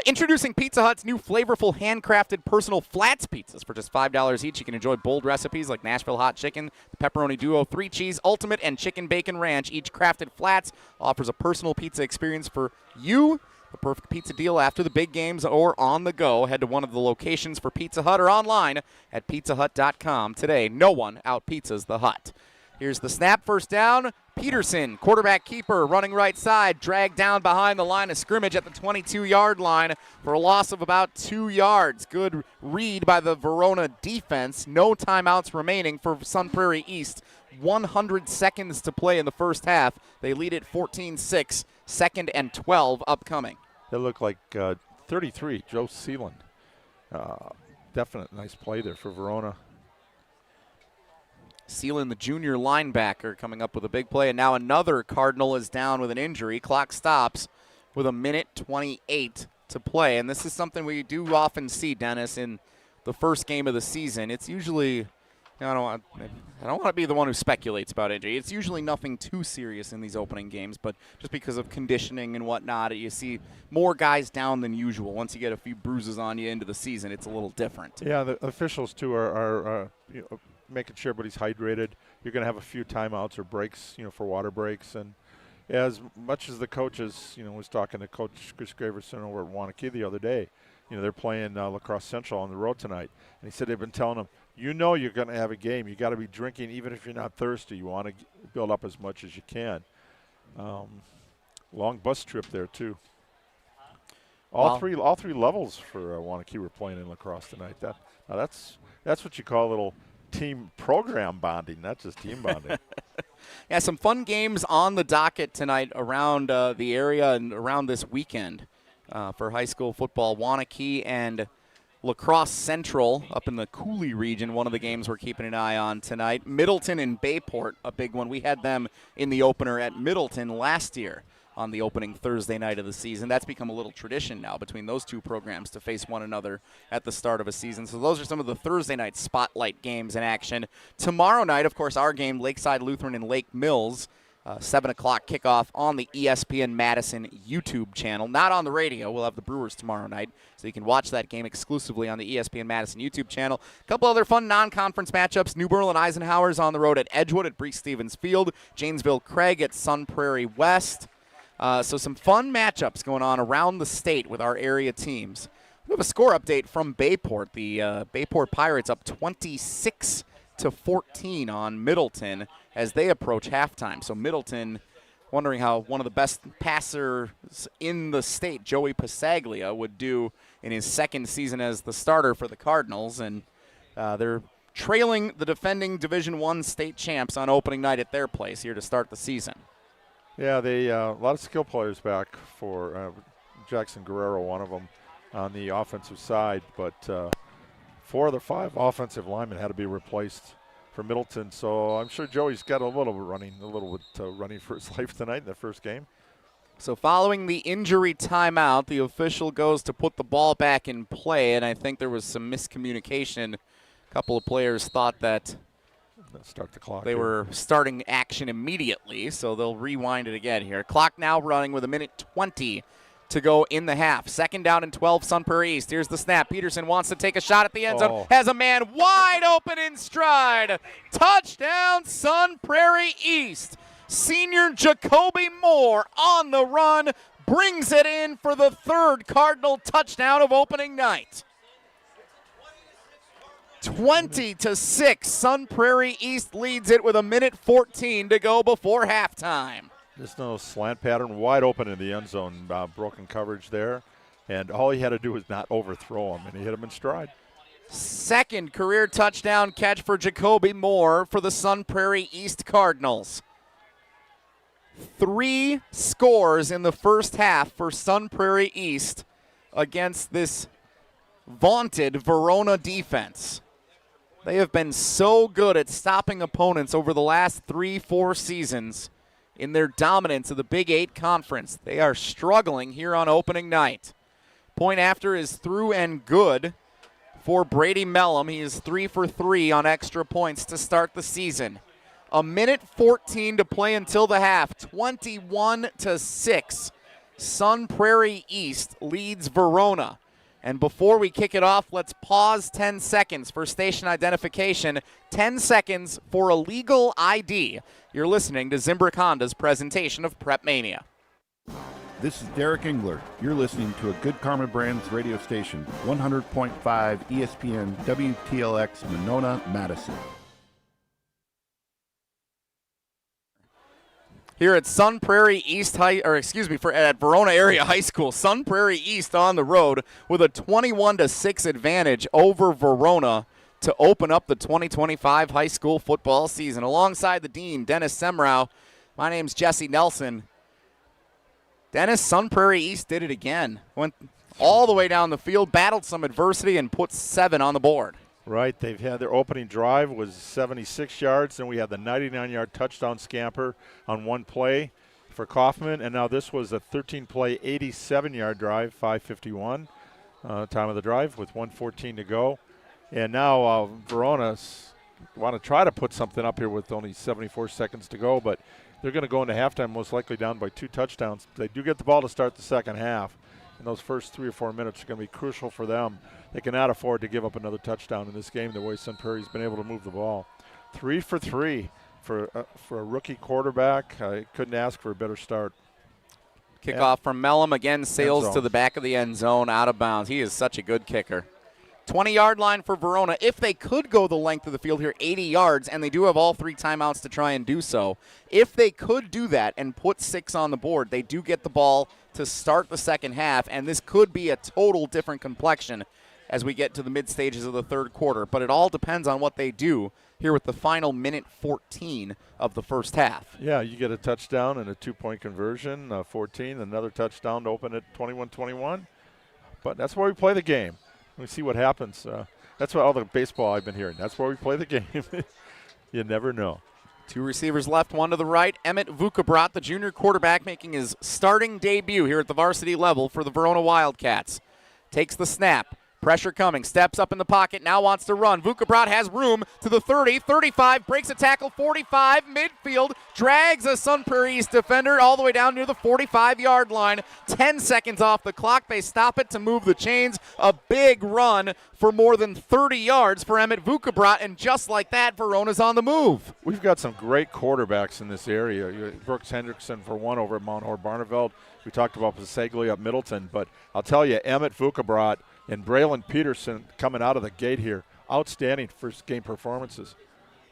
Introducing Pizza Hut's new flavorful handcrafted personal flats pizzas for just $5 each. You can enjoy bold recipes like Nashville Hot Chicken, the Pepperoni Duo, 3-Cheese, Ultimate, and Chicken Bacon Ranch. Each crafted flats offers a personal pizza experience for you. The perfect pizza deal after the big games or on the go. Head to one of the locations for Pizza Hut or online at pizzahut.com today. No one out-pizzas the Hut. Here's the snap, first down. Peterson, quarterback keeper, running right side, dragged down behind the line of scrimmage at the 22-yard line for a loss of about 2 yards. Good read by the Verona defense. No timeouts remaining for Sun Prairie East. 100 seconds to play in the first half. They lead it 14-6. 2nd and 12 upcoming. They look like 33, Joe Seeland. Definite nice play there for Verona. Seeland, the junior linebacker, coming up with a big play. And now another Cardinal is down with an injury. Clock stops with 1:28 to play. And this is something we do often see, Dennis, in the first game of the season. It's usually, I don't want to be the one who speculates about injury. It's usually nothing too serious in these opening games, but just because of conditioning and whatnot, you see more guys down than usual. Once you get a few bruises on you into the season, it's a little different. Yeah, the officials, too, are making sure everybody's hydrated. You're going to have a few timeouts or breaks, for water breaks. And as much as the coaches, was talking to Coach Chris Graverson over at Wanakee the other day, they're playing La Crosse Central on the road tonight. And he said they've been telling them, you're going to have a game. You got to be drinking even if you're not thirsty. You want to build up as much as you can. Long bus trip there, too. All three levels for Wanakee were playing in La Crosse tonight. That's what you call a little team program bonding, not just team bonding. Yeah, some fun games on the docket tonight around the area and around this weekend for high school football. Wanakee and La Crosse Central up in the Cooley region, one of the games we're keeping an eye on tonight. Middleton and Bayport, a big one. We had them in the opener at Middleton last year on the opening Thursday night of the season. That's become a little tradition now between those two programs to face one another at the start of a season. So those are some of the Thursday night spotlight games in action. Tomorrow night, of course, our game, Lakeside Lutheran and Lake Mills. 7 o'clock kickoff on the ESPN Madison YouTube channel. Not on the radio. We'll have the Brewers tomorrow night, so you can watch that game exclusively on the ESPN Madison YouTube channel. A couple other fun non-conference matchups. New Bern and Eisenhower's on the road at Edgewood at Breese Stevens Field. Janesville Craig at Sun Prairie West. So some fun matchups going on around the state with our area teams. We have a score update from Bayport. The Bayport Pirates up 26-14 on Middleton as they approach halftime. So Middleton wondering how one of the best passers in the state, Joey Pasaglia, would do in his second season as the starter for the Cardinals. And they're trailing the defending Division I state champs on opening night at their place here to start the season. Yeah, they a lot of skill players back for Jackson Guerrero, one of them on the offensive side. But 4 of the 5 offensive linemen had to be replaced for Middleton. So I'm sure Joey's got a little bit running for his life tonight in the first game. So following the injury timeout, the official goes to put the ball back in play, and I think there was some miscommunication. A couple of players thought that start the clock. They were starting action immediately, so they'll rewind it again here. Clock now running with 1:20 to go in the half. 2nd down and 12, Sun Prairie East. Here's the snap. Peterson wants to take a shot at the end zone. Has a man wide open in stride. Touchdown, Sun Prairie East. Senior Jacoby Moore on the run brings it in for the 3rd Cardinal touchdown of opening night. 20-6, Sun Prairie East leads it with 1:14 to go before halftime. Just no slant pattern, wide open in the end zone, broken coverage there, and all he had to do was not overthrow him, and he hit him in stride. 2nd career touchdown catch for Jacoby Moore for the Sun Prairie East Cardinals. 3 scores in the first half for Sun Prairie East against this vaunted Verona defense. They have been so good at stopping opponents over the last 3-4 seasons in their dominance of the Big 8 Conference. They are struggling here on opening night. Point after is through and good for Brady Mellum. He is 3 for 3 on extra points to start the season. 1:14 to play until the half. 21-6. Sun Prairie East leads Verona. And before we kick it off, let's pause 10 seconds for station identification. 10 seconds for a legal ID. You're listening to Zimbrick Honda's presentation of PrepMania. This is Derek Engler. You're listening to a Good Karma Brands radio station, 100.5 ESPN WTLX Monona, Madison. Here at Sun Prairie East at Verona Area High School, Sun Prairie East on the road with a 21-6 advantage over Verona to open up the 2025 high school football season. Alongside the dean, Dennis Semrau, my name's Jesse Nelson. Dennis, Sun Prairie East did it again. Went all the way down the field, battled some adversity, and put 7 on the board. Right, they've had their opening drive was 76 yards, and we had the 99-yard touchdown scamper on one play for Kaufman, and now this was a 13-play, 87-yard drive, 5:51 time of the drive with 1:14 to go. And now Verona want to try to put something up here with only 74 seconds to go, but they're going to go into halftime most likely down by 2 touchdowns. They do get the ball to start the second half, and those first 3 or 4 minutes are going to be crucial for them. They cannot afford to give up another touchdown in this game the way Sun Prairie's been able to move the ball. 3 for 3 for a rookie quarterback. I couldn't ask for a better start. Kickoff from Mellum, again sails to the back of the end zone, out of bounds. He is such a good kicker. 20-yard line for Verona. If they could go the length of the field here, 80 yards, and they do have all 3 timeouts to try and do so, if they could do that and put 6 on the board, they do get the ball to start the second half, and this could be a total different complexion as we get to the mid stages of the third quarter. But it all depends on what they do here with the final 1:14 of the first half. Yeah, you get a touchdown and a 2-point conversion, 14, another touchdown to open at 21-21. But that's why we play the game. We see what happens. That's what all the baseball I've been hearing. That's why we play the game. You never know. 2 receivers left, 1 to the right. Emmett Vukabrat, the junior quarterback, making his starting debut here at the varsity level for the Verona Wildcats. Takes the snap. Pressure coming, steps up in the pocket, now wants to run. Vukabrat has room to the 30, 35, breaks a tackle, 45, midfield, drags a Sun Prairie East defender all the way down near the 45-yard line. 10 seconds off the clock, they stop it to move the chains. A big run for more than 30 yards for Emmett Vukabrat, and just like that, Verona's on the move. We've got some great quarterbacks in this area. Brooks Hendrickson for one over at Mount Hor-Barneveld. We talked about Pasaglia up Middleton, but I'll tell you, Emmett Vukabrat and Braylon Peterson coming out of the gate here. Outstanding first game performances.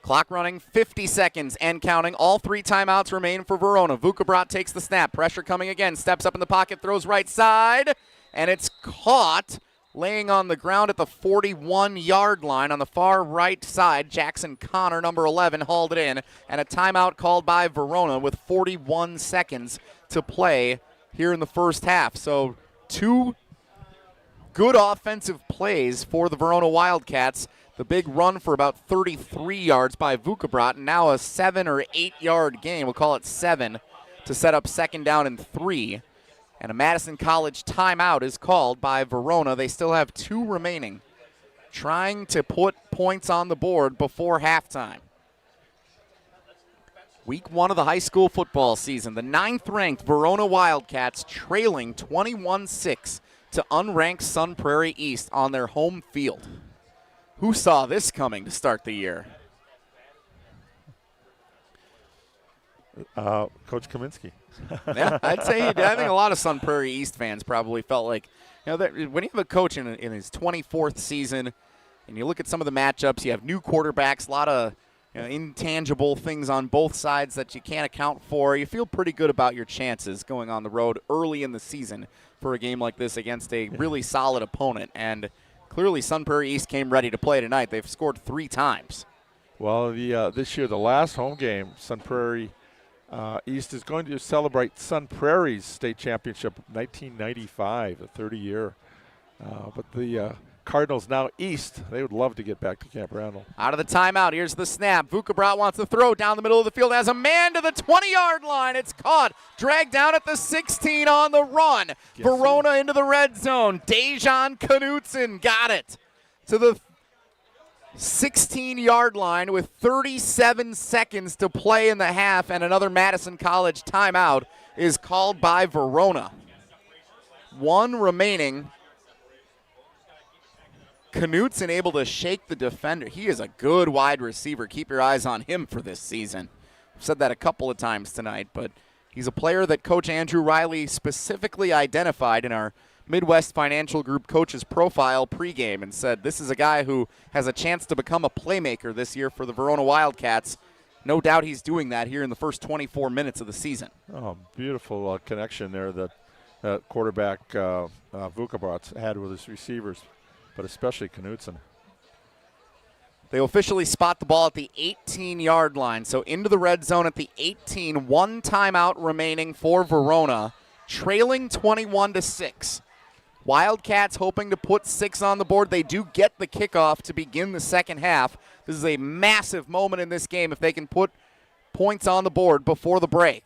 Clock running, 50 seconds and counting. All 3 timeouts remain for Verona. Vukabrat takes the snap. Pressure coming again. Steps up in the pocket, throws right side, and it's caught laying on the ground at the 41-yard line on the far right side. Jackson Connor, number 11, hauled it in, and a timeout called by Verona with 41 seconds to play here in the first half. So 2 good offensive plays for the Verona Wildcats. The big run for about 33 yards by Vukabrat, and now a 7 or 8 yard gain. We'll call it 7 to set up 2nd down and 3. And a Madison College timeout is called by Verona. They still have 2 remaining, trying to put points on the board before halftime. Week 1 of the high school football season. The 9th-ranked Verona Wildcats trailing 21-6 to unranked Sun Prairie East on their home field. Who saw this coming to start the year? Coach Kaminsky. Yeah, I'd say I think a lot of Sun Prairie East fans probably felt like, that when you have a coach in his 24th season, and you look at some of the matchups, you have new quarterbacks, a lot of intangible things on both sides that you can't account for. You feel pretty good about your chances going on the road early in the season for a game like this against a really solid opponent. And clearly Sun Prairie East came ready to play tonight. They've scored 3 times. Well, this year, the last home game, Sun Prairie East is going to celebrate Sun Prairie's state championship, 1995, a 30-year. But the Cardinals now East, they would love to get back to Camp Randall. Out of the timeout, here's the snap. Vukabrat wants to throw down the middle of the field, has a man to the 20-yard line. It's caught, dragged down at the 16 on the run. Verona into the red zone. Dejan Knutson got it to the 16-yard line with 37 seconds to play in the half, and another Madison College timeout is called by Verona. 1 remaining. Knutson able to shake the defender. He is a good wide receiver. Keep your eyes on him for this season. I've said that a couple of times tonight, but he's a player that Coach Andrew Riley specifically identified in our Midwest Financial Group coach's profile pregame and said this is a guy who has a chance to become a playmaker this year for the Verona Wildcats. No doubt he's doing that here in the first 24 minutes of the season. Oh, beautiful connection there that quarterback Vukabrat had with his receivers, but especially Knutson. They officially spot the ball at the 18-yard line, so into the red zone at the 18. 1 timeout remaining for Verona, trailing 21-6. Wildcats hoping to put 6 on the board. They do get the kickoff to begin the second half. This is a massive moment in this game if they can put points on the board before the break.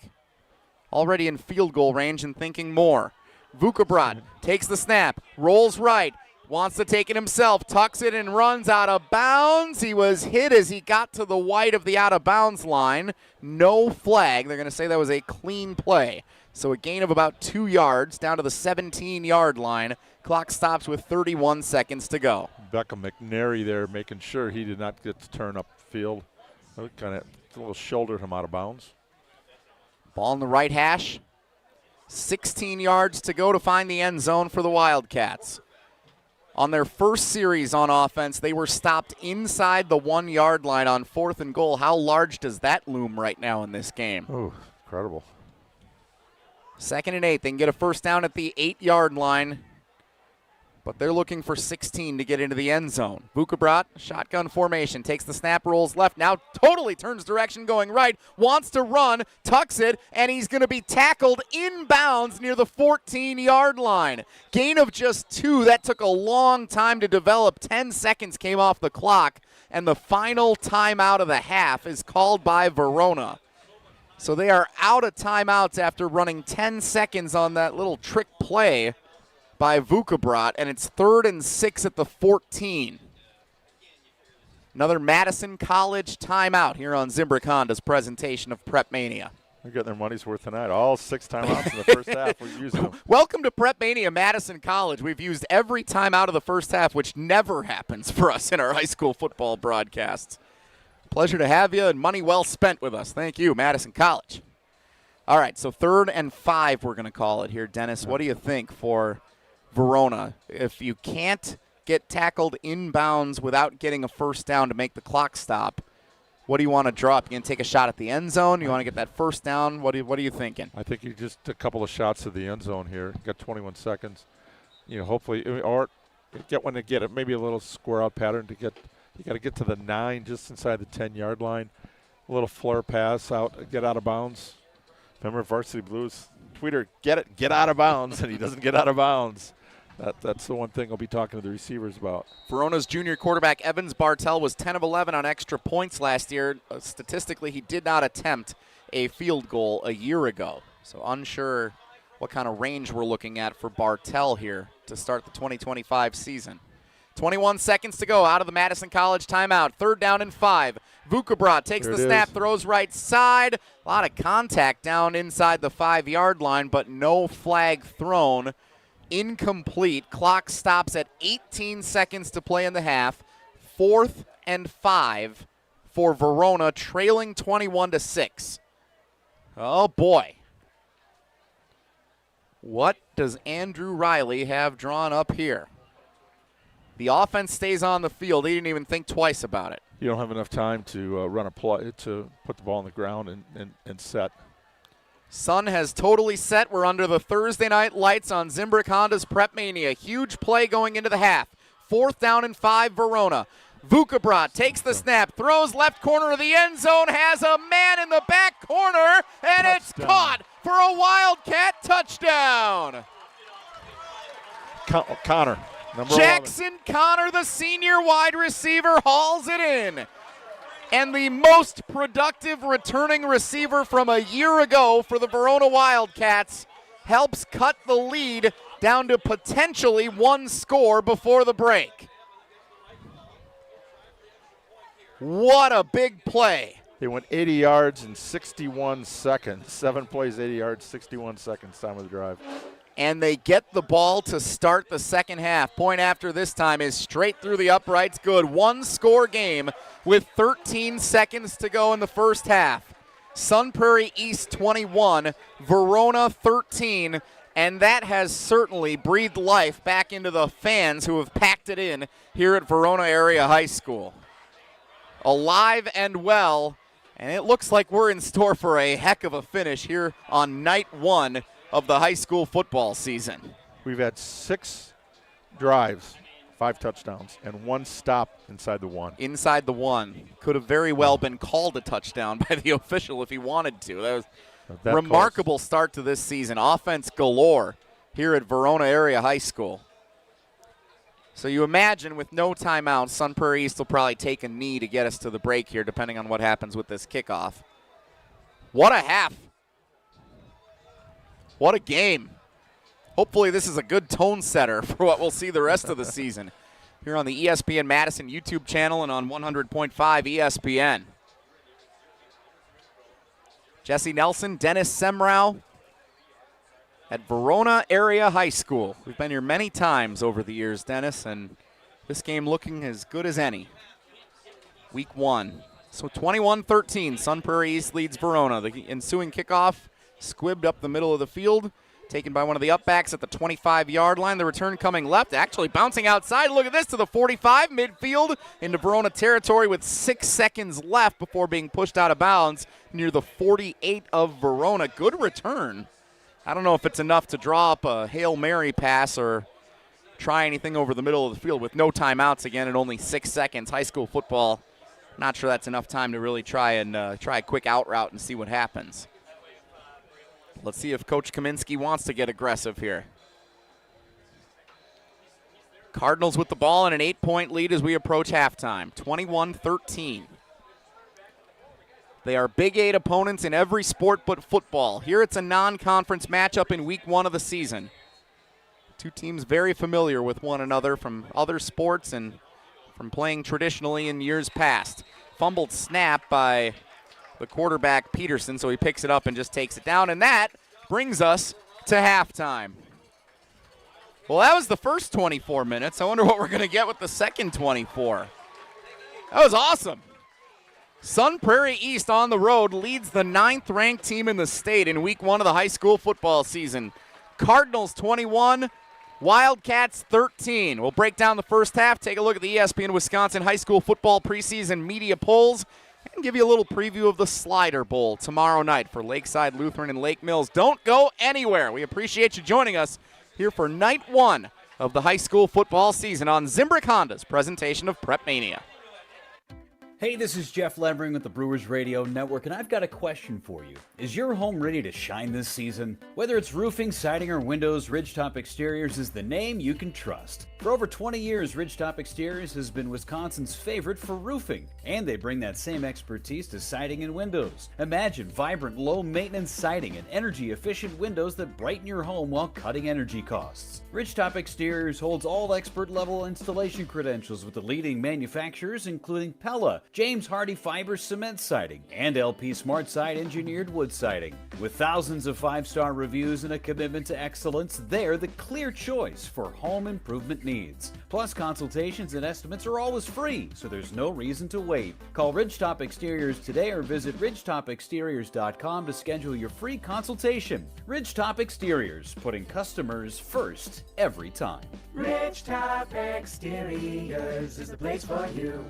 Already in field goal range and thinking more. Vukabrat takes the snap, rolls right, wants to take it himself, tucks it and runs out of bounds. He was hit as he got to the white of the out of bounds line. No flag. They're going to say that was a clean play. So a gain of about 2 yards down to the 17-yard line. Clock stops with 31 seconds to go. Beckham McNary there making sure he did not get to turn up field. Kind of a little shouldered him out of bounds. Ball in the right hash. 16 yards to go to find the end zone for the Wildcats. On their first series on offense, they were stopped inside the 1-yard line on 4th and goal. How large does that loom right now in this game? Oh, incredible. 2nd and 8. They can get a first down at the 8-yard line, but they're looking for 16 to get into the end zone. Vukabrat, shotgun formation, takes the snap, rolls left, now totally turns direction going right, wants to run, tucks it, and he's going to be tackled inbounds near the 14-yard line. Gain of just 2. That took a long time to develop. 10 seconds came off the clock, and the final timeout of the half is called by Verona. So they are out of timeouts after running 10 seconds on that little trick play by Vukabrat, and it's 3rd and 6 at the 14. Another Madison College timeout here on Zimbrick Honda's presentation of PrepMania. They're getting their money's worth tonight. All 6 timeouts in the first half. We're using them. Welcome to PrepMania Madison College. We've used every timeout of the first half, which never happens for us in our high school football broadcasts. Pleasure to have you and money well spent with us. Thank you, Madison College. All right, so 3rd and 5 we're going to call it here. Dennis, what do you think for Verona? If you can't get tackled inbounds without getting a first down to make the clock stop, what do you want to drop? You going to take a shot at the end zone? You want to get that first down? What are you thinking? I think you just a couple of shots to the end zone here. You got 21 seconds. Hopefully, or get one to get it, maybe a little square out pattern to get. You got to get to the 9 just inside the 10-yard line. A little flare pass out, get out of bounds. Remember Varsity Blues tweeter, get out of bounds, and he doesn't get out of bounds. That's the one thing I'll be talking to the receivers about. Verona's junior quarterback Evans Bartell was 10 of 11 on extra points last year. Statistically, he did not attempt a field goal a year ago. So unsure what kind of range we're looking at for Bartell here to start the 2025 season. 21 seconds to go out of the Madison College timeout. 3rd down and 5. Vukabrat takes the snap, throws right side. A lot of contact down inside the 5-yard line, but no flag thrown. Incomplete. Clock stops at 18 seconds to play in the half. 4th and 5 for Verona, trailing 21-6. Oh, boy. What does Andrew Riley have drawn up here? The offense stays on the field. He didn't even think twice about it. You don't have enough time to run a play, to put the ball on the ground and set. Sun has totally set. We're under the Thursday night lights on Zimbrick Honda's PrepMania. Huge play going into the half. 4th down and 5, Verona. Vukabrat takes the snap, throws left corner of the end zone, has a man in the back corner, and it's caught for a Wildcat touchdown. Connor, number Jackson 11. Connor, the senior wide receiver, hauls it in. And the most productive returning receiver from a year ago for the Verona Wildcats helps cut the lead down to potentially 1 score before the break. What a big play. They went 80 yards in 61 seconds. 7 plays, 80 yards, 61 seconds time of the drive. And they get the ball to start the second half. Point after this time is straight through the uprights. Good. 1-score game with 13 seconds to go in the first half. Sun Prairie East 21, Verona 13. And that has certainly breathed life back into the fans who have packed it in here at Verona Area High School. Alive and well, and it looks like we're in store for a heck of a finish here on night 1 of the high school football season. We've had 6 drives, 5 touchdowns, and 1 stop inside the 1. Inside the 1. Could have very well been called a touchdown by the official if he wanted to. That was a remarkable start to this season. Offense galore here at Verona Area High School. So you imagine with no timeouts, Sun Prairie East will probably take a knee to get us to the break here, depending on what happens with this kickoff. What a half. What a game. Hopefully this is a good tone setter for what we'll see the rest of the season here on the ESPN Madison YouTube channel and on 100.5 ESPN. Jesse Nelson, Dennis Semrau at Verona Area High School. We've been here many times over the years, Dennis, and this game looking as good as any. Week 1. So 21-13, Sun Prairie East leads Verona. The ensuing kickoff squibbed up the middle of the field, taken by one of the upbacks at the 25-yard line. The return coming left, actually bouncing outside. Look at this, to the 45, midfield into Verona territory with 6 seconds left before being pushed out of bounds near the 48 of Verona. Good return. I don't know if it's enough to draw up a Hail Mary pass or try anything over the middle of the field with no timeouts again and only 6 seconds. High school football, not sure that's enough time to really try a quick out route and see what happens. Let's see if Coach Kaminsky wants to get aggressive here. Cardinals with the ball and an 8-point lead as we approach halftime, 21-13. They are Big 8 opponents in every sport but football. Here it's a non-conference matchup in week 1 of the season. Two teams very familiar with one another from other sports and from playing traditionally in years past. Fumbled snap by the quarterback Peterson, so he picks it up and just takes it down, and that brings us to halftime. Well, that was the first 24 minutes. I wonder what we're going to get with the second 24. That was awesome. Sun Prairie East on the road leads the 9th-ranked team in the state in week 1 of the high school football season. Cardinals 21, Wildcats 13. We'll break down the first half, take a look at the ESPN Wisconsin high school football preseason media polls, and give you a little preview of the Slider Bowl tomorrow night for Lakeside Lutheran and Lake Mills. Don't go anywhere. We appreciate you joining us here for night 1 of the high school football season on Zimbrick Honda's presentation of PrepMania. Hey, this is Jeff Levering with the Brewers Radio Network, and I've got a question for you. Is your home ready to shine this season? Whether it's roofing, siding, or windows, Ridgetop Exteriors is the name you can trust. For over 20 years, Ridgetop Exteriors has been Wisconsin's favorite for roofing, and they bring that same expertise to siding and windows. Imagine vibrant, low-maintenance siding and energy-efficient windows that brighten your home while cutting energy costs. Ridgetop Exteriors holds all expert-level installation credentials with the leading manufacturers, including Pella, James Hardie Fiber Cement Siding, and LP Smart Side Engineered Wood Siding. With thousands of 5-star reviews and a commitment to excellence, they're the clear choice for home improvement needs. Plus, consultations and estimates are always free, so there's no reason to wait. Call Ridgetop Exteriors today or visit ridgetopexteriors.com to schedule your free consultation. Ridgetop Exteriors, putting customers first every time. Ridgetop Exteriors is the place for you.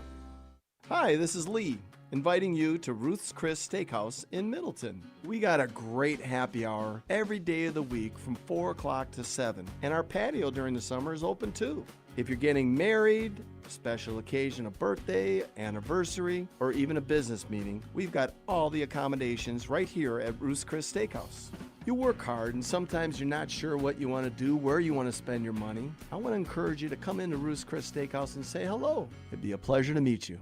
Hi, this is Lee, inviting you to Ruth's Chris Steakhouse in Middleton. We got a great happy hour every day of the week from 4 o'clock to 7, and our patio during the summer is open too. If you're getting married, special occasion, a birthday, anniversary, or even a business meeting, we've got all the accommodations right here at Ruth's Chris Steakhouse. You work hard and sometimes you're not sure what you want to do, where you want to spend your money. I want to encourage you to come into Ruth's Chris Steakhouse and say hello. It'd be a pleasure to meet you.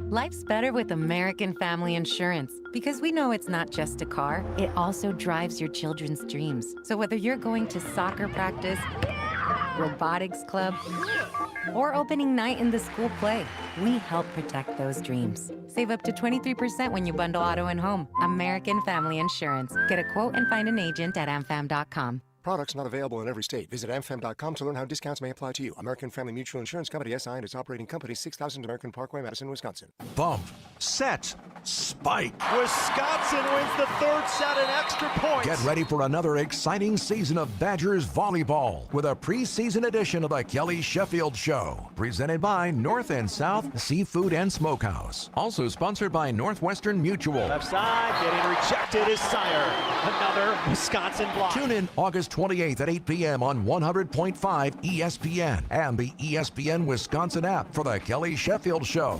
Life's better with American Family Insurance because we know it's not just a car, it also drives your children's dreams. So whether you're going to soccer practice, robotics club, or opening night in the school play, we help protect those dreams. Save up to 23% when you bundle auto and home. American Family Insurance. Get a quote and find an agent at amfam.com. Products not available in every state. Visit amfam.com to learn how discounts may apply to you. American Family Mutual Insurance Company, SI, and its operating company, 6000 American Parkway, Madison, Wisconsin. Bump, set, spike. Wisconsin wins the third set in extra points. Get ready for another exciting season of Badgers volleyball with a preseason edition of the Kelly Sheffield Show. Presented by North and South Seafood and Smokehouse. Also sponsored by Northwestern Mutual. Left side, getting rejected is Sire. Another Wisconsin block. Tune in August 28th at 8 p.m. on 100.5 ESPN and the ESPN Wisconsin app for the Kelly Sheffield Show.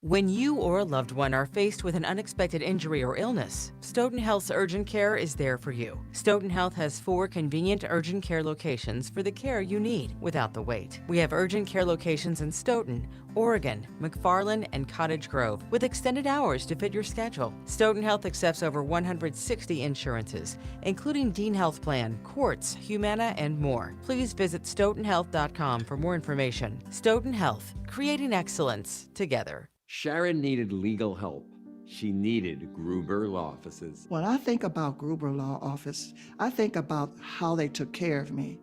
When you or a loved one are faced with an unexpected injury or illness, Stoughton Health's urgent care is there for you. Stoughton Health has 4 convenient urgent care locations for the care you need without the wait. We have urgent care locations in Stoughton, Oregon, McFarland, and Cottage Grove with extended hours to fit your schedule. Stoughton Health accepts over 160 insurances, including Dean Health Plan, Quartz, Humana, and more. Please visit stoughtonhealth.com for more information. Stoughton Health, creating excellence together. Sharon needed legal help. She needed Gruber Law Offices. When I think about Gruber Law Office, I think about how they took care of me,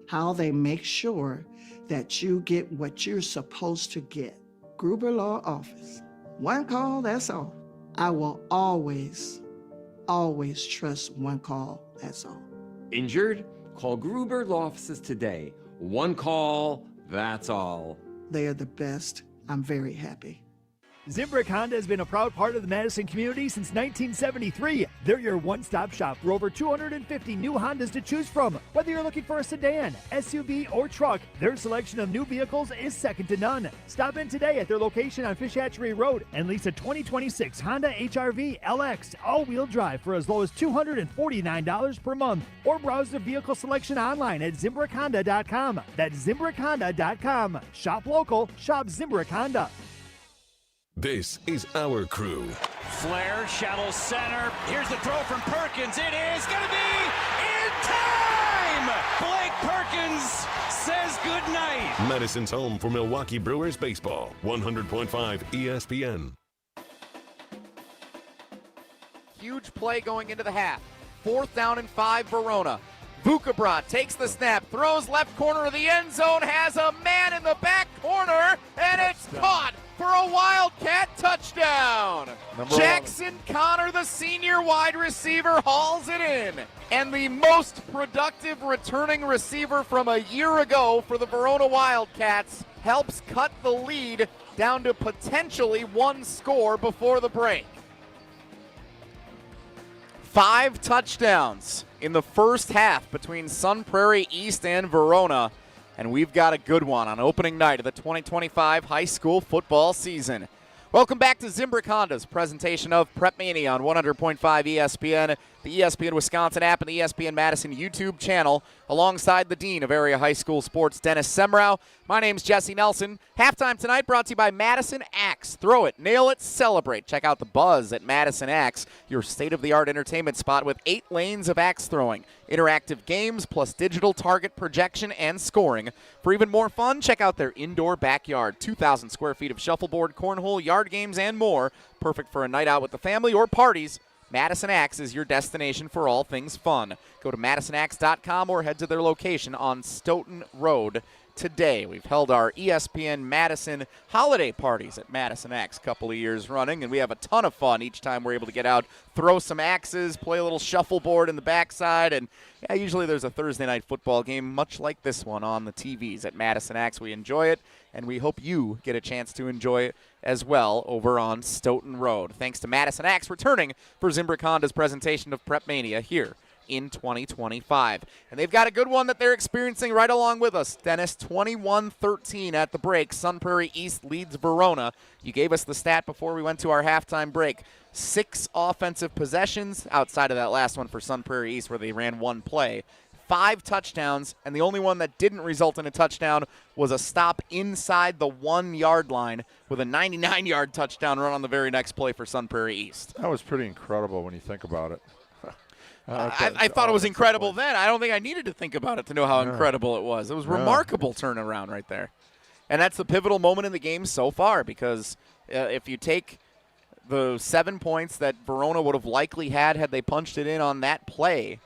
how they make sure that you get what you're supposed to get. Gruber Law Office. One call, that's all. I will always trust one call, that's all. Injured? Call Gruber Law Offices today. One call, that's all. They are the best. I'm very happy. Zimbrick Honda has been a proud part of the Madison community since 1973. They're your one-stop shop for over 250 new Hondas to choose from. Whether you're looking for a sedan, SUV, or truck, their selection of new vehicles is second to none. Stop in today at their location on Fish Hatchery Road and lease a 2026 Honda HR-V LX all-wheel drive for as low as $249 per month. Or browse their vehicle selection online at ZimbrickHonda.com. That's ZimbrickHonda.com. Shop local, shop Zimbrick Honda. This is our crew. Flair, shallow center. Here's the throw from Perkins. It is going to be in time! Blake Perkins says goodnight. Madison's home for Milwaukee Brewers baseball. 100.5 ESPN. Huge play going into the half. 4th down and 5, Verona. Vukabra takes the snap, throws left corner of the end zone, has a man in the back corner, and it's caught for a Wildcat touchdown. Jackson Connor, the senior wide receiver, hauls it in. And the most productive returning receiver from a year ago for the Verona Wildcats helps cut the lead down to potentially 1 score before the break. 5 touchdowns in the first half between Sun Prairie East and Verona. And we've got a good one on opening night of the 2025 high school football season. Welcome back to Zimbrick Honda's presentation of PrepMania on 100.5 ESPN, the ESPN Wisconsin app, and the ESPN Madison YouTube channel, alongside the Dean of Area High School Sports, Dennis Semrau. My name's Jesse Nelson. Halftime tonight brought to you by Madison Axe. Throw it, nail it, celebrate. Check out the buzz at Madison Axe, your state-of-the-art entertainment spot with 8 lanes of axe throwing, interactive games, plus digital target projection and scoring. For even more fun, check out their indoor backyard. 2,000 square feet of shuffleboard, cornhole, yard games, and more. Perfect for a night out with the family or parties. Madison Axe is your destination for all things fun. Go to MadisonAxe.com or head to their location on Stoughton Road today. We've held our ESPN Madison holiday parties at Madison Axe a couple of years running, and we have a ton of fun each time we're able to get out, throw some axes, play a little shuffleboard in the backside, and usually there's a Thursday night football game much like this one on the TVs at Madison Axe. We enjoy it, and we hope you get a chance to enjoy it as well over on Stoughton Road. Thanks to Madison Axe returning for Zimbrick Honda's presentation of PrepMania here in 2025. And they've got a good one that they're experiencing right along with us. Dennis, 21-13 at the break. Sun Prairie East leads Verona. You gave us the stat before we went to our halftime break. 6 offensive possessions outside of that last one for Sun Prairie East where they ran one play. 5 touchdowns, and the only one that didn't result in a touchdown was a stop inside the 1-yard line with a 99-yard touchdown run on the very next play for Sun Prairie East. That was pretty incredible when you think about it. I thought it was incredible then. I don't think I needed to think about it to know how incredible it was. It was remarkable turnaround right there. And that's the pivotal moment in the game so far, because if you take the 7 points that Verona would have likely had they punched it in on that play,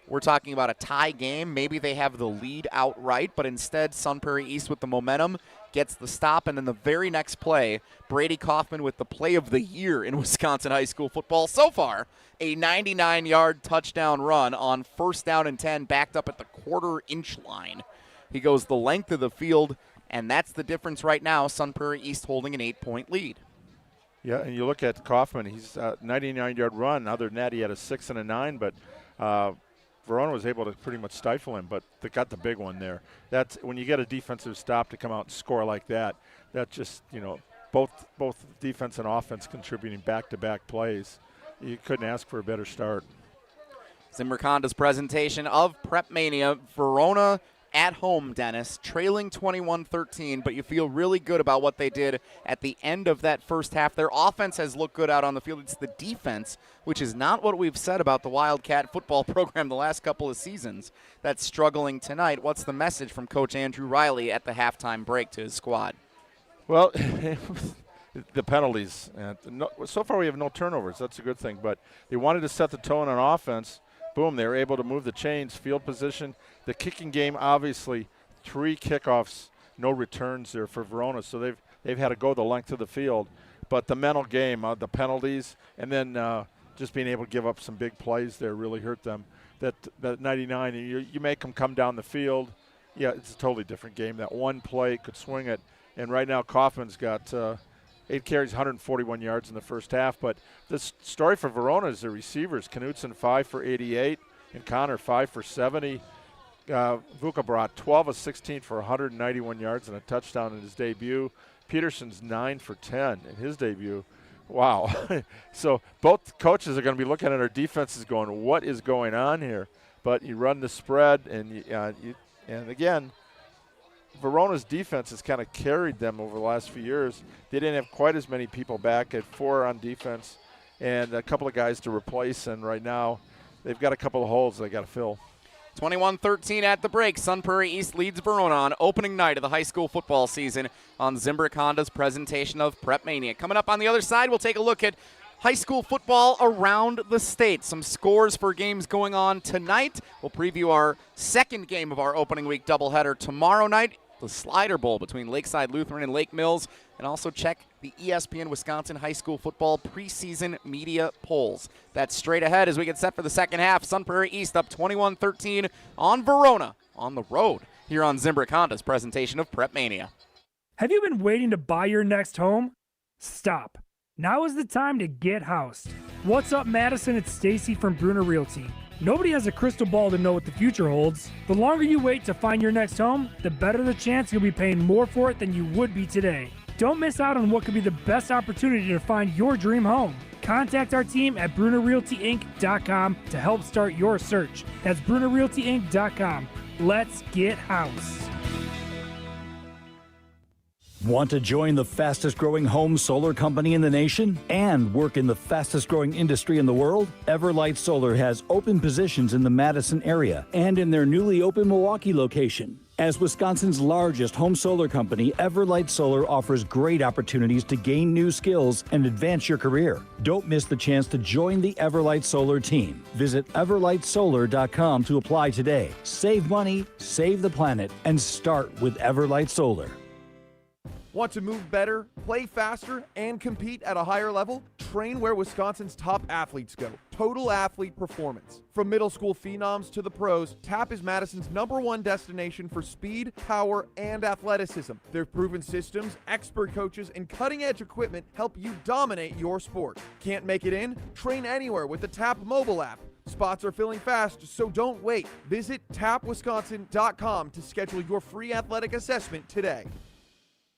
we're talking about a tie game. Maybe they have the lead outright, but instead Sun Prairie East with the momentum gets the stop, and then the very next play, Brady Kaufman with the play of the year in Wisconsin high school football so far, a 99-yard touchdown run on 1st down and 10, backed up at the quarter-inch line. He goes the length of the field, and that's the difference right now, Sun Prairie East holding an 8-point lead. Yeah, and you look at Kaufman, he's a 99-yard run. Other than that, he had a 6 and a 9, but Verona was able to pretty much stifle him, but they got the big one there. That's when you get a defensive stop to come out and score like that. That just, both defense and offense contributing back-to-back plays. You couldn't ask for a better start. Zimbrick Honda's presentation of PrepMania. Verona at home, Dennis, trailing 21-13, but you feel really good about what they did at the end of that first half. Their offense has looked good out on the field. It's the defense, which is not what we've said about the Wildcat football program the last couple of seasons, that's struggling tonight. What's the message from Coach Andrew Riley at the halftime break to his squad? Well, the penalties. So far we have no turnovers. That's a good thing, but they wanted to set the tone on offense. Boom, they were able to move the chains, field position. The kicking game, obviously, 3 kickoffs, no returns there for Verona, so they've had to go the length of the field. But the mental game, the penalties, and then just being able to give up some big plays there really hurt them. That 99, you make them come down the field. Yeah, it's a totally different game. That one play could swing it. And right now Kaufman's got 8 carries, 141 yards in the first half. But this story for Verona is the receivers. Knutson 5 for 88 and Connor 5 for 70. Vuka brought 12 of 16 for 191 yards and a touchdown in his debut. Peterson's 9 for 10 in his debut. Wow. So both coaches are going to be looking at our defenses going, what is going on here? But you run the spread, and again, Verona's defense has kind of carried them over the last few years. They didn't have quite as many people back at 4 on defense and a couple of guys to replace, and right now they've got a couple of holes they got to fill. 21-13 at the break. Sun Prairie East leads Verona on opening night of the high school football season on Zimbrick Honda's presentation of PrepMania. Coming up on the other side, we'll take a look at high school football around the state. Some scores for games going on tonight. We'll preview our second game of our opening week doubleheader tomorrow night, the Slider Bowl between Lakeside Lutheran and Lake Mills, and also check the ESPN Wisconsin High School Football preseason media polls. That's straight ahead as we get set for the second half. Sun Prairie East up 21-13 on Verona on the road here on Zimbrick Honda's presentation of PrepMania. Have you been waiting to buy your next home? Stop. Now is the time to get housed. What's up, Madison? It's Stacy from Bruner Realty. Nobody has a crystal ball to know what the future holds. The longer you wait to find your next home, the better the chance you'll be paying more for it than you would be today. Don't miss out on what could be the best opportunity to find your dream home. Contact our team at BrunerRealtyInc.com to help start your search. That's BrunerRealtyInc.com. Let's get house. Want to join the fastest growing home solar company in the nation and work in the fastest growing industry in the world? Everlight Solar has open positions in the Madison area and in their newly opened Milwaukee location. As Wisconsin's largest home solar company, Everlight Solar offers great opportunities to gain new skills and advance your career. Don't miss the chance to join the Everlight Solar team. Visit everlightsolar.com to apply today. Save money, save the planet, and start with Everlight Solar. Want to move better, play faster, and compete at a higher level? Train where Wisconsin's top athletes go. Total Athlete Performance. From middle school phenoms to the pros, TAP is Madison's #1 destination for speed, power, and athleticism. Their proven systems, expert coaches, and cutting-edge equipment help you dominate your sport. Can't make it in? Train anywhere with the TAP mobile app. Spots are filling fast, so don't wait. Visit tapwisconsin.com to schedule your free athletic assessment today.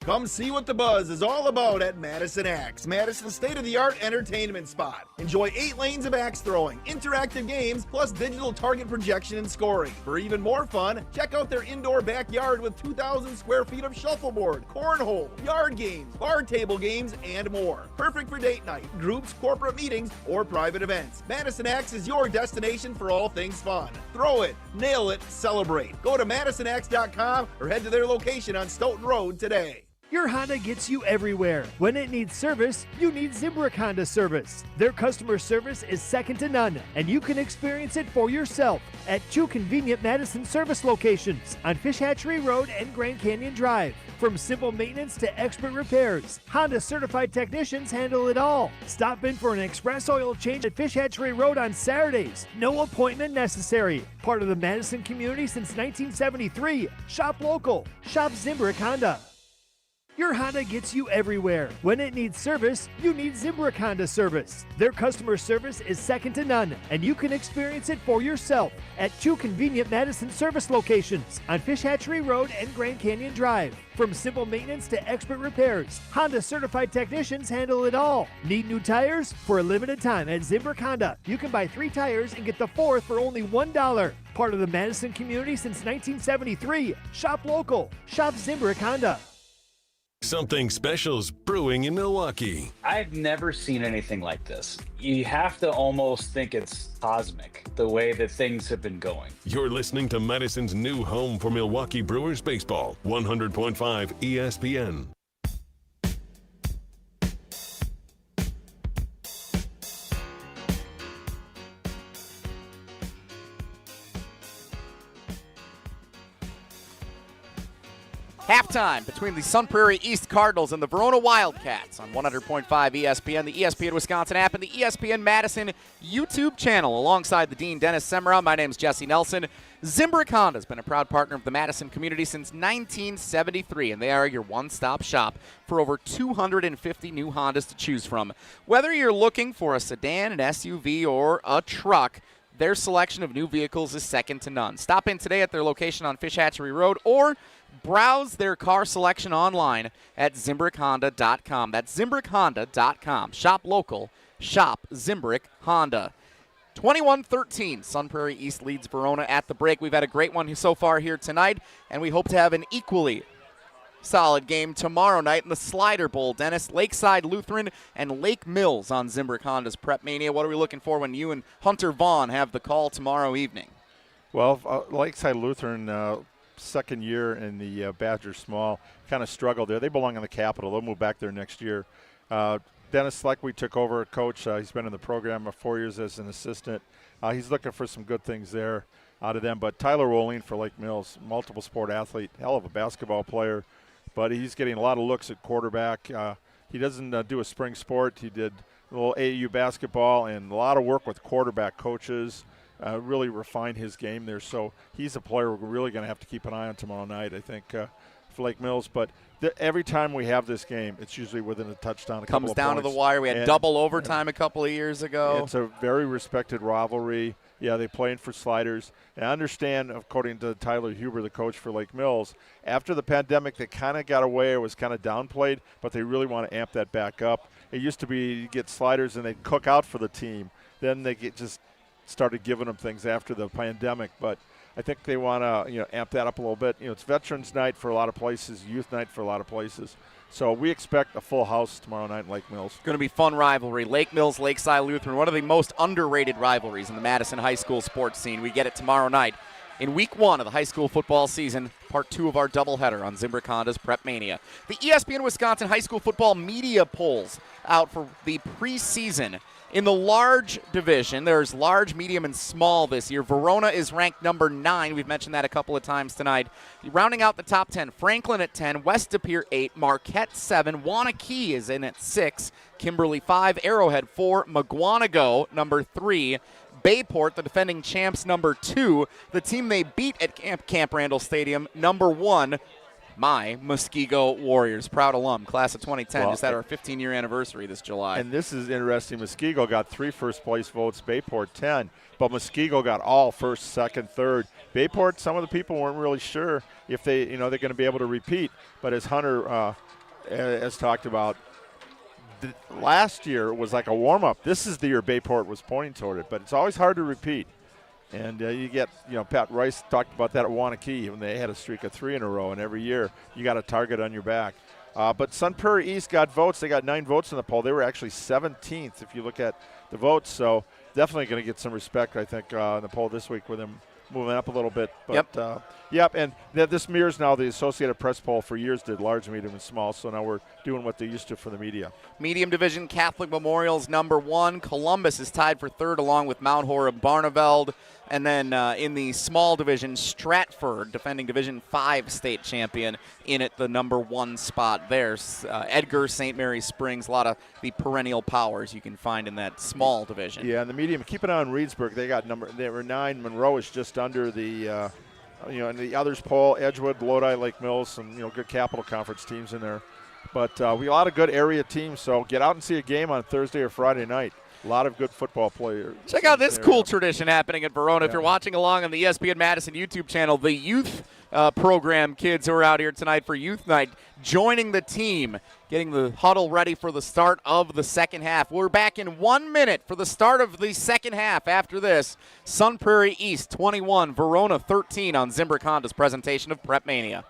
Come see what the buzz is all about at Madison Axe, Madison's state-of-the-art entertainment spot. Enjoy 8 lanes of axe throwing, interactive games, plus digital target projection and scoring. For even more fun, check out their indoor backyard with 2,000 square feet of shuffleboard, cornhole, yard games, bar table games, and more. Perfect for date night, groups, corporate meetings, or private events. Madison Axe is your destination for all things fun. Throw it, nail it, celebrate. Go to MadisonAxe.com or head to their location on Stoughton Road today. Your Honda gets you everywhere. When it needs service, you need Zimbrick Honda service. Their customer service is second to none, and you can experience it for yourself at 2 convenient Madison service locations on Fish Hatchery Road and Grand Canyon Drive. From simple maintenance to expert repairs, Honda certified technicians handle it all. Stop in for an express oil change at Fish Hatchery Road on Saturdays. No appointment necessary. Part of the Madison community since 1973. Shop local. Shop Zimbrick Honda. Your Honda gets you everywhere. When it needs service, you need Zimbrick Honda service. Their customer service is second to none, and you can experience it for yourself at 2 convenient Madison service locations on Fish Hatchery Road and Grand Canyon Drive. From simple maintenance to expert repairs, Honda certified technicians handle it all. Need new tires? For a limited time at Zimbrick Honda, you can buy 3 tires and get the 4th for only $1. Part of the Madison community since 1973. Shop local. Shop Zimbrick Honda. Something special's brewing in Milwaukee. I've never seen anything like this. You have to almost think it's cosmic, the way that things have been going. You're listening to Madison's new home for Milwaukee Brewers baseball, 100.5 ESPN. Halftime between the Sun Prairie East Cardinals and the Verona Wildcats on 100.5 ESPN, the ESPN Wisconsin app, and the ESPN Madison YouTube channel. Alongside the Dean Dennis Semra, my name is Jesse Nelson. Zimbrick Honda has been a proud partner of the Madison community since 1973, and they are your one-stop shop for over 250 new Hondas to choose from. Whether you're looking for a sedan, an SUV, or a truck, their selection of new vehicles is second to none. Stop in today at their location on Fish Hatchery Road or browse their car selection online at ZimbrickHonda.com. That's ZimbrickHonda.com. Shop local. Shop Zimbrick Honda. 21-13, Sun Prairie East leads Verona at the break. We've had a great one so far here tonight, and we hope to have an equally solid game tomorrow night in the Slider Bowl. Dennis, Lakeside Lutheran and Lake Mills on Zimbrick Honda's PrepMania. What are we looking for when you and Hunter Vaughn have the call tomorrow evening? Well, Lakeside Lutheran, second year in the Badger Small, kind of struggled there. They belong in the Capitol. They'll move back there next year. Dennis Leckwey took over coach. He's been in the program for 4 years as an assistant. He's looking for some good things there out of them. But Tyler Rowling for Lake Mills, multiple sport athlete, hell of a basketball player. But he's getting a lot of looks at quarterback. He doesn't do a spring sport. He did a little AAU basketball and a lot of work with quarterback coaches. Really refined his game there. So he's a player we're really going to have to keep an eye on tomorrow night, I think, for Lake Mills. But every time we have this game, it's usually within a touchdown. Comes down to the wire. We had double overtime a couple of years ago. It's a very respected rivalry. Yeah, they playing for sliders. And I understand, according to Tyler Huber, the coach for Lake Mills, after the pandemic, they kind of got away. It was kind of downplayed, but they really want to amp that back up. It used to be you get sliders and they'd cook out for the team. Then they just started giving them things after the pandemic. But I think they want to amp that up a little bit. It's Veterans Night for a lot of places, Youth Night for a lot of places. So we expect a full house tomorrow night in Lake Mills. Going to be fun rivalry. Lake Mills, Lakeside Lutheran, one of the most underrated rivalries in the Madison high school sports scene. We get it tomorrow night in week 1 of the high school football season, part 2 of our doubleheader on Zimbrick Honda's PrepMania. The ESPN Wisconsin high school football media polls out for the preseason. In the large division, there's large, medium, and small this year. Verona is ranked number 9. We've mentioned that a couple of times tonight. Rounding out the top 10, Franklin at 10, West De Pere 8, Marquette 7, Wanakee is in at 6, Kimberly 5, Arrowhead 4, Mugwanago number 3, Bayport, the defending champs, number 2. The team they beat at Camp Randall Stadium, number 1. My Muskego Warriors, proud alum, class of 2010, just had our 15-year anniversary this July. And this is interesting. Muskego got 3 first-place votes, Bayport 10, but Muskego got all first, second, third. Bayport, some of the people weren't really sure if they're going to be able to repeat. But as Hunter has talked about, last year was like a warm-up. This is the year Bayport was pointing toward it, but it's always hard to repeat. And you get, Pat Rice talked about that at Wanakee when they had a streak of 3 in a row, and every year you got a target on your back. But Sun Prairie East got votes. They got 9 votes in the poll. They were actually 17th if you look at the votes. So definitely going to get some respect, I think, in the poll this week with them moving up a little bit. But, and this mirrors now the Associated Press poll. For years did large, medium, and small, so now we're doing what they used to for the media. Medium division, Catholic Memorial's number 1. Columbus is tied for 3rd along with Mount Horeb Barneveld. And then in the small division, Stratford, defending Division 5 state champion, in at the number 1 spot there. Edgar, St. Mary Springs, a lot of the perennial powers you can find in that small division. Yeah, and the medium, keep an eye on Reedsburg. They were 9. Monroe is just under the, in the others poll, Edgewood, Lodi, Lake Mills, some, good Capital Conference teams in there. But we have a lot of good area teams, so get out and see a game on Thursday or Friday night. A lot of good football players. Check out this cool tradition happening at Verona. If you're watching along on the ESPN Madison YouTube channel, the youth program kids who are out here tonight for Youth Night joining the team, getting the huddle ready for the start of the second half. We're back in 1 minute for the start of the second half. After this, Sun Prairie East 21, Verona 13 on Zimbrick Honda's presentation of PrepMania.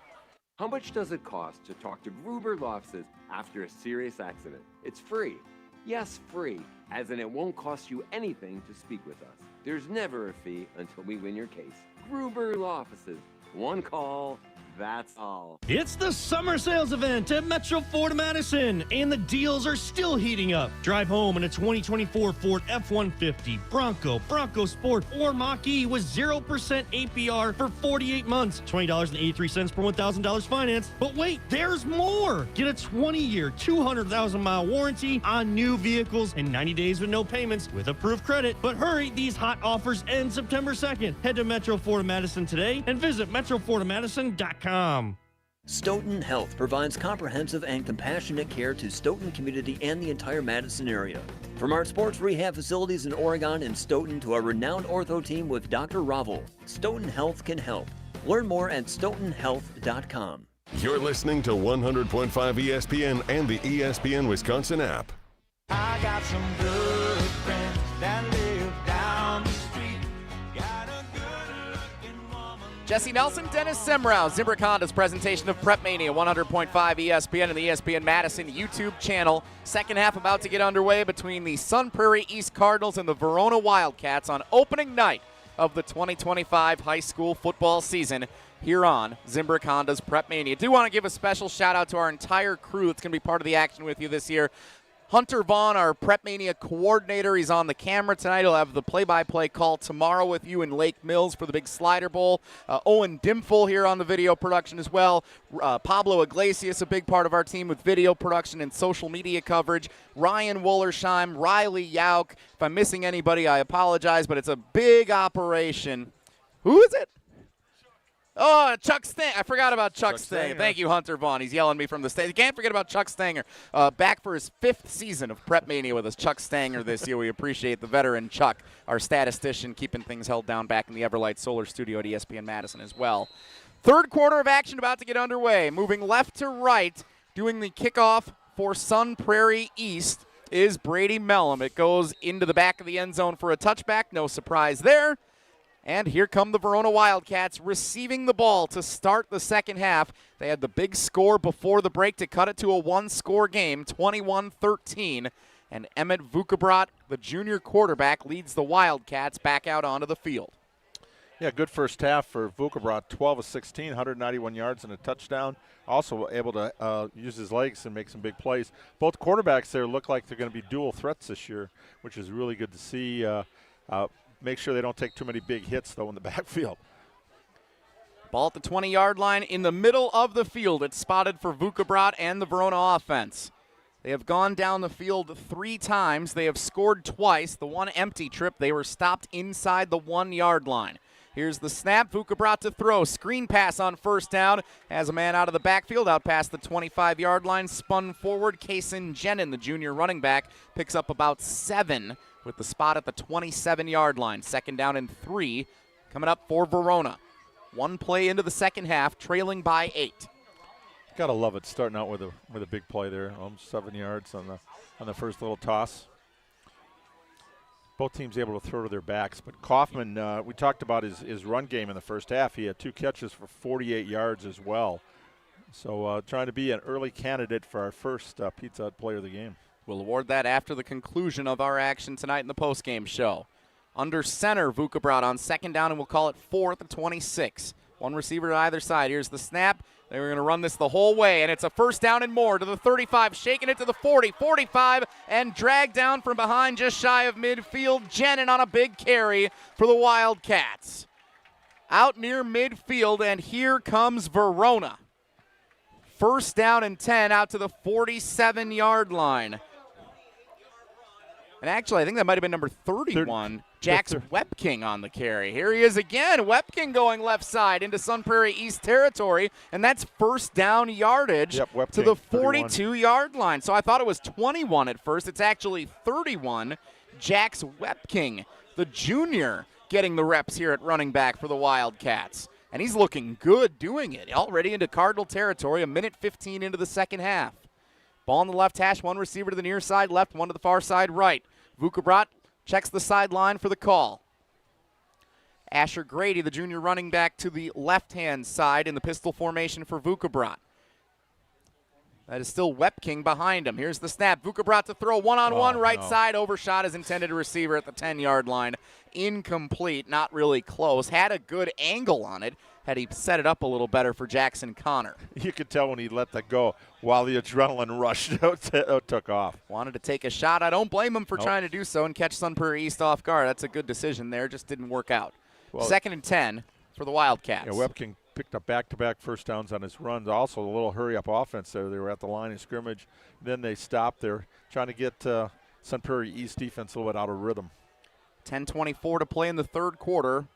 How much does it cost to talk to Gruber Law Offices after a serious accident? It's free. Yes, free, as in it won't cost you anything to speak with us. There's never a fee until we win your case. Gruber Law Offices. One call, that's all. It's the summer sales event at Metro Ford Madison, and the deals are still heating up. Drive home in a 2024 Ford F-150, Bronco Sport, or Mach-E with 0% APR for 48 months, $20.83 per $1,000 finance. But wait, there's more! Get a 20-year, 200,000-mile warranty on new vehicles and 90 days with no payments with approved credit. But hurry, these hot offers end September 2nd. Head to Metro Ford Madison today and visit metrofordmadison.com. Stoughton Health provides comprehensive and compassionate care to Stoughton community and the entire Madison area. From our sports rehab facilities in Oregon and Stoughton to our renowned ortho team with Dr. Ravel, Stoughton Health can help. Learn more at stoughtonhealth.com. You're listening to 100.5 ESPN and the ESPN Wisconsin app. I got some good friends that live down the street. Got a good-looking woman. Jesse Nelson, Dennis Semrau, Zimbrick Honda's presentation of PrepMania, 100.5 ESPN and the ESPN Madison YouTube channel. Second half about to get underway between the Sun Prairie East Cardinals and the Verona Wildcats on opening night of the 2025 high school football season here on Zimbrick Honda's PrepMania. Do want to give a special shout out to our entire crew that's going to be part of the action with you this year. Hunter Vaughn, our PrepMania coordinator, he's on the camera tonight. He'll have the play-by-play call tomorrow with you in Lake Mills for the big Slider Bowl. Owen Dimful here on the video production as well. Pablo Iglesias, a big part of our team with video production and social media coverage. Ryan Wollersheim, Riley Yauk. If I'm missing anybody, I apologize, but it's a big operation. Who is it? Oh, Chuck Stanger. I forgot about Chuck Stanger. Stanger. Thank you, Hunter Vaughn. He's yelling at me from the stage. You can't forget about Chuck Stanger. Back for his 5th season of PrepMania with us, Chuck Stanger this year. We appreciate the veteran Chuck, our statistician, keeping things held down back in the Everlight Solar Studio at ESPN Madison as well. Third quarter of action about to get underway. Moving left to right, doing the kickoff for Sun Prairie East is Brady Mellum. It goes into the back of the end zone for a touchback. No surprise there. And here come the Verona Wildcats receiving the ball to start the second half. They had the big score before the break to cut it to a one-score game, 21-13. And Emmett Vukabrot, the junior quarterback, leads the Wildcats back out onto the field. Yeah, good first half for Vukabrot, 12 of 16, 191 yards and a touchdown. Also able to use his legs and make some big plays. Both quarterbacks there look like they're going to be dual threats this year, which is really good to see. Make sure they don't take too many big hits, though, in the backfield. Ball at the 20-yard line in the middle of the field. It's spotted for Vukabrot and the Verona offense. They have gone down the field 3 times. They have scored twice. The one empty trip, they were stopped inside the 1-yard line. Here's the snap. Vukabrot to throw. Screen pass on first down. Has a man out of the backfield, out past the 25-yard line. Spun forward. Kaysen Jenin, the junior running back, picks up about 7 with the spot at the 27-yard line. Second down and 3 coming up for Verona. One play into the second half, trailing by 8. Gotta love it, starting out with a big play there. 7 yards on the first little toss. Both teams able to throw to their backs, but Kaufman, we talked about his run game in the first half. He had 2 catches for 48 yards as well. So trying to be an early candidate for our first Pizza Hut player of the game. We'll award that after the conclusion of our action tonight in the postgame show. Under center, Vukabrot on second down, and we'll call it 4th and 26. One receiver to either side. Here's the snap. They were going to run this the whole way, and it's a first down and more to the 35, shaking it to the 40, 45, and dragged down from behind just shy of midfield. Jenin on a big carry for the Wildcats. Out near midfield, and here comes Verona. First down and 10 out to the 47-yard line. And actually, I think that might have been number 31, Jax Wepking on the carry. Here he is again. Wepking going left side into Sun Prairie East territory, and that's first down yardage to the 42-yard line. So I thought it was 21 at first. It's actually 31. Jax Wepking, the junior, getting the reps here at running back for the Wildcats. And he's looking good doing it. Already into Cardinal territory, 1:15 into the second half. Ball on the left hash, one receiver to the near side left, one to the far side right. Vukabrot checks the sideline for the call. Asher Grady, the junior running back, to the left-hand side in the pistol formation for Vukabrot. That is still Wepking behind him. Here's the snap. Vukabrot to throw one-on-one, right side. Overshot his intended receiver at the 10-yard line. Incomplete, not really close. Had a good angle on it had he set it up a little better for Jackson Connor. You could tell when he let that go while the adrenaline rush took off. Wanted to take a shot. I don't blame him for trying to do so and catch Sun Prairie East off guard. That's a good decision there. Just didn't work out. Well, 2nd and 10 for the Wildcats. Yeah, Wepking picked up back-to-back first downs on his runs. Also, a little hurry-up offense there. They were at the line of scrimmage. Then they stopped. They're trying to get Sun Prairie East defense a little bit out of rhythm. 10:24 to play in the third quarter.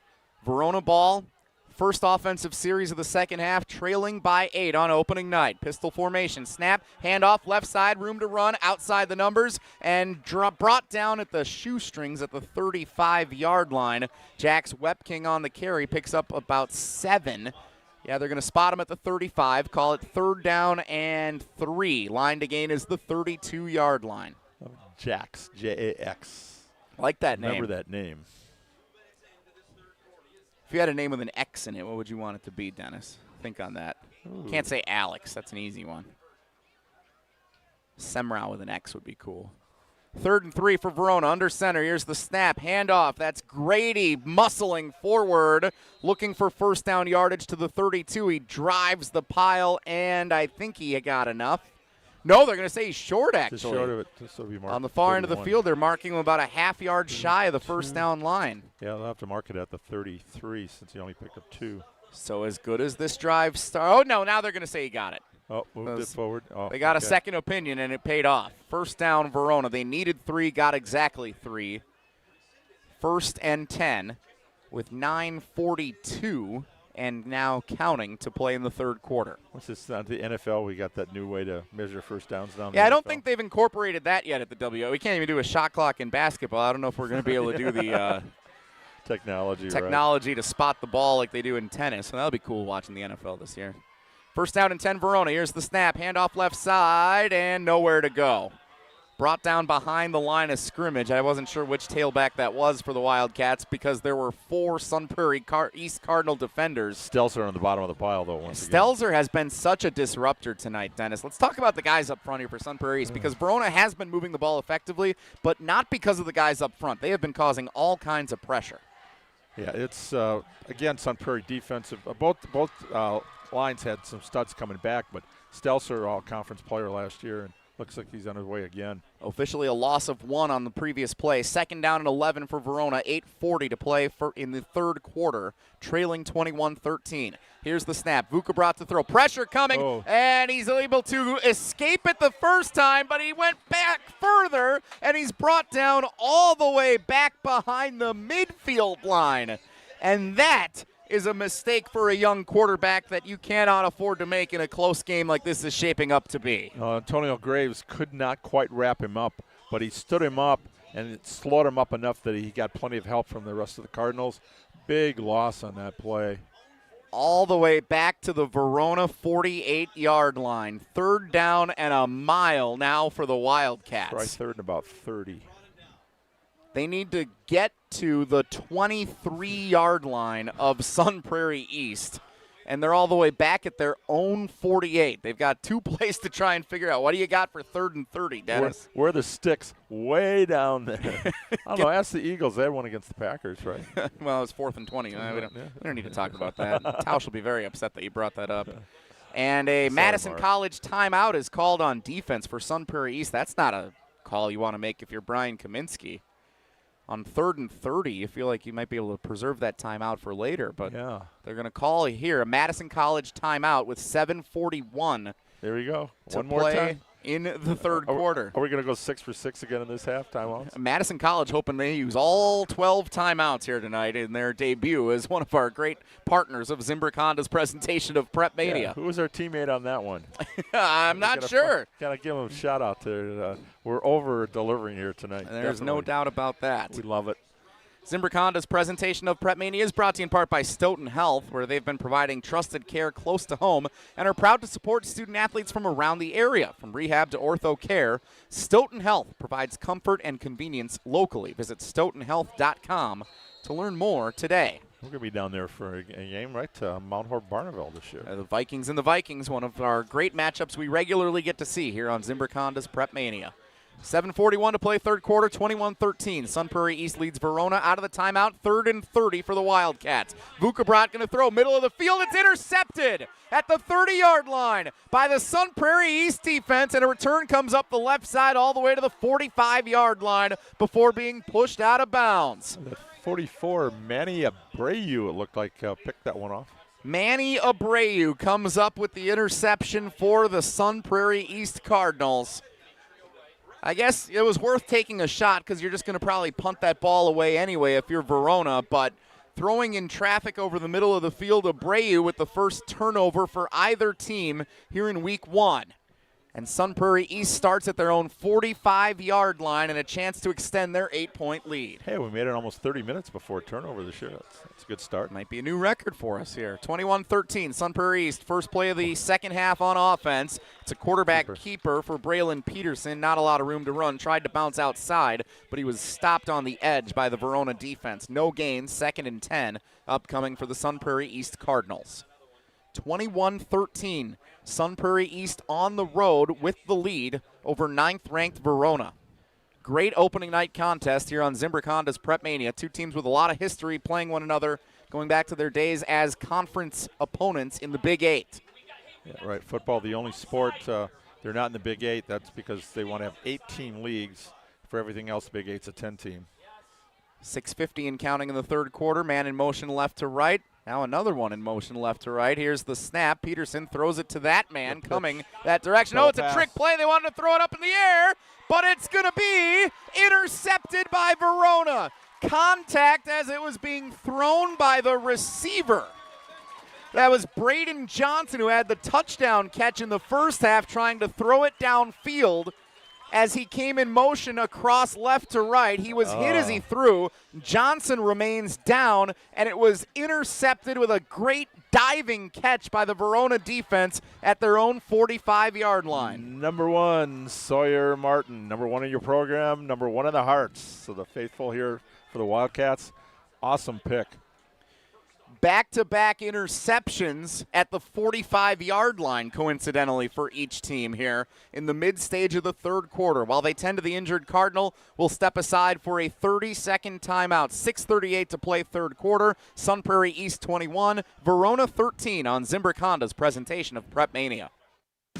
Verona ball. First offensive series of the second half, trailing by 8 on opening night. Pistol formation, snap, handoff, left side, room to run, outside the numbers, and brought down at the shoestrings at the 35-yard line. Jax Wepking on the carry picks up about 7. Yeah, they're going to spot him at the 35, call it 3rd down and 3. Line to gain is the 32-yard line. Jax, J-A-X. I like that name. Remember that name. If you had a name with an X in it, what would you want it to be, Dennis? Think on that. Ooh. Can't say Alex. That's an easy one. Semrau with an X would be cool. 3rd and 3 for Verona. Under center. Here's the snap. Handoff. That's Grady muscling forward, looking for first down yardage to the 32. He drives the pile, and I think he got enough. No, they're going to say he's short, actually. Just short of it. Just so be marked on the far 31. end of the field, they're marking him about a half-yard shy of the first down line. Yeah, they'll have to mark it at the 33 since he only picked up 2. So as good as this drive oh, no, now they're going to say he got it. Oh, moved it forward. Oh, they got a second opinion, and it paid off. First down, Verona. They needed 3, got exactly 3. 1st and 10 with 9:42 and now counting to play in the third quarter. What's this on the NFL? We got that new way to measure first downs down Yeah, I don't NFL. think they've incorporated that yet at the WO. We can't even do a shot clock in basketball. I don't know if we're going to be able to do the technology to spot the ball like they do in tennis. So that'll be cool watching the NFL this year. First down and 10, Verona. Here's the snap. Handoff left side and nowhere to go. Brought down behind the line of scrimmage. I wasn't sure which tailback that was for the Wildcats because there were 4 Sun Prairie East Cardinal defenders. Stelzer on the bottom of the pile, though, once Stelzer has been such a disruptor tonight, Dennis. Let's talk about the guys up front here for Sun Prairie East because Verona has been moving the ball effectively, but not because of the guys up front. They have been causing all kinds of pressure. Yeah, it's, again, Sun Prairie defensive. Both lines had some studs coming back, but Stelzer, all-conference player last year, and looks like he's on his way again. Officially a loss of 1 on the previous play. Second down and 11 for Verona. 8:40 to play in the third quarter, trailing 21-13. Here's the snap. Vukobrot to throw. Pressure coming, and he's able to escape it the first time, but he went back further, and he's brought down all the way back behind the midfield line. And that is a mistake for a young quarterback that you cannot afford to make in a close game like this is shaping up to be. Antonio Graves could not quite wrap him up, but he stood him up and it slowed him up enough that he got plenty of help from the rest of the Cardinals. Big loss on that play. All the way back to the Verona 48-yard line. Third down and a mile now for the Wildcats. Try third and about 30. They need to get to the 23-yard line of Sun Prairie East, and they're all the way back at their own 48. They've got 2 plays to try and figure out. What do you got for third and 30, Dennis? Where the sticks way down there. I don't know. Ask the Eagles. They had one against the Packers, right? Well, it was 4th and 20. We don't need to talk about that. Tausch will be very upset that you brought that up. And a Madison College timeout is called on defense for Sun Prairie East. That's not a call you want to make if you're Brian Kaminsky. On 3rd and 30, you feel like you might be able to preserve that timeout for later, but they're going to call here a Madison College timeout with 7:41. There you go. One more time in the third quarter. Are we going to go 6 for 6 again in this half timeouts? Madison College hoping they use all 12 timeouts here tonight in their debut as one of our great partners of Zimbrick Honda's presentation of PrepMania. Yeah, who was our teammate on that one? I'm not sure. Gotta give him a shout out there. We're over delivering here tonight. There's no doubt about that. We love it. Zimbrick Honda's presentation of PrepMania is brought to you in part by Stoughton Health, where they've been providing trusted care close to home and are proud to support student athletes from around the area. From rehab to ortho care, Stoughton Health provides comfort and convenience locally. Visit stoughtonhealth.com to learn more today. We're going to be down there for a game, right? Mount Horeb-Barneville this year. The Vikings and the Vikings, one of our great matchups we regularly get to see here on Zimbrick Honda's PrepMania. 7:41 to play third quarter, 21-13. Sun Prairie East leads Verona out of the timeout, 3rd and 30 for the Wildcats. Vukobrot going to throw middle of the field. It's intercepted at the 30-yard line by the Sun Prairie East defense, and a return comes up the left side all the way to the 45-yard line before being pushed out of bounds. The 44, Manny Abreu, it looked like, picked that one off. Manny Abreu comes up with the interception for the Sun Prairie East Cardinals. I guess it was worth taking a shot because you're just going to probably punt that ball away anyway if you're Verona, but throwing in traffic over the middle of the field, Abreu with the first turnover for either team here in week 1. And Sun Prairie East starts at their own 45-yard line and a chance to extend their 8-point lead. Hey, we made it almost 30 minutes before turnover this year. That's a good start. Might be a new record for us here. 21-13, Sun Prairie East. First play of the second half on offense. It's a quarterback keeper for Braylon Peterson. Not a lot of room to run. Tried to bounce outside, but he was stopped on the edge by the Verona defense. No gains, 2nd and 10, upcoming for the Sun Prairie East Cardinals. 21-13. Sun Prairie East on the road with the lead over 9th-ranked Verona. Great opening night contest here on Zimbrick Honda's PrepMania. 2 teams with a lot of history playing one another, going back to their days as conference opponents in the Big 8. Yeah, right. Football, the only sport they're not in the Big 8. That's because they want to have 8-team leagues. For everything else, the Big 8's a 10-team. 6:50 and counting in the third quarter. Man in motion left to right. Now another one in motion left to right. Here's the snap. Peterson throws it to that man coming that direction. Oh, it's a trick play. They wanted to throw it up in the air, but it's going to be intercepted by Verona. Contact as it was being thrown by the receiver. That was Braden Johnson who had the touchdown catch in the first half, trying to throw it downfield. As he came in motion across left to right, he was hit as he threw. Johnson remains down, and it was intercepted with a great diving catch by the Verona defense at their own 45-yard line. Number 1, Sawyer Martin. Number 1 in your program, number 1 in the hearts. So the faithful here for the Wildcats. Awesome pick. Back-to-back interceptions at the 45-yard line, coincidentally, for each team here in the mid-stage of the third quarter. While they tend to the injured Cardinal, will step aside for a 30-second timeout. 6:38 to play third quarter. Sun Prairie East 21, Verona 13 on Zimbrick Honda's presentation of PrepMania.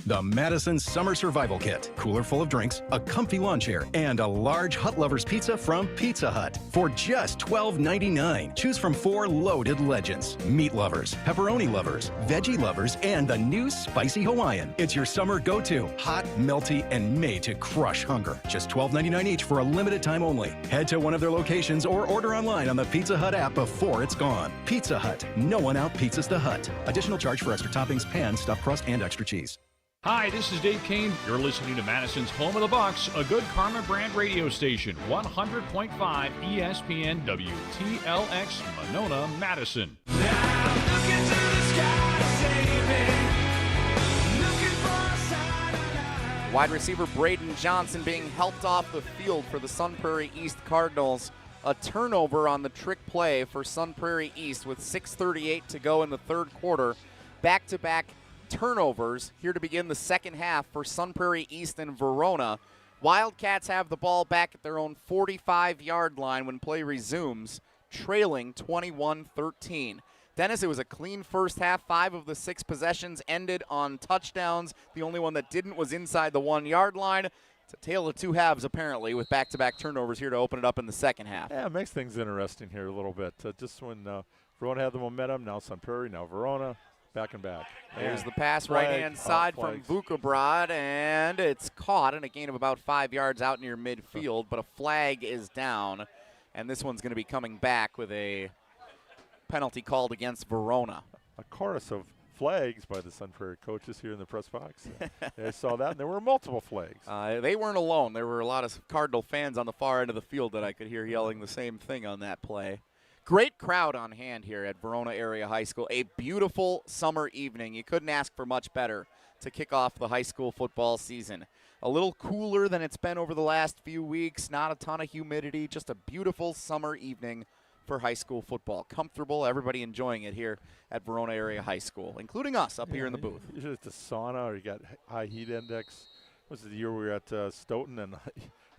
The Madison Summer Survival Kit. Cooler full of drinks, a comfy lawn chair, and a large Hut Lovers pizza from Pizza Hut for just $12.99. Choose from 4 loaded legends. Meat lovers, pepperoni lovers, veggie lovers, and the new Spicy Hawaiian. It's your summer go-to. Hot, melty, and made to crush hunger. Just $12.99 each for a limited time only. Head to one of their locations or order online on the Pizza Hut app before it's gone. Pizza Hut. No one out-pizzas the Hut. Additional charge for extra toppings, pan, stuffed crust, and extra cheese. Hi, this is Dave Kane. You're listening to Madison's Home of the Bucks, a good Karma brand radio station, 100.5 ESPN WTLX, Monona, Madison. Wide receiver Braden Johnson being helped off the field for the Sun Prairie East Cardinals. A turnover on the trick play for Sun Prairie East with 6:38 to go in the third quarter. Back-to-back turnovers here to begin the second half for Sun Prairie East and Verona. Wildcats have the ball back at their own 45-yard line when play resumes, trailing 21-13. Dennis, it was a clean first half. 5 of the 6 possessions ended on touchdowns. The only one that didn't was inside the 1-yard line. It's a tale of two halves, apparently, with back-to-back turnovers here to open it up in the second half. Yeah, it makes things interesting here a little bit. Just when Verona had the momentum, now Sun Prairie, now Verona. Back and back. There's the pass right-hand side from Vukobrad, and it's caught in a gain of about 5 yards out near midfield, but a flag is down, and this one's going to be coming back with a penalty called against Verona. A chorus of flags by the Sun Prairie coaches here in the press box. I saw that, and there were multiple flags. They weren't alone. There were a lot of Cardinal fans on the far end of the field that I could hear yelling the same thing on that play. Great crowd on hand here at Verona Area High School. A beautiful summer evening. You couldn't ask for much better to kick off the high school football season. A little cooler than it's been over the last few weeks. Not a ton of humidity. Just a beautiful summer evening for high school football. Comfortable. Everybody enjoying it here at Verona Area High School, including us up here in the booth. Usually it's the sauna or you got high heat index. This is the year we were at Stoughton, and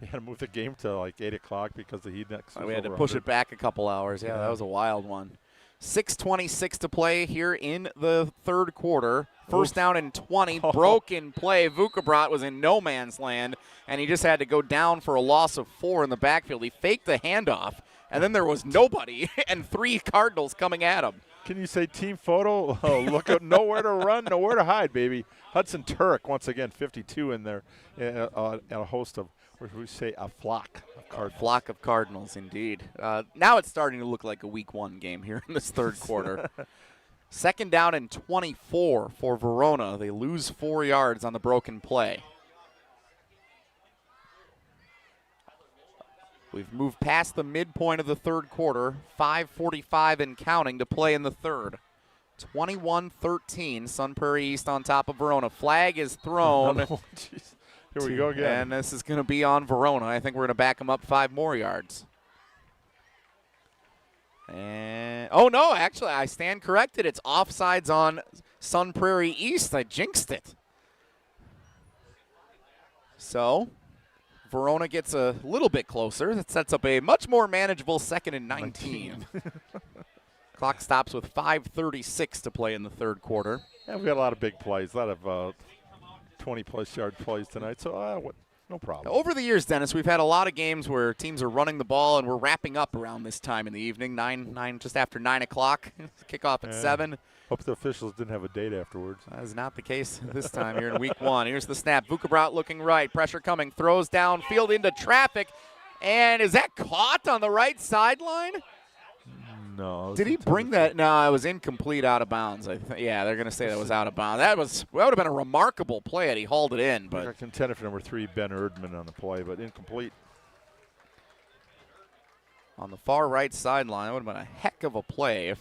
you had to move the game to like 8 o'clock because the heat index was we had to over push 100. it back a couple hours. Yeah, that was a wild one. 6:26 to play here in the third quarter. First down and 20. Broken play. Vukobrad was in no man's land, and he just had to go down for a loss of 4 in the backfield. He faked the handoff, and then there was nobody and 3 Cardinals coming at him. Can you say team photo? Oh, look at nowhere to run, nowhere to hide, baby. Hudson Turek, once again, 52 in there, and a host of, what do we say, a flock of Cardinals. Flock of Cardinals, indeed. Now it's starting to look like a week 1 game here in this third quarter. Second down and 24 for Verona. They lose 4 yards on the broken play. We've moved past the midpoint of the third quarter. 5:45 and counting to play in the third. 21-13, Sun Prairie East on top of Verona. Flag is thrown. Here we go again. And this is going to be on Verona. I think we're going to back them up 5 more yards. And oh, no, actually, I stand corrected. It's offsides on Sun Prairie East. I jinxed it. So Verona gets a little bit closer. That sets up a much more manageable 2nd and 19. Clock stops with 5:36 to play in the third quarter. Yeah, we got a lot of big plays, a lot of 20-plus yard plays tonight, so no problem. Over the years, Dennis, we've had a lot of games where teams are running the ball, and we're wrapping up around this time in the evening, just after 9 o'clock. Kickoff at 7. Hope the officials didn't have a date afterwards. That is not the case this time here in week 1. Here's the snap. Vukobrad looking right. Pressure coming. Throws downfield into traffic. And is that caught on the right sideline? No. Did he bring that? No, it was incomplete out of bounds. Yeah, they're going to say that was out of bounds. That would have been a remarkable play had he hauled it in. But I contended for number 3, Ben Erdman on the play, but incomplete. On the far right sideline, that would have been a heck of a play if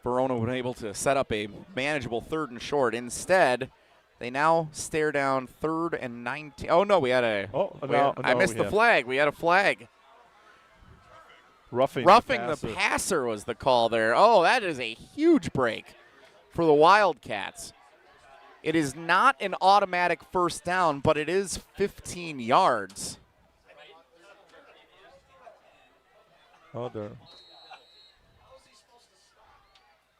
Verona would have been able to set up a manageable 3rd and short. Instead, they now stare down 3rd and 19. Oh, no, we had a I missed the flag. We had a flag. Roughing the passer was the call there. Oh, that is a huge break for the Wildcats. It is not an automatic first down, but it is 15 yards. Oh, there.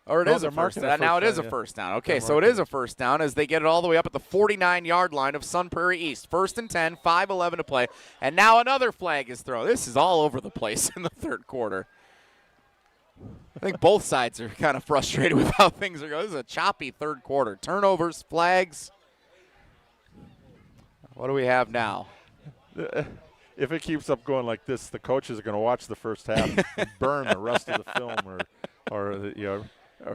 Or it is a first down. Now it is a first down. Okay, so it is a first down as they get it all the way up at the 49-yard line of Sun Prairie East. 1st and 10, 5:11 to play. And now another flag is thrown. This is all over the place in the 3rd quarter. I think both sides are kind of frustrated with how things are going. This is a choppy 3rd quarter. Turnovers, flags. What do we have now? If it keeps up going like this, the coaches are going to watch the first half and burn the rest of the film or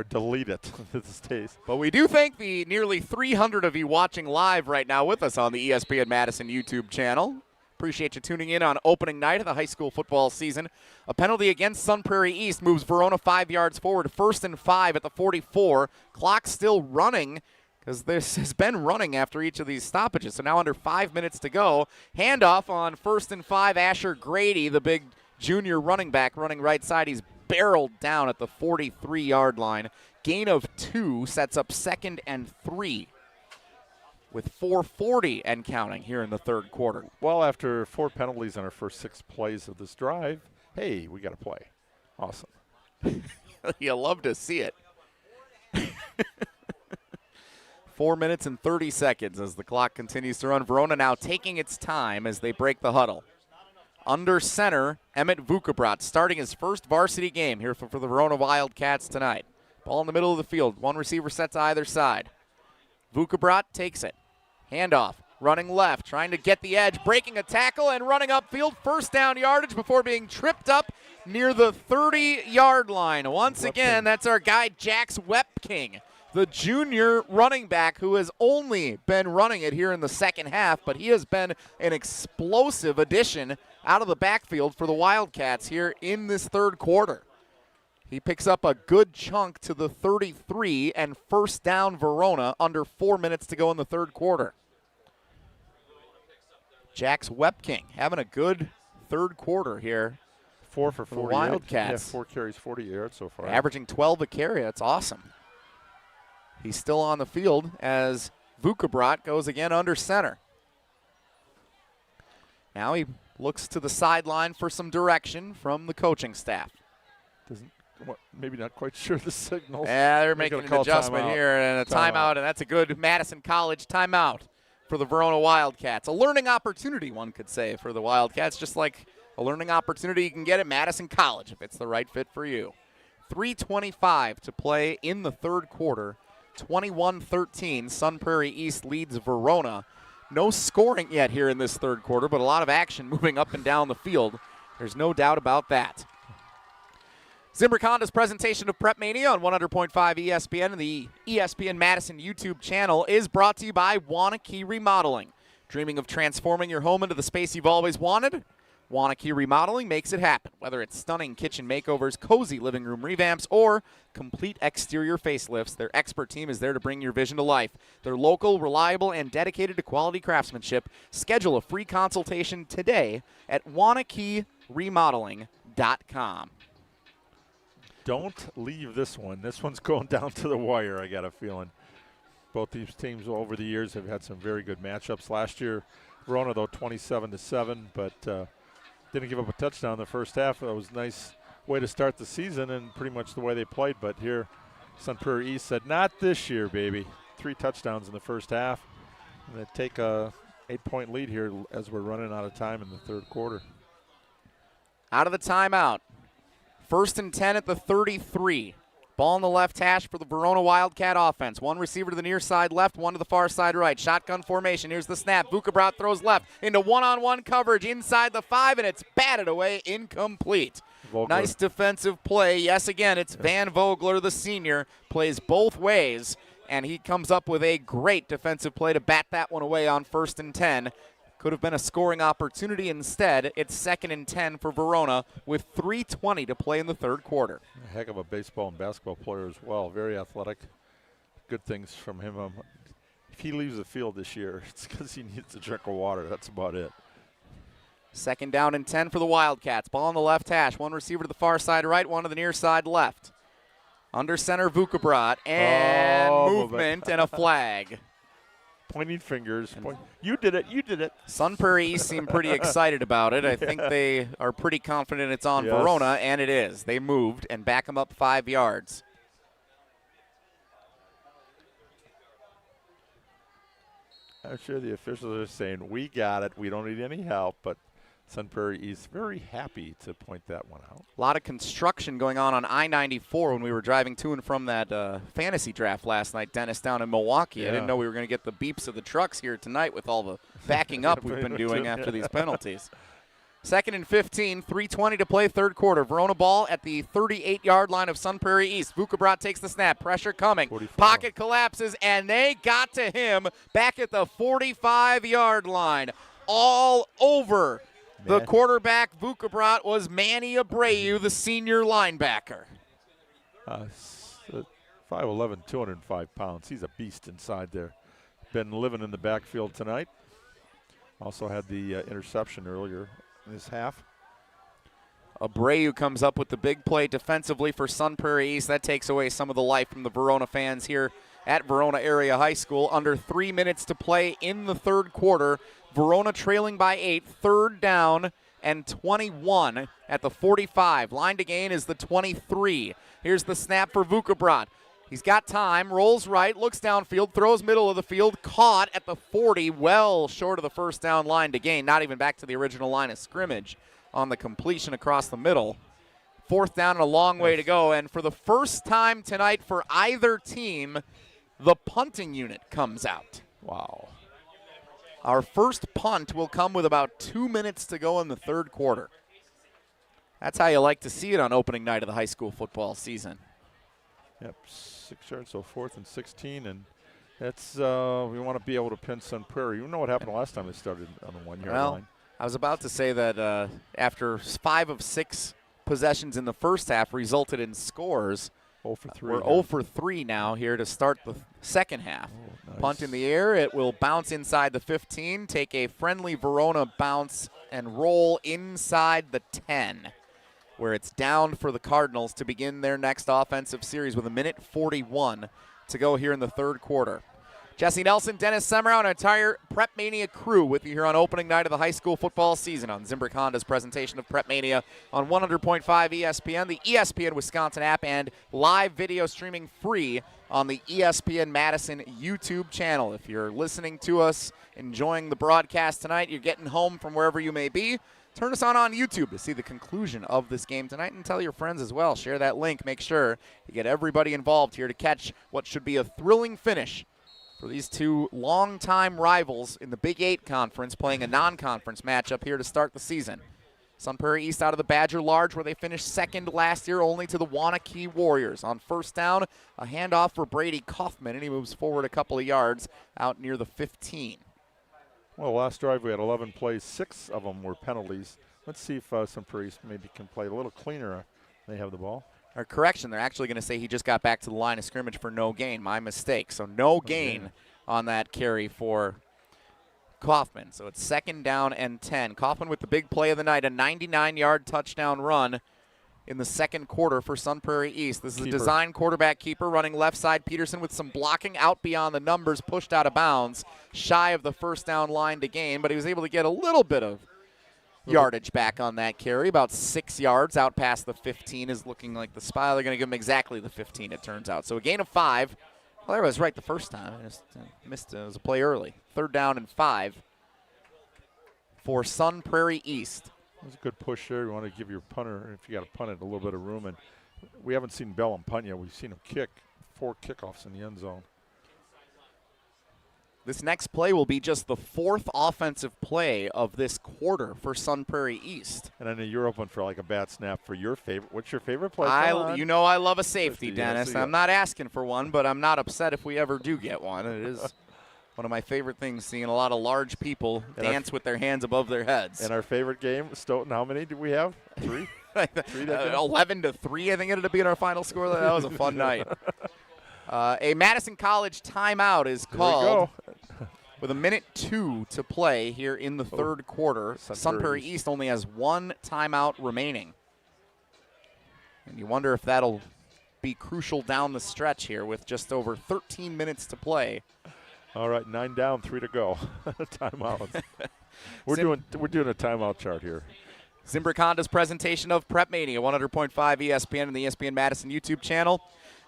delete it at this stage. But we do thank the nearly 300 of you watching live right now with us on the ESPN Madison YouTube channel. Appreciate you tuning in on opening night of the high school football season. A penalty against Sun Prairie East moves Verona 5 yards forward. 1st and 5 at the 44. Clock still running because this has been running after each of these stoppages. So now under 5 minutes to go. Handoff on 1st and 5. Asher Grady, the big junior running back, running right side. He's barreled down at the 43-yard line. Gain of 2 sets up 2nd and 3 with 4:40 and counting here in the 3rd quarter. Well, after 4 penalties on our first 6 plays of this drive, hey, we got to play. Awesome. You love to see it. 4 minutes and 30 seconds as the clock continues to run. Verona now taking its time as they break the huddle. Under center, Emmett Vukabrat starting his first varsity game here for the Verona Wildcats tonight. Ball in the middle of the field. 1 receiver set to either side. Vukabrat takes it. Handoff. Running left. Trying to get the edge. Breaking a tackle and running upfield. 1st down yardage before being tripped up near the 30-yard line. Once again, that's our guy Jax Wepking, the junior running back who has only been running it here in the 2nd half, but he has been an explosive addition out of the backfield for the Wildcats here in this 3rd quarter. He picks up a good chunk to the 33 and 1st down Verona under 4 minutes to go in the 3rd quarter. Jax Wepking having a good 3rd quarter here. 4 for 40. Wildcats. Yeah, 4 carries, 40 yards so far. Averaging 12 a carry. That's awesome. He's still on the field as Vukabrat goes again under center. Now he looks to the sideline for some direction from the coaching staff. Maybe not quite sure the signals. Yeah, they're making an adjustment here and a timeout, and that's a good Madison College timeout for the Verona Wildcats. A learning opportunity, one could say, for the Wildcats, just like a learning opportunity you can get at Madison College if it's the right fit for you. 3:25 to play in the 3rd quarter. 21-13, Sun Prairie East leads Verona. No scoring yet here in this 3rd quarter, but a lot of action moving up and down the field. There's no doubt about that. Zimbrick Honda's presentation of PrepMania on 100.5 ESPN and the ESPN Madison YouTube channel is brought to you by Wanakee Remodeling. Dreaming of transforming your home into the space you've always wanted? Wanakee Remodeling makes it happen. Whether it's stunning kitchen makeovers, cozy living room revamps, or complete exterior facelifts, their expert team is there to bring your vision to life. They're local, reliable, and dedicated to quality craftsmanship. Schedule a free consultation today at WanakeeRemodeling.com. Don't leave this one. This one's going down to the wire, I got a feeling. Both these teams over the years have had some very good matchups. Last year, Verona, though, 27-7, but didn't give up a touchdown in the first half. That was a nice way to start the season and pretty much the way they played. But here, Sun Prairie East said, not this year, baby. 3 touchdowns in the first half. And they take a 8-point lead here as we're running out of time in the 3rd quarter. Out of the timeout. 1st and 10 at the 33. Ball in the left hash for the Verona Wildcat offense. One receiver to the near side left, one to the far side right. Shotgun formation. Here's the snap. Vukabrat throws left into one-on-one coverage inside the 5, and it's batted away, incomplete. Vogler. Nice defensive play. Yes, again, it's Van Vogler, the senior, plays both ways, and he comes up with a great defensive play to bat that one away on 1st and 10. Could have been a scoring opportunity. Instead, it's 2nd and 10 for Verona with 3:20 to play in the third quarter. A heck of a baseball and basketball player as well. Very athletic. Good things from him. If he leaves the field this year, it's because he needs a drink of water. That's about it. 2nd down and 10 for the Wildcats. Ball on the left hash. One receiver to the far side right, one to the near side left. Under center, Vukabrat, and movement and a flag. Pointing fingers. You did it. You did it. Sun Prairie East seem pretty excited about it. I think they are pretty confident it's on Yes. Verona, and it is. They moved and back them up 5 yards. I'm sure the officials are saying, we got it. We don't need any help. But Sun Prairie East very happy to point that one out. A lot of construction going on I-94 when we were driving to and from that fantasy draft last night, Dennis, down in Milwaukee. Yeah. I didn't know we were going to get the beeps of the trucks here tonight with all the backing up we've been doing after these penalties. 2nd and 15, 3:20 to play, third quarter. Verona ball at the 38-yard line of Sun Prairie East. Vukabrat takes the snap. Pressure coming. 44. Pocket collapses, and they got to him back at the 45-yard line. All over the quarterback, Vukabrat, was Manny Abreu, the senior linebacker. 5'11", 205 pounds. He's a beast inside there. Been living in the backfield tonight. Also had the interception earlier in this half. Abreu comes up with the big play defensively for Sun Prairie East. That takes away some of the life from the Verona fans here at Verona Area High School. Under 3 minutes to play in the third quarter. Verona trailing by 8, 3rd down and 21 at the 45. Line to gain is the 23. Here's the snap for Vukabrat. He's got time, rolls right, looks downfield, throws middle of the field, caught at the 40, well short of the first down line to gain, not even back to the original line of scrimmage on the completion across the middle. 4th down and a long way to go, and for the first time tonight for either team, the punting unit comes out. Wow. Our first punt will come with about 2 minutes to go in the third quarter. That's how you like to see it on opening night of the high school football season. Yep, 6 yards, so 4th and 16, and that's we want to be able to pin Sun Prairie. You know what happened last time they started on the 1 yard line. I was about to say that after 5 of 6 possessions in the first half resulted in scores. 0 for 3. We're 0 for 3 now here to start the second half. Nice. Punt in the air. It will bounce inside the 15, take a friendly Verona bounce, and roll inside the 10, where it's down for the Cardinals to begin their next offensive series with 1:41 to go here in the third quarter. Jesse Nelson, Dennis Semrau, and an entire PrepMania crew with you here on opening night of the high school football season on Zimbrick Honda's presentation of PrepMania on 100.5 ESPN, the ESPN Wisconsin app, and live video streaming free on the ESPN Madison YouTube channel. If you're listening to us, enjoying the broadcast tonight, you're getting home from wherever you may be, turn us on YouTube to see the conclusion of this game tonight, and tell your friends as well. Share that link. Make sure you get everybody involved here to catch what should be a thrilling finish for these two longtime rivals in the Big 8 Conference, playing a non-conference matchup here to start the season. Sun Prairie East out of the Badger Large, where they finished second last year, only to the Wanakee Warriors. On first down, a handoff for Brady Kaufman, and he moves forward a couple of yards out near the 15. Well, last drive we had 11 plays. 6 of them were penalties. Let's see if Sun Prairie East maybe can play a little cleaner. They have the ball. Or correction, they're actually going to say he just got back to the line of scrimmage for no gain. My mistake. So no gain on that carry for Kaufman. So it's 2nd down and 10. Kaufman with the big play of the night, a 99-yard touchdown run in the second quarter for Sun Prairie East. This is a design quarterback keeper running left side. Peterson with some blocking out beyond the numbers, pushed out of bounds, shy of the first down line to gain, but he was able to get a little bit of yardage back on that carry. About 6 yards out past the 15 is looking like the spy. They're going to give him exactly the 15, it turns out. So a gain of 5. Well, I was right the first time. I just missed it. It was a play early. 3rd down and 5 for Sun Prairie East. It was a good push there. You want to give your punter, if you got to punt it, a little bit of room. And we haven't seen Bell and punt yet. We've seen him kick 4 kickoffs in the end zone. This next play will be just the 4th offensive play of this quarter for Sun Prairie East. And I know you're open for like a bad snap for your favorite. What's your favorite play? You know I love a safety, Dennis. Yeah. I'm not asking for one, but I'm not upset if we ever do get one. It is one of my favorite things, seeing a lot of large people dance with their hands above their heads. And our favorite game, Stoughton, how many do we have? 3? 11-3, I think it ended up being our final score. That was a fun night. A Madison College timeout is called with 1:02 to play here in the third quarter. Sun Prairie East only has 1 timeout remaining. And you wonder if that'll be crucial down the stretch here with just over 13 minutes to play. All right, 9 down, 3 to go. Timeouts. We're doing a timeout chart here. Zimbrick Honda's presentation of PrepMania, 100.5 ESPN and the ESPN Madison YouTube channel.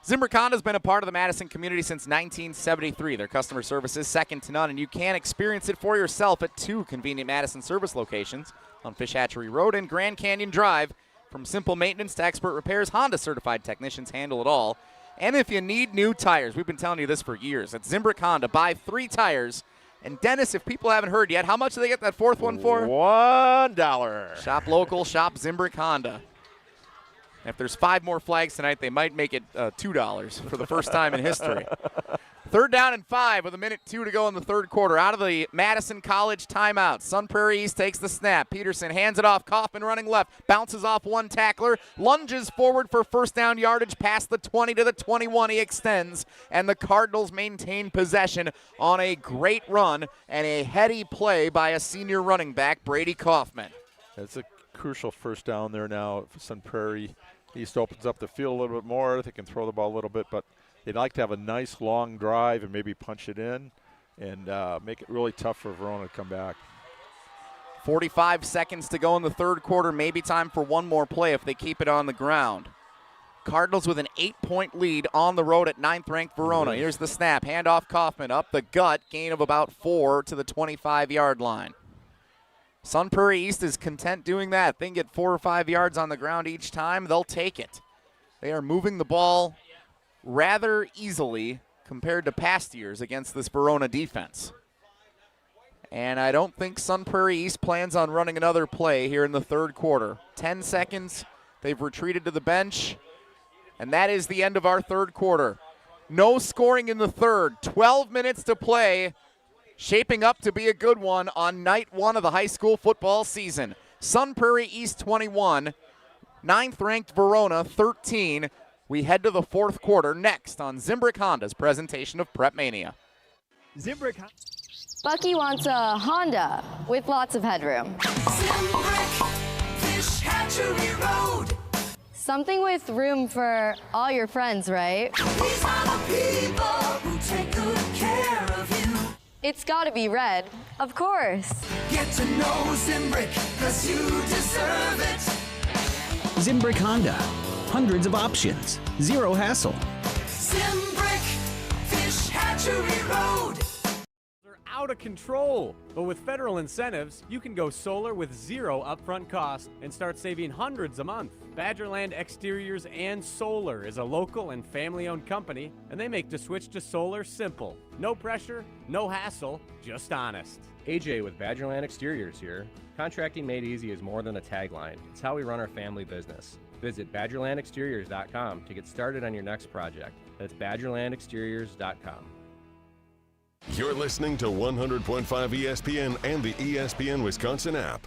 Zimbrick Honda has been a part of the Madison community since 1973. Their customer service is second to none, and you can experience it for yourself at 2 convenient Madison service locations on Fish Hatchery Road and Grand Canyon Drive. From simple maintenance to expert repairs, Honda-certified technicians handle it all. And if you need new tires, we've been telling you this for years, at Zimbrick Honda, buy 3 tires. And Dennis, if people haven't heard yet, how much do they get that 4th one for? $1. Shop local, shop Zimbrick Honda. If there's 5 more flags tonight, they might make it $2 for the first time in history. 3rd down and 5 with 1:02 to go in the third quarter. Out of the Madison College timeout, Sun Prairie East takes the snap. Peterson hands it off. Kaufman running left. Bounces off one tackler. Lunges forward for first down yardage past the 20 to the 21. He extends, and the Cardinals maintain possession on a great run and a heady play by a senior running back, Brady Kaufman. It's a crucial first down there now for Sun Prairie. East opens up the field a little bit more. They can throw the ball a little bit, but they'd like to have a nice long drive and maybe punch it in and make it really tough for Verona to come back. 45 seconds to go in the third quarter. Maybe time for one more play if they keep it on the ground. Cardinals with an 8-point lead on the road at 9th-ranked Verona. Here's the snap. Handoff Kaufman up the gut. Gain of about 4 to the 25-yard line. Sun Prairie East is content doing that. If they can get 4 or 5 yards on the ground each time, they'll take it. They are moving the ball rather easily compared to past years against this Verona defense. And I don't think Sun Prairie East plans on running another play here in the third quarter. 10 seconds. They've retreated to the bench. And that is the end of our third quarter. No scoring in the third. 12 minutes to play. Shaping up to be a good one on night 1 of the high school football season. Sun Prairie East 21, 9th-ranked Verona 13. We head to the fourth quarter next on Zimbrick Honda's presentation of PrepMania. Zimbrick. Bucky wants a Honda with lots of headroom. Zimbrick Fish Hatchery Road. Something with room for all your friends, right? These are the people who take good care of you. It's gotta be red, of course. Get to know Zimbrick, 'cause you deserve it. Zimbrick Honda. Hundreds of options. Zero hassle. Zimbrick Fish Hatchery Road. They're out of control. But with federal incentives, you can go solar with 0 upfront cost and start saving hundreds a month. Badgerland Exteriors and Solar is a local and family-owned company, and they make the switch to solar simple. No pressure, no hassle, just honest. AJ with Badgerland Exteriors here. Contracting made easy is more than a tagline. It's how we run our family business. Visit BadgerlandExteriors.com to get started on your next project. That's BadgerlandExteriors.com. You're listening to 100.5 ESPN and the ESPN Wisconsin app.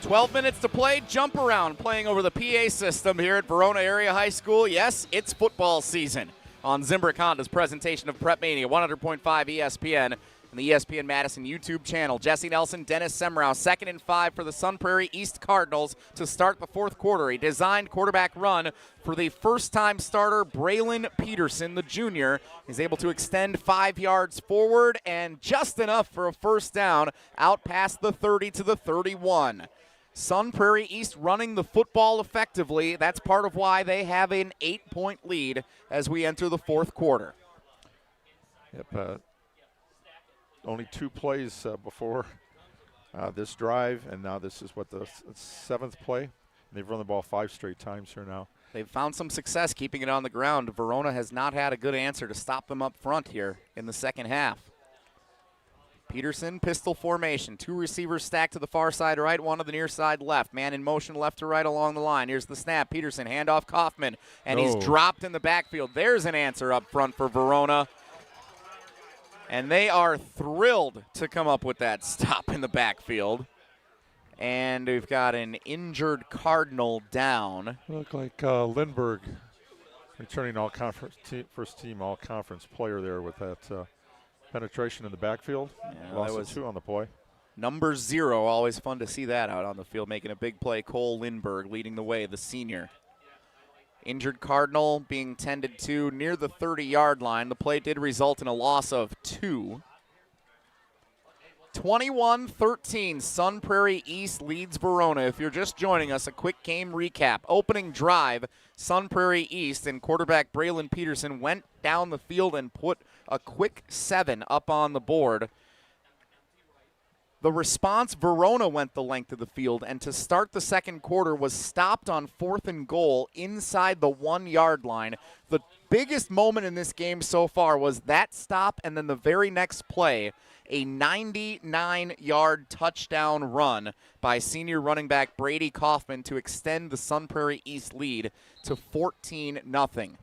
$12 minutes to play. Jump around playing over the PA system here at Verona Area High School. Yes, it's football season on Zimbrick Honda's presentation of PrepMania, 100.5 ESPN and the ESPN Madison YouTube channel. Jesse Nelson, Dennis Semrau, 2nd and 5 for the Sun Prairie East Cardinals to start the fourth quarter. A designed quarterback run for the first-time starter, Braylon Peterson, the junior. He's able to extend 5 yards forward and just enough for a first down out past the 30 to the 31. Sun Prairie East running the football effectively. That's part of why they have an 8-point lead as we enter the fourth quarter. Yep. Only 2 plays before this drive, and now this is what, the 7th play. They've run the ball 5 straight times here now. They've found some success keeping it on the ground. Verona has not had a good answer to stop them up front here in the second half. Peterson, pistol formation. 2 receivers stacked to the far side right, 1 to the near side left. Man in motion left to right along the line. Here's the snap. Peterson, handoff Kaufman, and he's dropped in the backfield. There's an answer up front for Verona. And they are thrilled to come up with that stop in the backfield. And we've got an injured Cardinal down. Look like Lindbergh, returning all-conference first-team all-conference player there with that penetration in the backfield. Yeah, Lost that was 2 on the play. Number 0, always fun to see that out on the field, making a big play. Cole Lindbergh leading the way, the senior. Injured Cardinal being tended to near the 30-yard line. The play did result in a loss of 2. 21-13, Sun Prairie East leads Verona. If you're just joining us, a quick game recap. Opening drive, Sun Prairie East and quarterback Braylon Peterson went down the field and put a quick 7 up on the board. The response, Verona went the length of the field, and to start the second quarter was stopped on 4th and goal inside the 1-yard line. The biggest moment in this game so far was that stop, and then the very next play, a 99-yard touchdown run by senior running back Brady Kaufman to extend the Sun Prairie East lead to 14-0.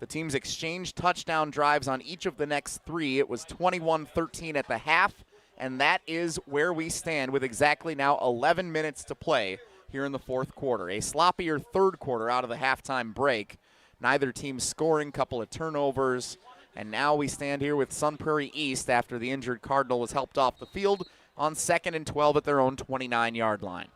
The teams exchanged touchdown drives on each of the next 3. It was 21-13 at the half, and that is where we stand with exactly now 11 minutes to play here in the fourth quarter. A sloppier third quarter out of the halftime break. Neither team scoring, couple of turnovers. And now we stand here with Sun Prairie East after the injured Cardinal was helped off the field on 2nd and 12 at their own 29-yard line.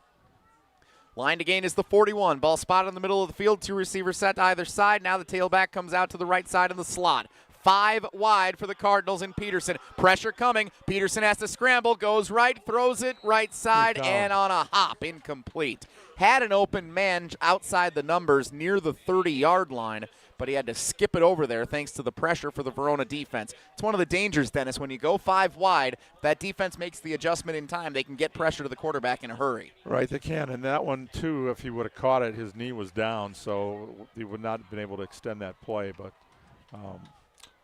Line to gain is the 41. Ball spotted in the middle of the field. 2 receivers set to either side. Now the tailback comes out to the right side of the slot. 5 wide for the Cardinals and Peterson. Pressure coming. Peterson has to scramble. Goes right. Throws it right side and on a hop. Incomplete. Had an open man outside the numbers near the 30-yard line, but he had to skip it over there thanks to the pressure for the Verona defense. It's one of the dangers, Dennis. When you go 5 wide, that defense makes the adjustment in time. They can get pressure to the quarterback in a hurry. Right, they can. And that one, too, if he would have caught it, his knee was down, so he would not have been able to extend that play. But,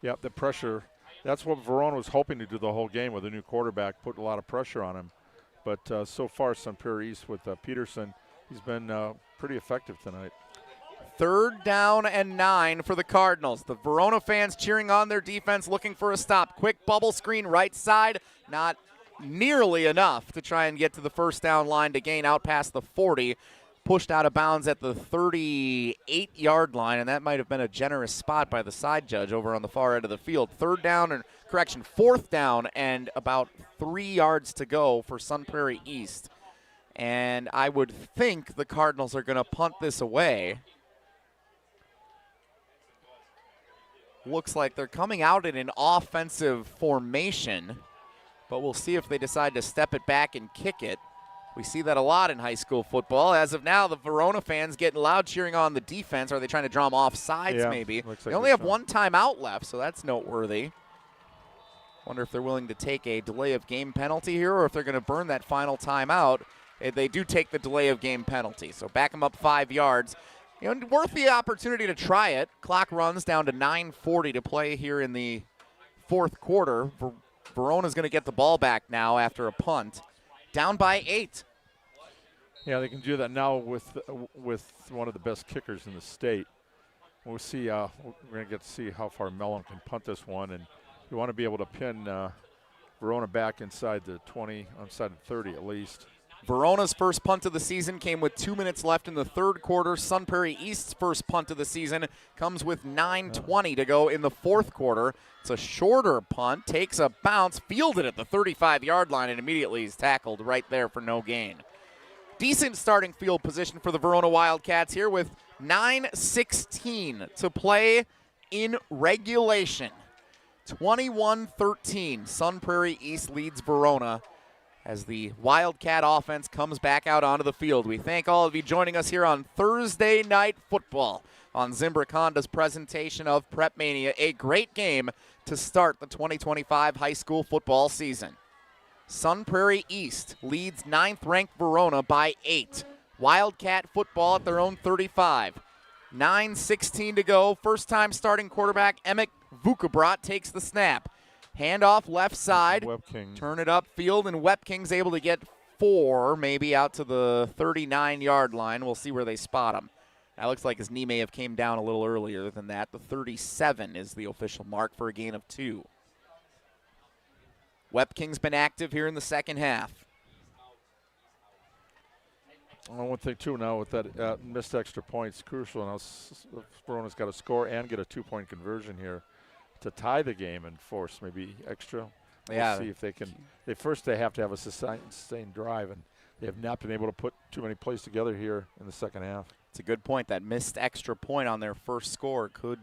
yeah, the pressure, that's what Verona was hoping to do the whole game with a new quarterback, put a lot of pressure on him. But so far, Sun Prairie East with Peterson, he's been pretty effective tonight. 3rd down and 9 for the Cardinals. The Verona fans cheering on their defense, looking for a stop. Quick bubble screen right side, not nearly enough to try and get to the first down line to gain out past the 40. Pushed out of bounds at the 38-yard line, and that might have been a generous spot by the side judge over on the far end of the field. 4th down and about 3 yards to go for Sun Prairie East. And I would think the Cardinals are going to punt this away. Looks like they're coming out in an offensive formation, but we'll see if they decide to step it back and kick it. We see that a lot in high school football. As of now, the Verona fans getting loud cheering on the defense. Are they trying to draw them off sides maybe? They only have 1 timeout left, so that's noteworthy. Wonder if they're willing to take a delay of game penalty here or if they're going to burn that final timeout. They do take the delay of game penalty, so back them up 5 yards. You know, worth the opportunity to try it. Clock runs down to 9:40 to play here in the fourth quarter. Verona's going to get the ball back now after a punt. Down by 8. Yeah, they can do that now with one of the best kickers in the state. We'll see. We're going to get to see how far Mellon can punt this one, and you want to be able to pin Verona back inside the 20, inside the 30 at least. Verona's first punt of the season came with 2 minutes left in the third quarter. Sun Prairie East's first punt of the season comes with 9:20 to go in the fourth quarter. It's a shorter punt, takes a bounce, fielded at the 35-yard line, and immediately is tackled right there for no gain. Decent starting field position for the Verona Wildcats here with 9:16 to play in regulation. 21-13, Sun Prairie East leads Verona as the Wildcat offense comes back out onto the field. We thank all of you joining us here on Thursday Night Football on Zimbrick Honda's presentation of PrepMania. A great game to start the 2025 high school football season. Sun Prairie East leads 9th-ranked Verona by 8. Wildcat football at their own 35. 9:16 to go. First-time starting quarterback Emick Vukabrat takes the snap. Handoff left side. Webking. Turn it upfield, and Webking's able to get 4, maybe out to the 39-yard line. We'll see where they spot him. That looks like his knee may have came down a little earlier than that. The 37 is the official mark for a gain of 2. Webking's been active here in the second half. One thing, too, now with that missed extra points, crucial. Now Verona's got to score and get a 2-point conversion here to tie the game and force maybe extra. We'll see if they can. They have to have a sustained drive, and they have not been able to put too many plays together here in the second half. It's a good point. That missed extra point on their first score could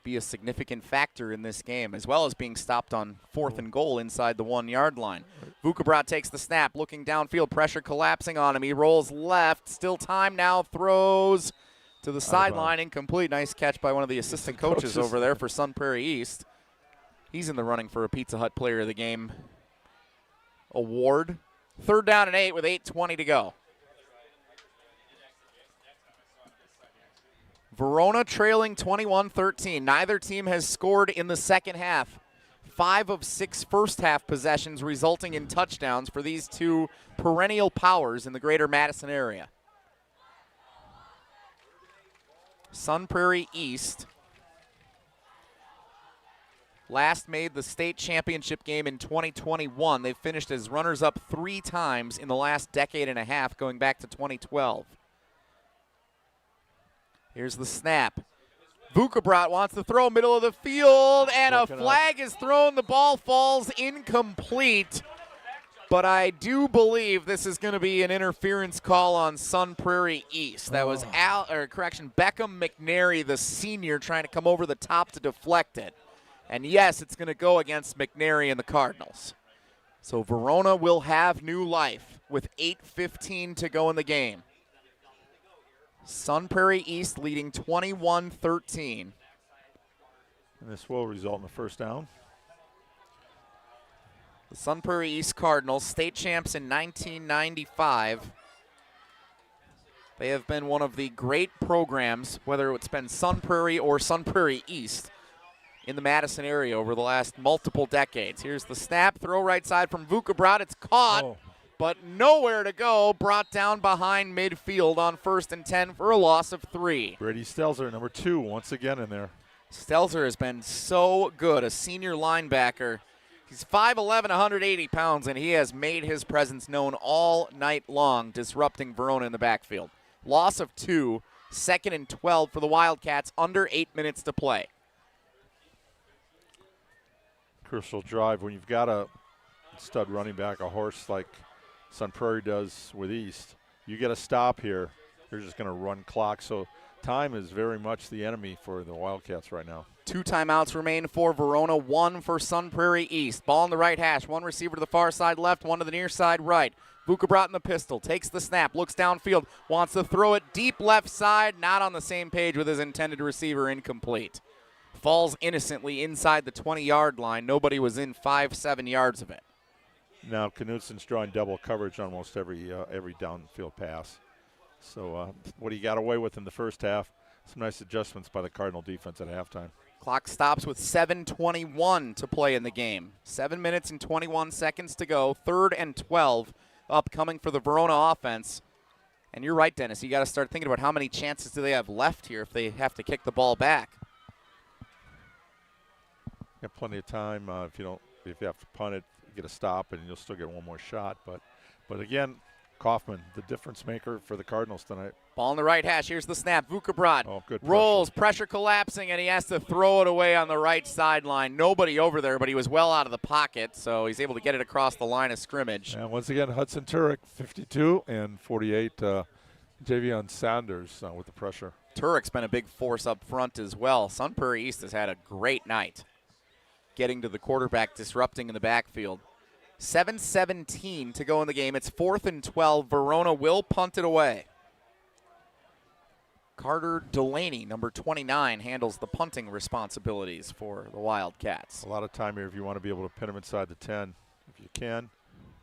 be a significant factor in this game, as well as being stopped on 4th and goal inside the 1-yard line. Vukabrat takes the snap, looking downfield, pressure collapsing on him. He rolls left, still time now, throws to the sideline, incomplete. Nice catch by one of the assistant coaches over there for Sun Prairie East. He's in the running for a Pizza Hut Player of the Game award. 3rd down and 8 with 8:20 to go. Verona trailing 21-13. Neither team has scored in the second half. 5 of 6 first-half possessions resulting in touchdowns for these two perennial powers in the greater Madison area. Sun Prairie East last made the state championship game in 2021. They've finished as runners-up 3 times in the last decade and a half, going back to 2012. Here's the snap. Vukabrat wants to throw middle of the field, and a flag is thrown. The ball falls incomplete. But I do believe this is going to be an interference call on Sun Prairie East. That was Beckham McNary, the senior, trying to come over the top to deflect it. And yes, it's going to go against McNary and the Cardinals. So Verona will have new life with 8:15 to go in the game. Sun Prairie East leading 21-13. And this will result in a first down. The Sun Prairie East Cardinals, state champs in 1995. They have been one of the great programs, whether it's been Sun Prairie or Sun Prairie East, in the Madison area over the last multiple decades. Here's the snap, throw right side from Vukabrat. It's caught, but nowhere to go. Brought down behind midfield on 1st and 10 for a loss of 3. Brady Stelzer, number 2, once again in there. Stelzer has been so good, a senior linebacker. He's 5'11", 180 pounds, and he has made his presence known all night long, disrupting Verona in the backfield. Loss of 2, 2nd and 12 for the Wildcats, under 8 minutes to play. Crucial drive when you've got a stud running back, a horse like Sun Prairie does with East. You get a stop here, you're just going to run clock. So time is very much the enemy for the Wildcats right now. 2 timeouts remain for Verona, 1 for Sun Prairie East. Ball on the right hash, 1 receiver to the far side left, 1 to the near side right. Vukabrat in the pistol, takes the snap, looks downfield, wants to throw it deep left side, not on the same page with his intended receiver, incomplete. Falls innocently inside the 20-yard line. Nobody was in 5-7 yards of it. Now Knutson's drawing double coverage on almost every downfield pass. So what he got away with in the first half, some nice adjustments by the Cardinal defense at halftime. Clock stops with 7:21 to play in the game. 7 minutes and 21 seconds to go. 3rd and 12 upcoming for the Verona offense. And you're right, Dennis. You got to start thinking about how many chances do they have left here if they have to kick the ball back. You have plenty of time. If you have to punt it, you get a stop, and you'll still get one more shot. But again, Kaufman, the difference maker for the Cardinals tonight. Ball on the right hash. Here's the snap. Vukabrat good rolls, pressure collapsing, and he has to throw it away on the right sideline. Nobody over there, but he was well out of the pocket, so he's able to get it across the line of scrimmage. And once again, Hudson Turek, 52, and 48, Javion Sanders with the pressure. Turek's been a big force up front as well. Sun Prairie East has had a great night getting to the quarterback, disrupting in the backfield. 7:17 to go in the game. It's 4th and 12. Verona will punt it away. Carter Delaney, number 29, handles the punting responsibilities for the Wildcats. A lot of time here if you want to be able to pin them inside the 10. If you can,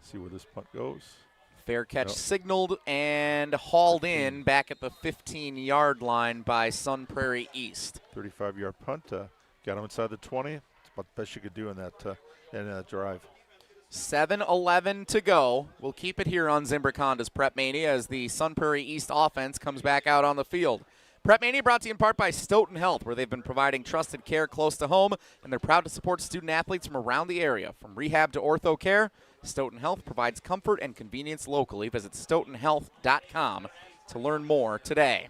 See where this punt goes. Fair catch signaled and hauled in back at the 15-yard line by Sun Prairie East. 35-yard punt. Got him inside the 20. It's about the best you could do in that drive. 7:11 to go. We'll keep it here on Zimbrick Honda's PrepMania as the Sun Prairie East offense comes back out on the field. PrepMania brought to you in part by Stoughton Health, where they've been providing trusted care close to home, and they're proud to support student-athletes from around the area. From rehab to ortho care, Stoughton Health provides comfort and convenience locally. Visit stoughtonhealth.com to learn more today.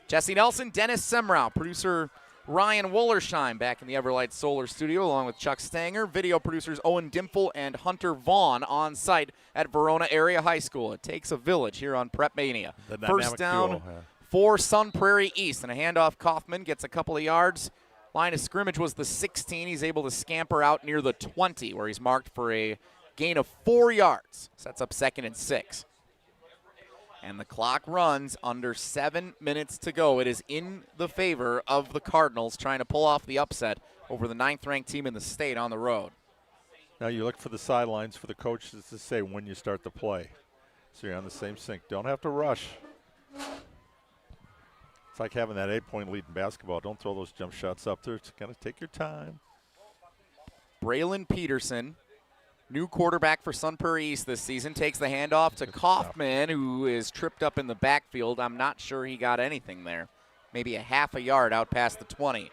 Jesse Nelson, Dennis Semrau, producer Ryan Wollersheim back in the Everlight Solar Studio along with Chuck Stanger, video producers Owen Dimple and Hunter Vaughn on site at Verona Area High School. It takes a village here on PrepMania. First down for Sun Prairie East, and a handoff. Kaufman gets a couple of yards. Line of scrimmage was the 16. He's able to scamper out near the 20 where he's marked for a gain of 4 yards. Sets up 2nd and 6. And the clock runs under 7 minutes to go. It is in the favor of the Cardinals trying to pull off the upset over the 9th-ranked team in the state on the road. Now you look for the sidelines for the coaches to say when you start the play. So you're on the same sync. Don't have to rush. It's like having that 8-point lead in basketball. Don't throw those jump shots up there. It's got to take your time. Braylon Peterson, new quarterback for Sun Prairie East this season, takes the handoff to Kaufman, who is tripped up in the backfield. I'm not sure he got anything there. Maybe a half a yard out past the 20.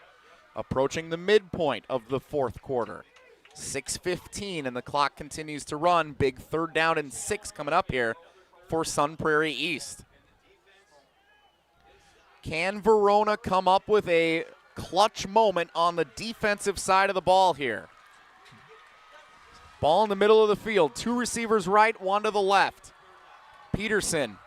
Approaching the midpoint of the fourth quarter. 6:15, and the clock continues to run. Big 3rd down and 6 coming up here for Sun Prairie East. Can Verona come up with a clutch moment on the defensive side of the ball here? Ball in the middle of the field. 2 receivers right, 1 to the left. Peterson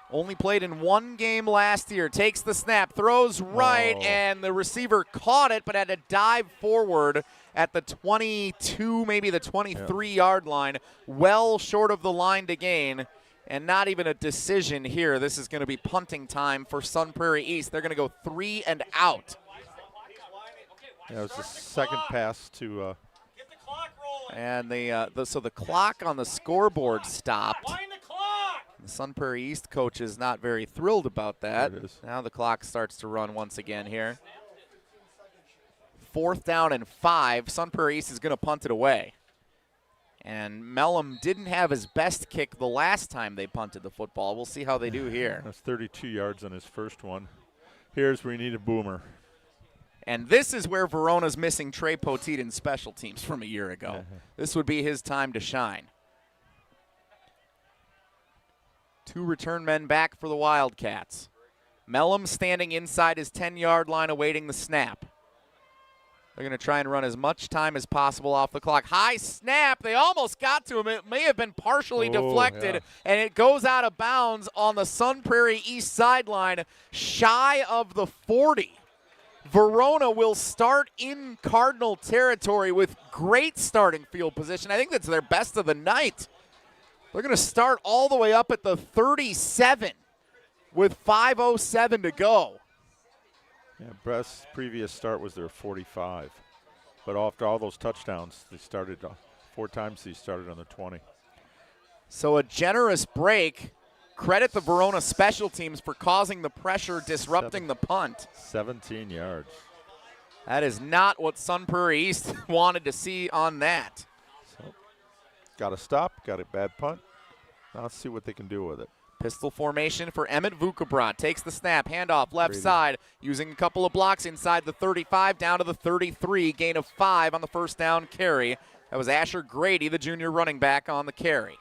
only played in 1 game last year. Takes the snap, throws right, and the receiver caught it but had to dive forward at the 22, maybe the 23-yard line. Well short of the line to gain. And not even a decision here. This is going to be punting time for Sun Prairie East. They're going to go 3 and out. Yeah, it was the second pass to and so the clock on the scoreboard stopped. The Sun Prairie East coach is not very thrilled about that. Now the clock starts to run once again here. 4th down and 5. Sun Prairie East is going to punt it away. And Mellum didn't have his best kick the last time they punted the football. We'll see how they do here. That's 32 yards on his first one. Here's where you need a boomer. And this is where Verona's missing Trey Poteet in special teams from a year ago. This would be his time to shine. 2 return men back for the Wildcats. Mellum standing inside his 10-yard line awaiting the snap. They're going to try and run as much time as possible off the clock. High snap. They almost got to him. It may have been partially deflected, and it goes out of bounds on the Sun Prairie East sideline, shy of the 40. Verona will start in Cardinal territory with great starting field position. I think that's their best of the night. They're going to start all the way up at the 37 with 5:07 to go. Yeah, Breast's previous start was their 45. But after all those touchdowns, they started 4 times they started on the 20. So a generous break. Credit the Verona special teams for causing the pressure, disrupting the punt. 17 yards. That is not what Sun Prairie East wanted to see on that. So, got a stop, got a bad punt. Now let's see what they can do with it. Pistol formation for Emmett Vukabrad. Takes the snap, handoff left side, using a couple of blocks inside the 35 down to the 33. Gain of 5 on the first down carry. That was Asher Grady, the junior running back, on the carry.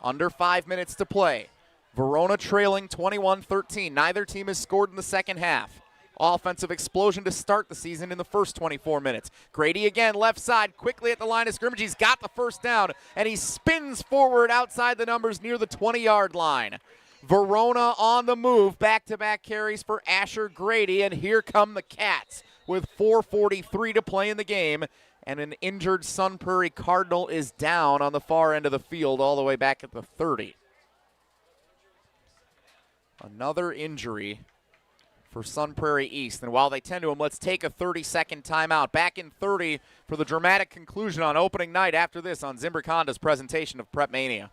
Under 5 minutes to play. Verona trailing 21-13. Neither team has scored in the second half. Offensive explosion to start the season in the first 24 minutes. Grady again, left side, quickly at the line of scrimmage. He's got the first down, and he spins forward outside the numbers near the 20-yard line. Verona on the move, back-to-back carries for Asher Grady, and here come the Cats with 4:43 to play in the game, and an injured Sun Prairie Cardinal is down on the far end of the field all the way back at the 30. Another injury for Sun Prairie East. And while they tend to him, let's take a 30-second timeout. Back in 30 for the dramatic conclusion on opening night after this on Zimbrick Honda's presentation of PrepMania.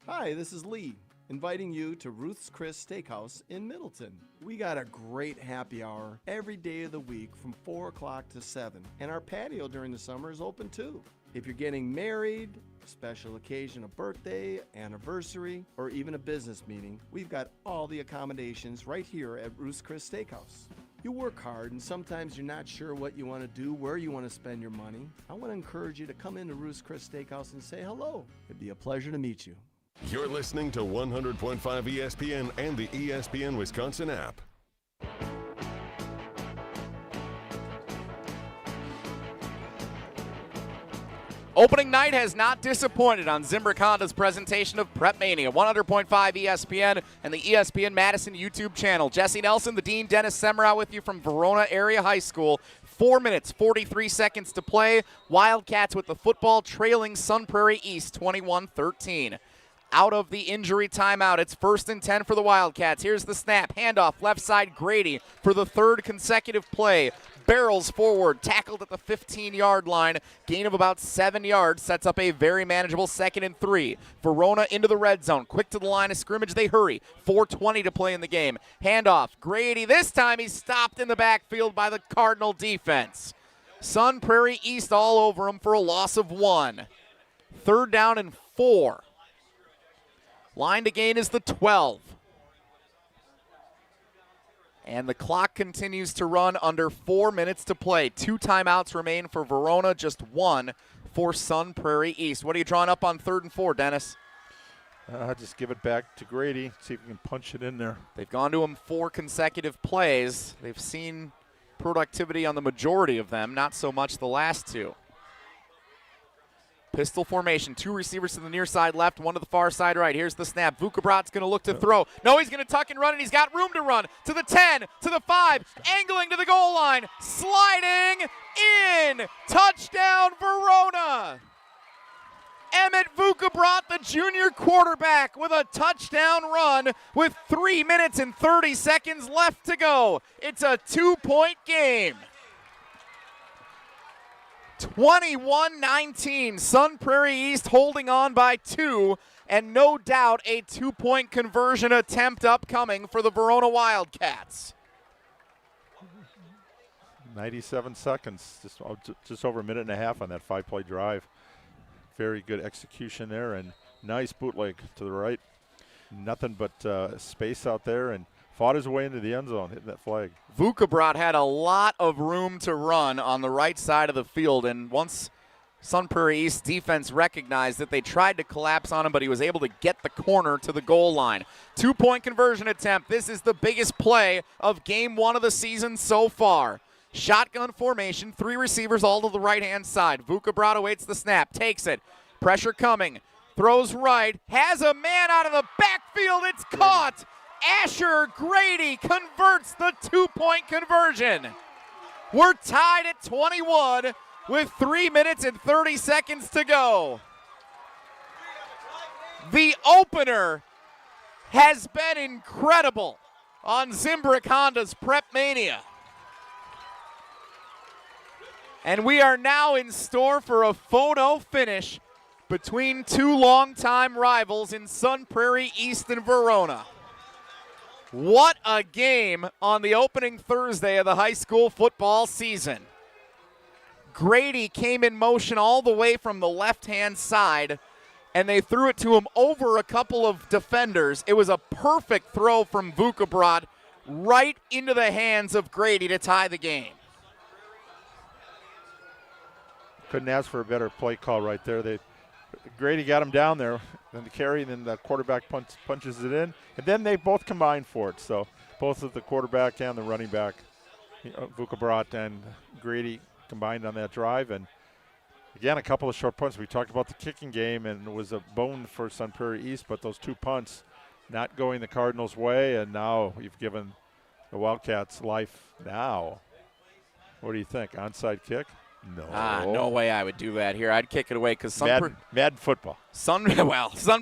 Hi, this is Lee, inviting you to Ruth's Chris Steakhouse in Middleton. We got a great happy hour every day of the week from 4 o'clock to 7, and our patio during the summer is open too. If you're getting married, special occasion, a birthday, anniversary, or even a business meeting, we've got all the accommodations right here at Ruth's Chris Steakhouse. You work hard and sometimes you're not sure what you want to do, where you want to spend your money. I want to encourage you to come into Ruth's Chris Steakhouse and say hello. It'd be a pleasure to meet you. You're listening to 100.5 ESPN and the ESPN Wisconsin app. Opening night has not disappointed on Zimbrick Honda's presentation of PrepMania, 100.5 ESPN and the ESPN Madison YouTube channel. Jesse Nelson, the Dean, Dennis Semrau with you from Verona Area High School. 4 minutes, 43 seconds to play. Wildcats with the football trailing Sun Prairie East 21-13. Out of the injury timeout, it's 1st and 10 for the Wildcats. Here's the snap, handoff, left side Grady for the 3rd consecutive play. Barrels forward, tackled at the 15-yard line. Gain of about 7 yards sets up a very manageable 2nd and 3. Verona into the red zone. Quick to the line of scrimmage, they hurry. 4:20 to play in the game. Handoff, Grady. This time he's stopped in the backfield by the Cardinal defense. Sun Prairie East all over him for a loss of 1. 3rd down and 4. Line to gain is the 12. And the clock continues to run under 4 minutes to play. 2 timeouts remain for Verona, just 1 for Sun Prairie East. What are you drawing up on 3rd and 4, Dennis? Just give it back to Grady, see if we can punch it in there. They've gone to him 4 consecutive plays. They've seen productivity on the majority of them, not so much the last 2. Pistol formation, 2 receivers to the near side left, 1 to the far side right. Here's the snap. Vukabrat's going to look to throw. No, he's going to tuck and run, and he's got room to run. To the 10, to the 5, angling to the goal line, sliding in. Touchdown, Verona. Emmett Vukabrat, the junior quarterback, with a touchdown run with 3 minutes and 30 seconds left to go. It's a 2-point game. 21-19, Sun Prairie East holding on by 2, and no doubt a 2-point conversion attempt upcoming for the Verona Wildcats. 97 seconds, just over a minute and a half on that 5-play drive. Very good execution there, and nice bootleg to the right. Nothing but space out there, and fought his way into the end zone, hitting that flag. Vukabrat had a lot of room to run on the right side of the field, and once Sun Prairie East defense recognized that, they tried to collapse on him, but he was able to get the corner to the goal line. 2-point conversion attempt. This is the biggest play of game 1 of the season so far. Shotgun formation, 3 receivers all to the right-hand side. Vukabrat awaits the snap, takes it. Pressure coming, throws right, has a man out of the backfield, it's caught. Asher Grady converts the 2-point conversion. We're tied at 21 with 3 minutes and 30 seconds to go. The opener has been incredible on Zimbrick Honda's PrepMania. And we are now in store for a photo finish between 2 longtime rivals in Sun Prairie East and Verona. What a game on the opening Thursday of the high school football season. Grady came in motion all the way from the left-hand side, and they threw it to him over a couple of defenders. It was a perfect throw from Vukabrat right into the hands of Grady to tie the game. Couldn't ask for a better play call right there. Grady got him down there, then the carry, and then the quarterback punches it in. And then they both combined for it. So both of the quarterback and the running back, Vukabrat and Grady, combined on that drive. And again, a couple of short punts. We talked about the kicking game, and it was a bone for Sun Prairie East, but those 2 punts not going the Cardinals' way, and now you've given the Wildcats life now. What do you think? Onside kick? No. No way I would do that here. I'd kick it away because Mad football. Sun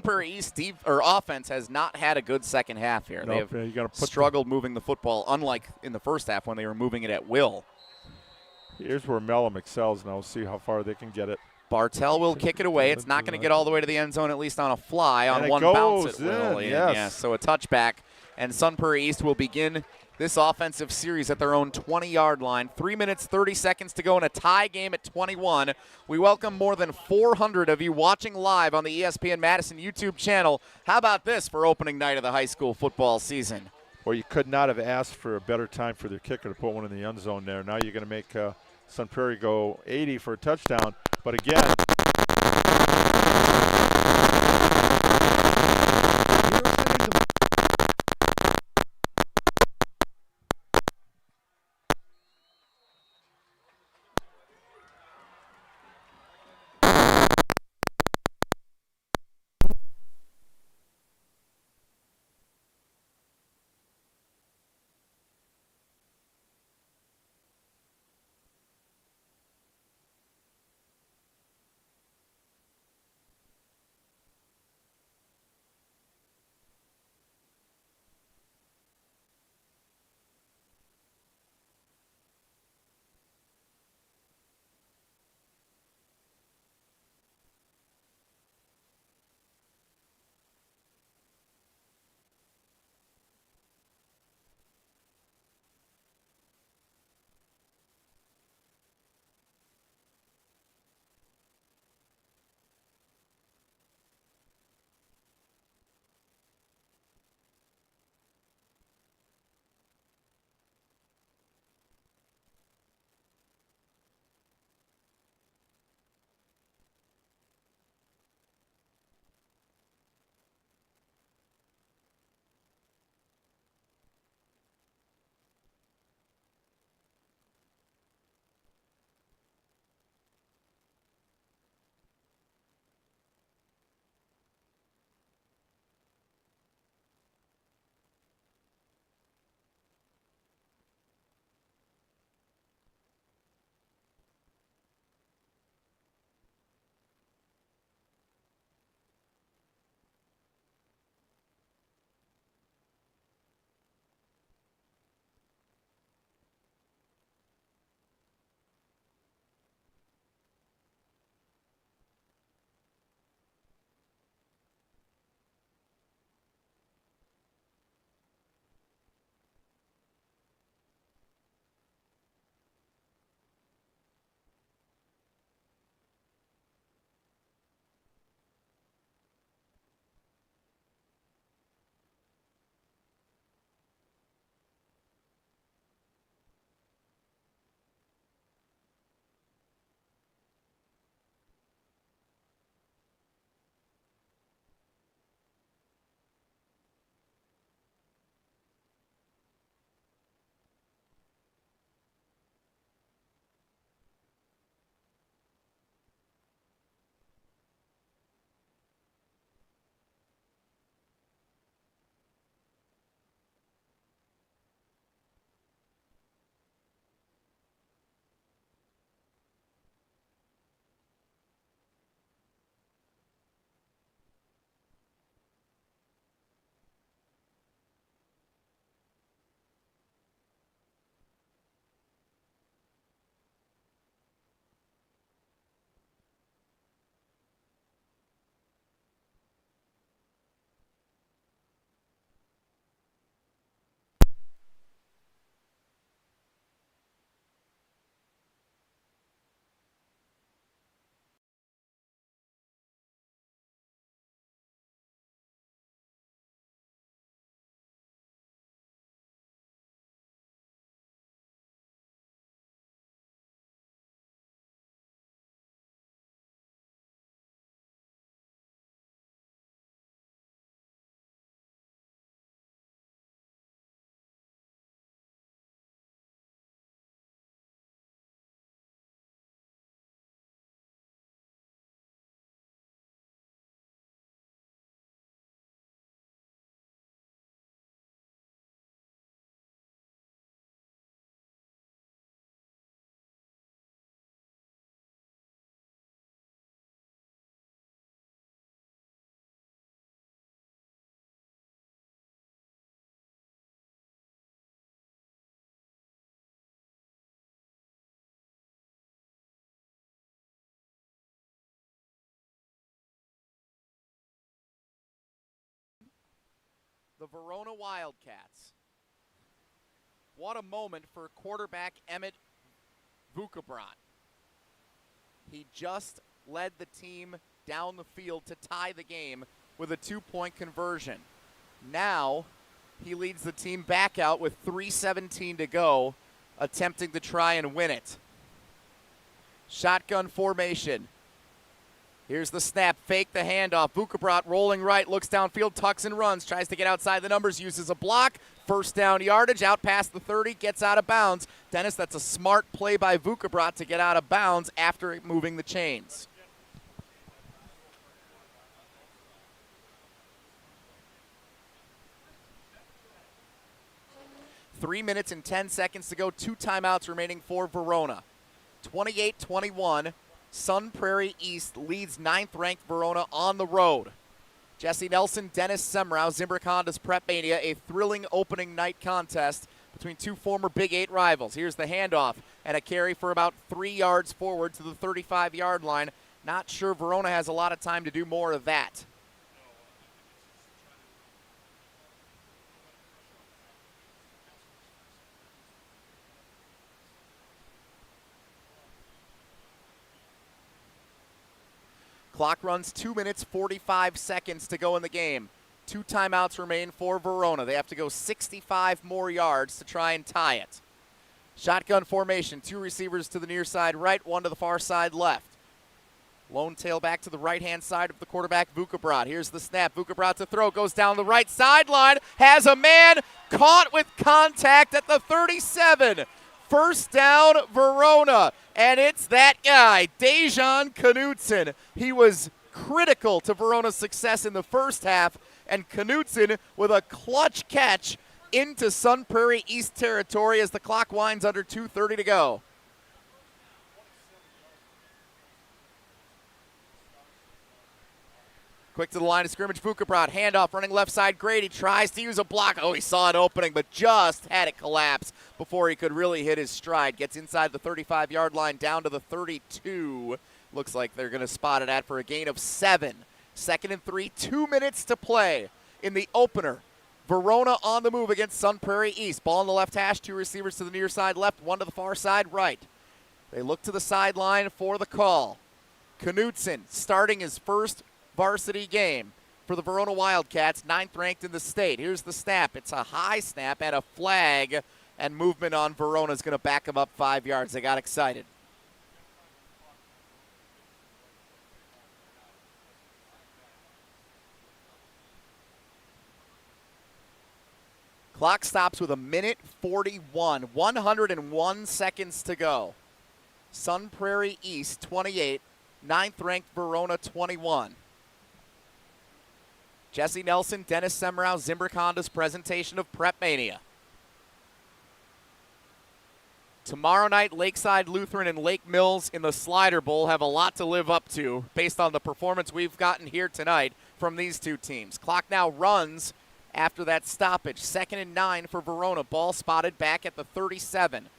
Prairie East offense has not had a good second half here. Nope, They you gotta have put struggled moving the football, unlike in the first half when they were moving it at will. Here's where Mellum excels now. See how far they can get it. Bartell will kick it away. It's not going to get all the way to the end zone, at least on a fly. On one bounce, it will. Yes. So a touchback, and Sun Prairie East will begin this offensive series at their own 20-yard line. 3 minutes, 30 seconds to go in a tie game at 21. We welcome more than 400 of you watching live on the ESPN Madison YouTube channel. How about this for opening night of the high school football season? Well, you could not have asked for a better time for their kicker to put one in the end zone there. Now you're going to make Sun Prairie go 80 for a touchdown. But again, the Verona Wildcats. What a moment for quarterback Emmett Vukabrant. He just led the team down the field to tie the game with a 2-point conversion. Now he leads the team back out with 3:17 to go, attempting to try and win it. Shotgun formation. Here's the snap, fake the handoff. Vukabrant rolling right, looks downfield, tucks and runs, tries to get outside the numbers, uses a block. First down yardage, out past the 30, gets out of bounds. Dennis, that's a smart play by Vukabrant to get out of bounds after moving the chains. Three minutes and 10 seconds to go. 2 timeouts remaining for Verona. 28-21. Sun Prairie East leads 9th-ranked Verona on the road. Jesse Nelson, Dennis Semrau, Zimbrick Honda's PrepMania, a thrilling opening night contest between 2 former Big 8 rivals. Here's the handoff and a carry for about 3 yards forward to the 35-yard line. Not sure Verona has a lot of time to do more of that. Clock runs 2 minutes, 45 seconds to go in the game. 2 timeouts remain for Verona. They have to go 65 more yards to try and tie it. Shotgun formation, 2 receivers to the near side right, 1 to the far side left. Lone tailback to the right-hand side of the quarterback, Vukabrant. Here's the snap. Vukabrant to throw, goes down the right sideline, has a man caught with contact at the 37. First down, Verona. And it's that guy, Dejan Knutson. He was critical to Verona's success in the first half, and Knutson with a clutch catch into Sun Prairie East territory as the clock winds under 2:30 to go. Quick to the line of scrimmage, Vukabrant, handoff, running left side, Grady tries to use a block. Oh, he saw an opening, but just had it collapse before he could really hit his stride. Gets inside the 35-yard line, down to the 32. Looks like they're going to spot it at for a gain of 7. 2nd and 3, 2 minutes to play in the opener. Verona on the move against Sun Prairie East. Ball on the left hash, 2 receivers to the near side left, 1 to the far side right. They look to the sideline for the call. Knutson starting his first varsity game for the Verona Wildcats, 9th ranked in the state. Here's the snap. It's a high snap and a flag, and movement on Verona is going to back them up 5 yards. They got excited. Clock stops with 1:41, 101 seconds to go. Sun Prairie East 28, 9th ranked Verona 21. Jesse Nelson, Dennis Semrau, Zimbrick Honda's presentation of PrepMania. Tomorrow night, Lakeside Lutheran and Lake Mills in the Slider Bowl have a lot to live up to based on the performance we've gotten here tonight from these 2 teams. Clock now runs after that stoppage. 2nd and 9 for Verona. Ball spotted back at the 37.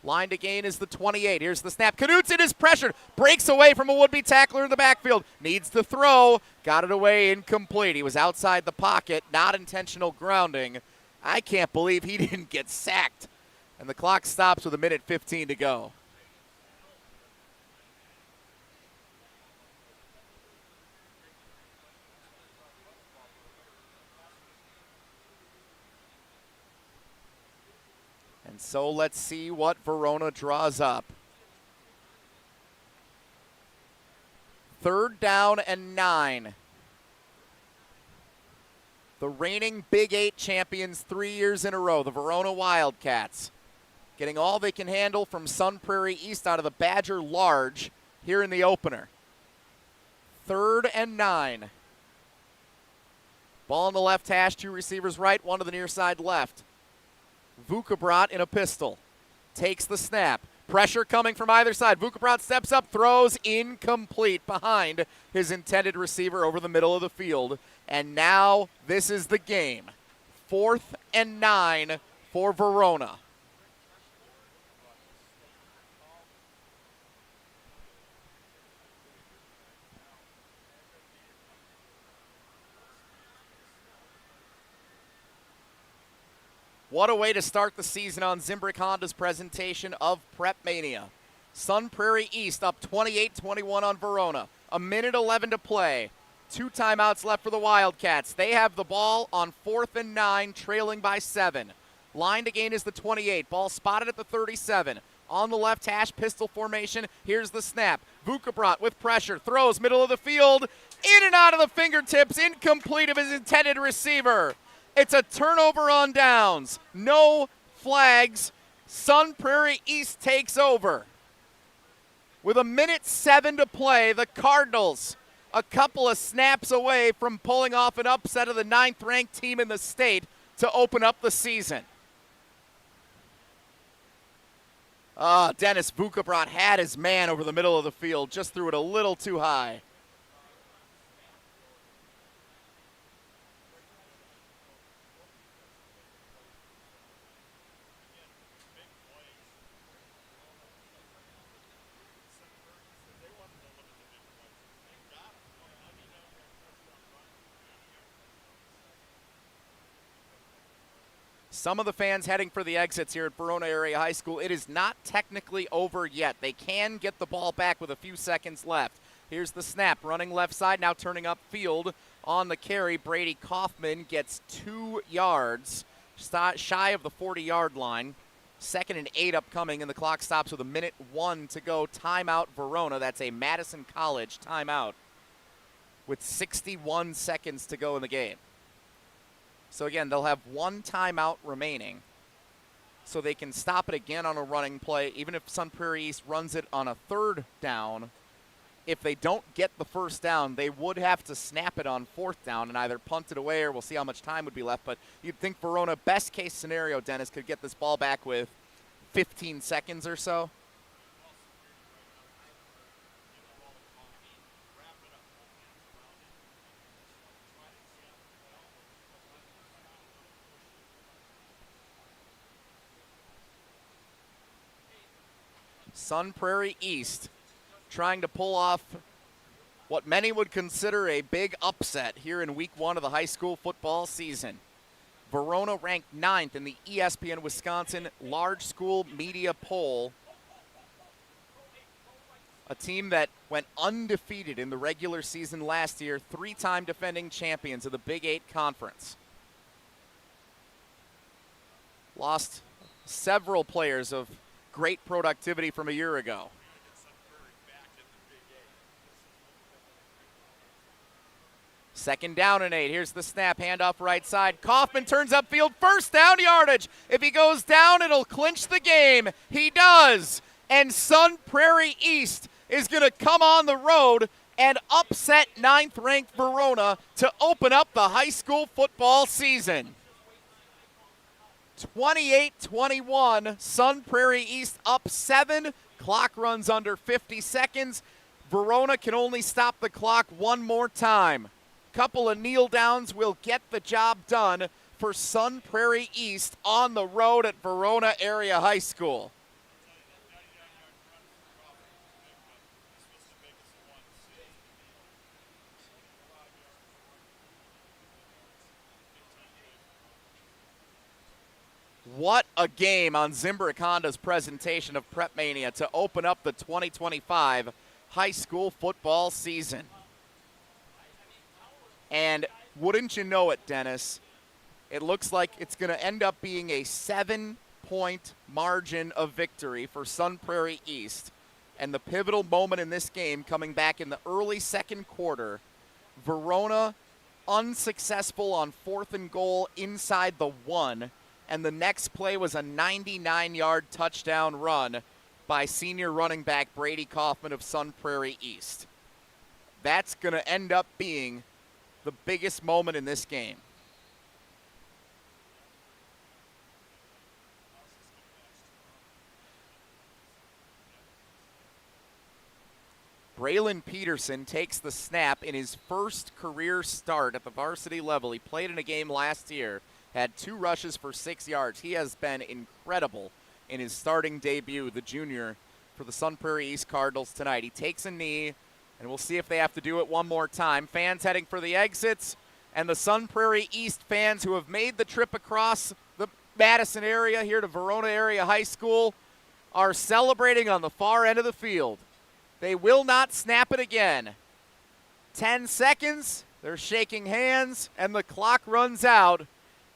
Line to gain is the 28. Here's the snap. Knutson is pressured. Breaks away from a would-be tackler in the backfield. Needs to throw. Got it away, incomplete. He was outside the pocket. Not intentional grounding. I can't believe he didn't get sacked. And the clock stops with 1:15 to go. And so let's see what Verona draws up. 3rd down and 9. The reigning Big 8 champions 3 years in a row, the Verona Wildcats, getting all they can handle from Sun Prairie East out of the Badger Large here in the opener. 3rd and 9. Ball on the left hash, 2 receivers right, 1 to the near side left. Vukabrant in a pistol. Takes the snap. Pressure coming from either side. Vukabrant steps up, throws incomplete behind his intended receiver over the middle of the field. And now this is the game. 4th and 9 for Verona. What a way to start the season on Zimbrick Honda's presentation of PrepMania. Sun Prairie East up 28-21 on Verona. 1:11 to play. 2 timeouts left for the Wildcats. They have the ball on 4th and 9, trailing by 7. Line to gain is the 28. Ball spotted at the 37. On the left hash, pistol formation. Here's the snap. Vukabrot with pressure. Throws middle of the field. In and out of the fingertips. Incomplete of his intended receiver. It's a turnover on downs. No flags. Sun Prairie East takes over. With 1:07 to play, the Cardinals a couple of snaps away from pulling off an upset of the 9th-ranked team in the state to open up the season. Dennis Vukabrot had his man over the middle of the field, just threw it a little too high. Some of the fans heading for the exits here at Verona Area High School. It is not technically over yet. They can get the ball back with a few seconds left. Here's the snap, running left side, now turning upfield on the carry. Brady Kaufman gets 2 yards, shy of the 40-yard line. 2nd and 8 upcoming, and the clock stops with 1:01 to go. Timeout Verona. That's a Madison College timeout with 61 seconds to go in the game. So again, they'll have 1 timeout remaining, so they can stop it again on a running play. Even if Sun Prairie East runs it on a 3rd down, if they don't get the 1st down, they would have to snap it on 4th down and either punt it away, or we'll see how much time would be left. But you'd think Verona, best case scenario, Dennis, could get this ball back with 15 seconds or so. Sun Prairie East trying to pull off what many would consider a big upset here in week 1 of the high school football season. Verona ranked 9th in the ESPN Wisconsin Large School Media Poll. A team that went undefeated in the regular season last year, 3-time defending champions of the Big 8 Conference. Lost several players of great productivity from a year ago. Second down and 8. Here's the snap, handoff right side. Kaufman turns upfield, 1st down yardage. If he goes down, it'll clinch the game. He does. And Sun Prairie East is going to come on the road and upset 9th-ranked Verona to open up the high school football season. 28-21, Sun Prairie East up 7. Clock runs under 50 seconds. Verona can only stop the clock one more time. Couple of kneel downs will get the job done for Sun Prairie East on the road at Verona Area High School. What a game on Zimbrick Honda's presentation of PrepMania to open up the 2025 high school football season. And wouldn't you know it, Dennis, it looks like it's going to end up being a 7-point margin of victory for Sun Prairie East. And the pivotal moment in this game coming back in the early 2nd quarter, Verona unsuccessful on 4th and goal inside the 1. And the next play was a 99-yard touchdown run by senior running back Brady Kaufman of Sun Prairie East. That's going to end up being the biggest moment in this game. Braylon Peterson takes the snap in his first career start at the varsity level. He played in a game last year. Had 2 rushes for 6 yards. He has been incredible in his starting debut, the junior, for the Sun Prairie East Cardinals tonight. He takes a knee, and we'll see if they have to do it one more time. Fans heading for the exits, and the Sun Prairie East fans who have made the trip across the Madison area here to Verona Area High School are celebrating on the far end of the field. They will not snap it again. 10 seconds, they're shaking hands, and the clock runs out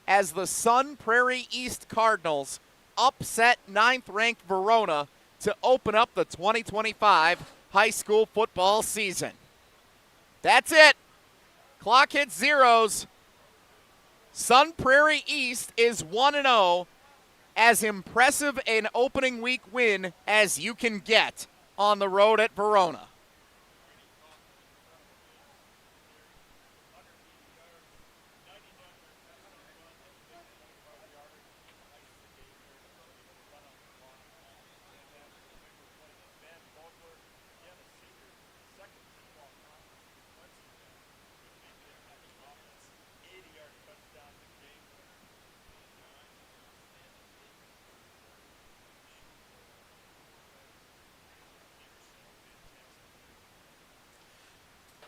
as the Sun Prairie East Cardinals upset 9th-ranked Verona to open up the 2025 high school football season. That's it. Clock hits zeros. Sun Prairie East is 1-0, as impressive an opening week win as you can get on the road at Verona.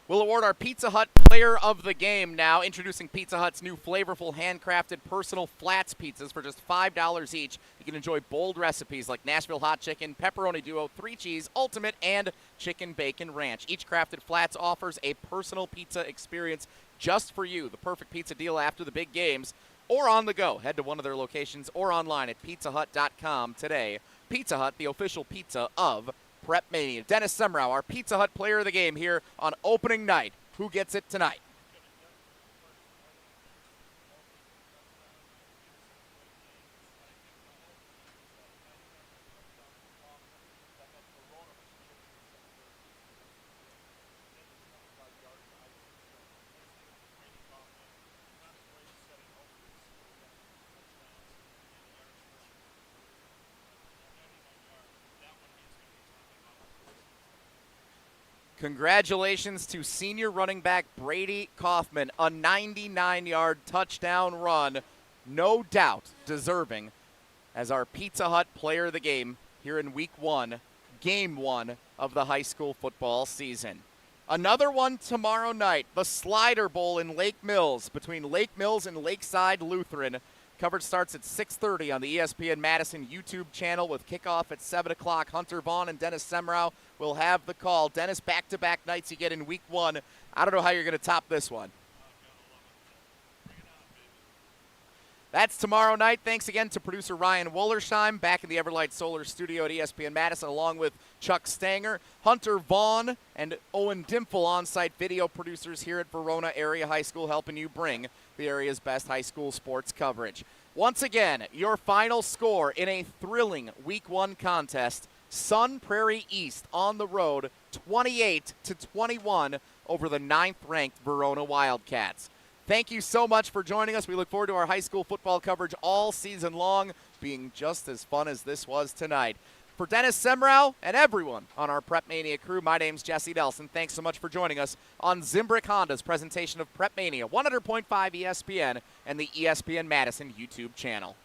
We'll award our Pizza Hut Player of the Game now, introducing Pizza Hut's new flavorful handcrafted personal flats pizzas for just $5 each. You can enjoy bold recipes like Nashville Hot Chicken, Pepperoni Duo, 3 Cheese, Ultimate, and Chicken Bacon Ranch. Each crafted flats offers a personal pizza experience just for you. The perfect pizza deal after the big games or on the go. Head to one of their locations or online at pizzahut.com today. Pizza Hut, the official pizza of PrepMania. Dennis Semrau, our Pizza Hut Player of the Game here on opening night. Who gets it tonight? Congratulations to senior running back Brady Kaufman, a 99-yard touchdown run, no doubt deserving as our Pizza Hut Player of the Game here in Week 1, Game 1 of the high school football season. Another one tomorrow night, the Slider Bowl in Lake Mills between Lake Mills and Lakeside Lutheran. Coverage starts at 6:30 on the ESPN Madison YouTube channel with kickoff at 7 o'clock. Hunter Vaughn and Dennis Semrau will have the call. Dennis, back-to-back nights you get in Week 1. I don't know how you're going to top this one. That's tomorrow night. Thanks again to producer Ryan Wollersheim back in the Everlight Solar studio at ESPN Madison, along with Chuck Stanger, Hunter Vaughn, and Owen Dimple, on-site video producers here at Verona Area High School, helping you bring the area's best high school sports coverage. Once again, your final score in a thrilling Week 1 contest, Sun Prairie East on the road, 28-21 over the 9th-ranked Verona Wildcats. Thank you so much for joining us. We look forward to our high school football coverage all season long, being just as fun as this was tonight. For Dennis Semrau and everyone on our PrepMania crew, my name's Jesse Nelson. Thanks so much for joining us on Zimbrick Honda's presentation of PrepMania, 100.5 ESPN and the ESPN Madison YouTube channel.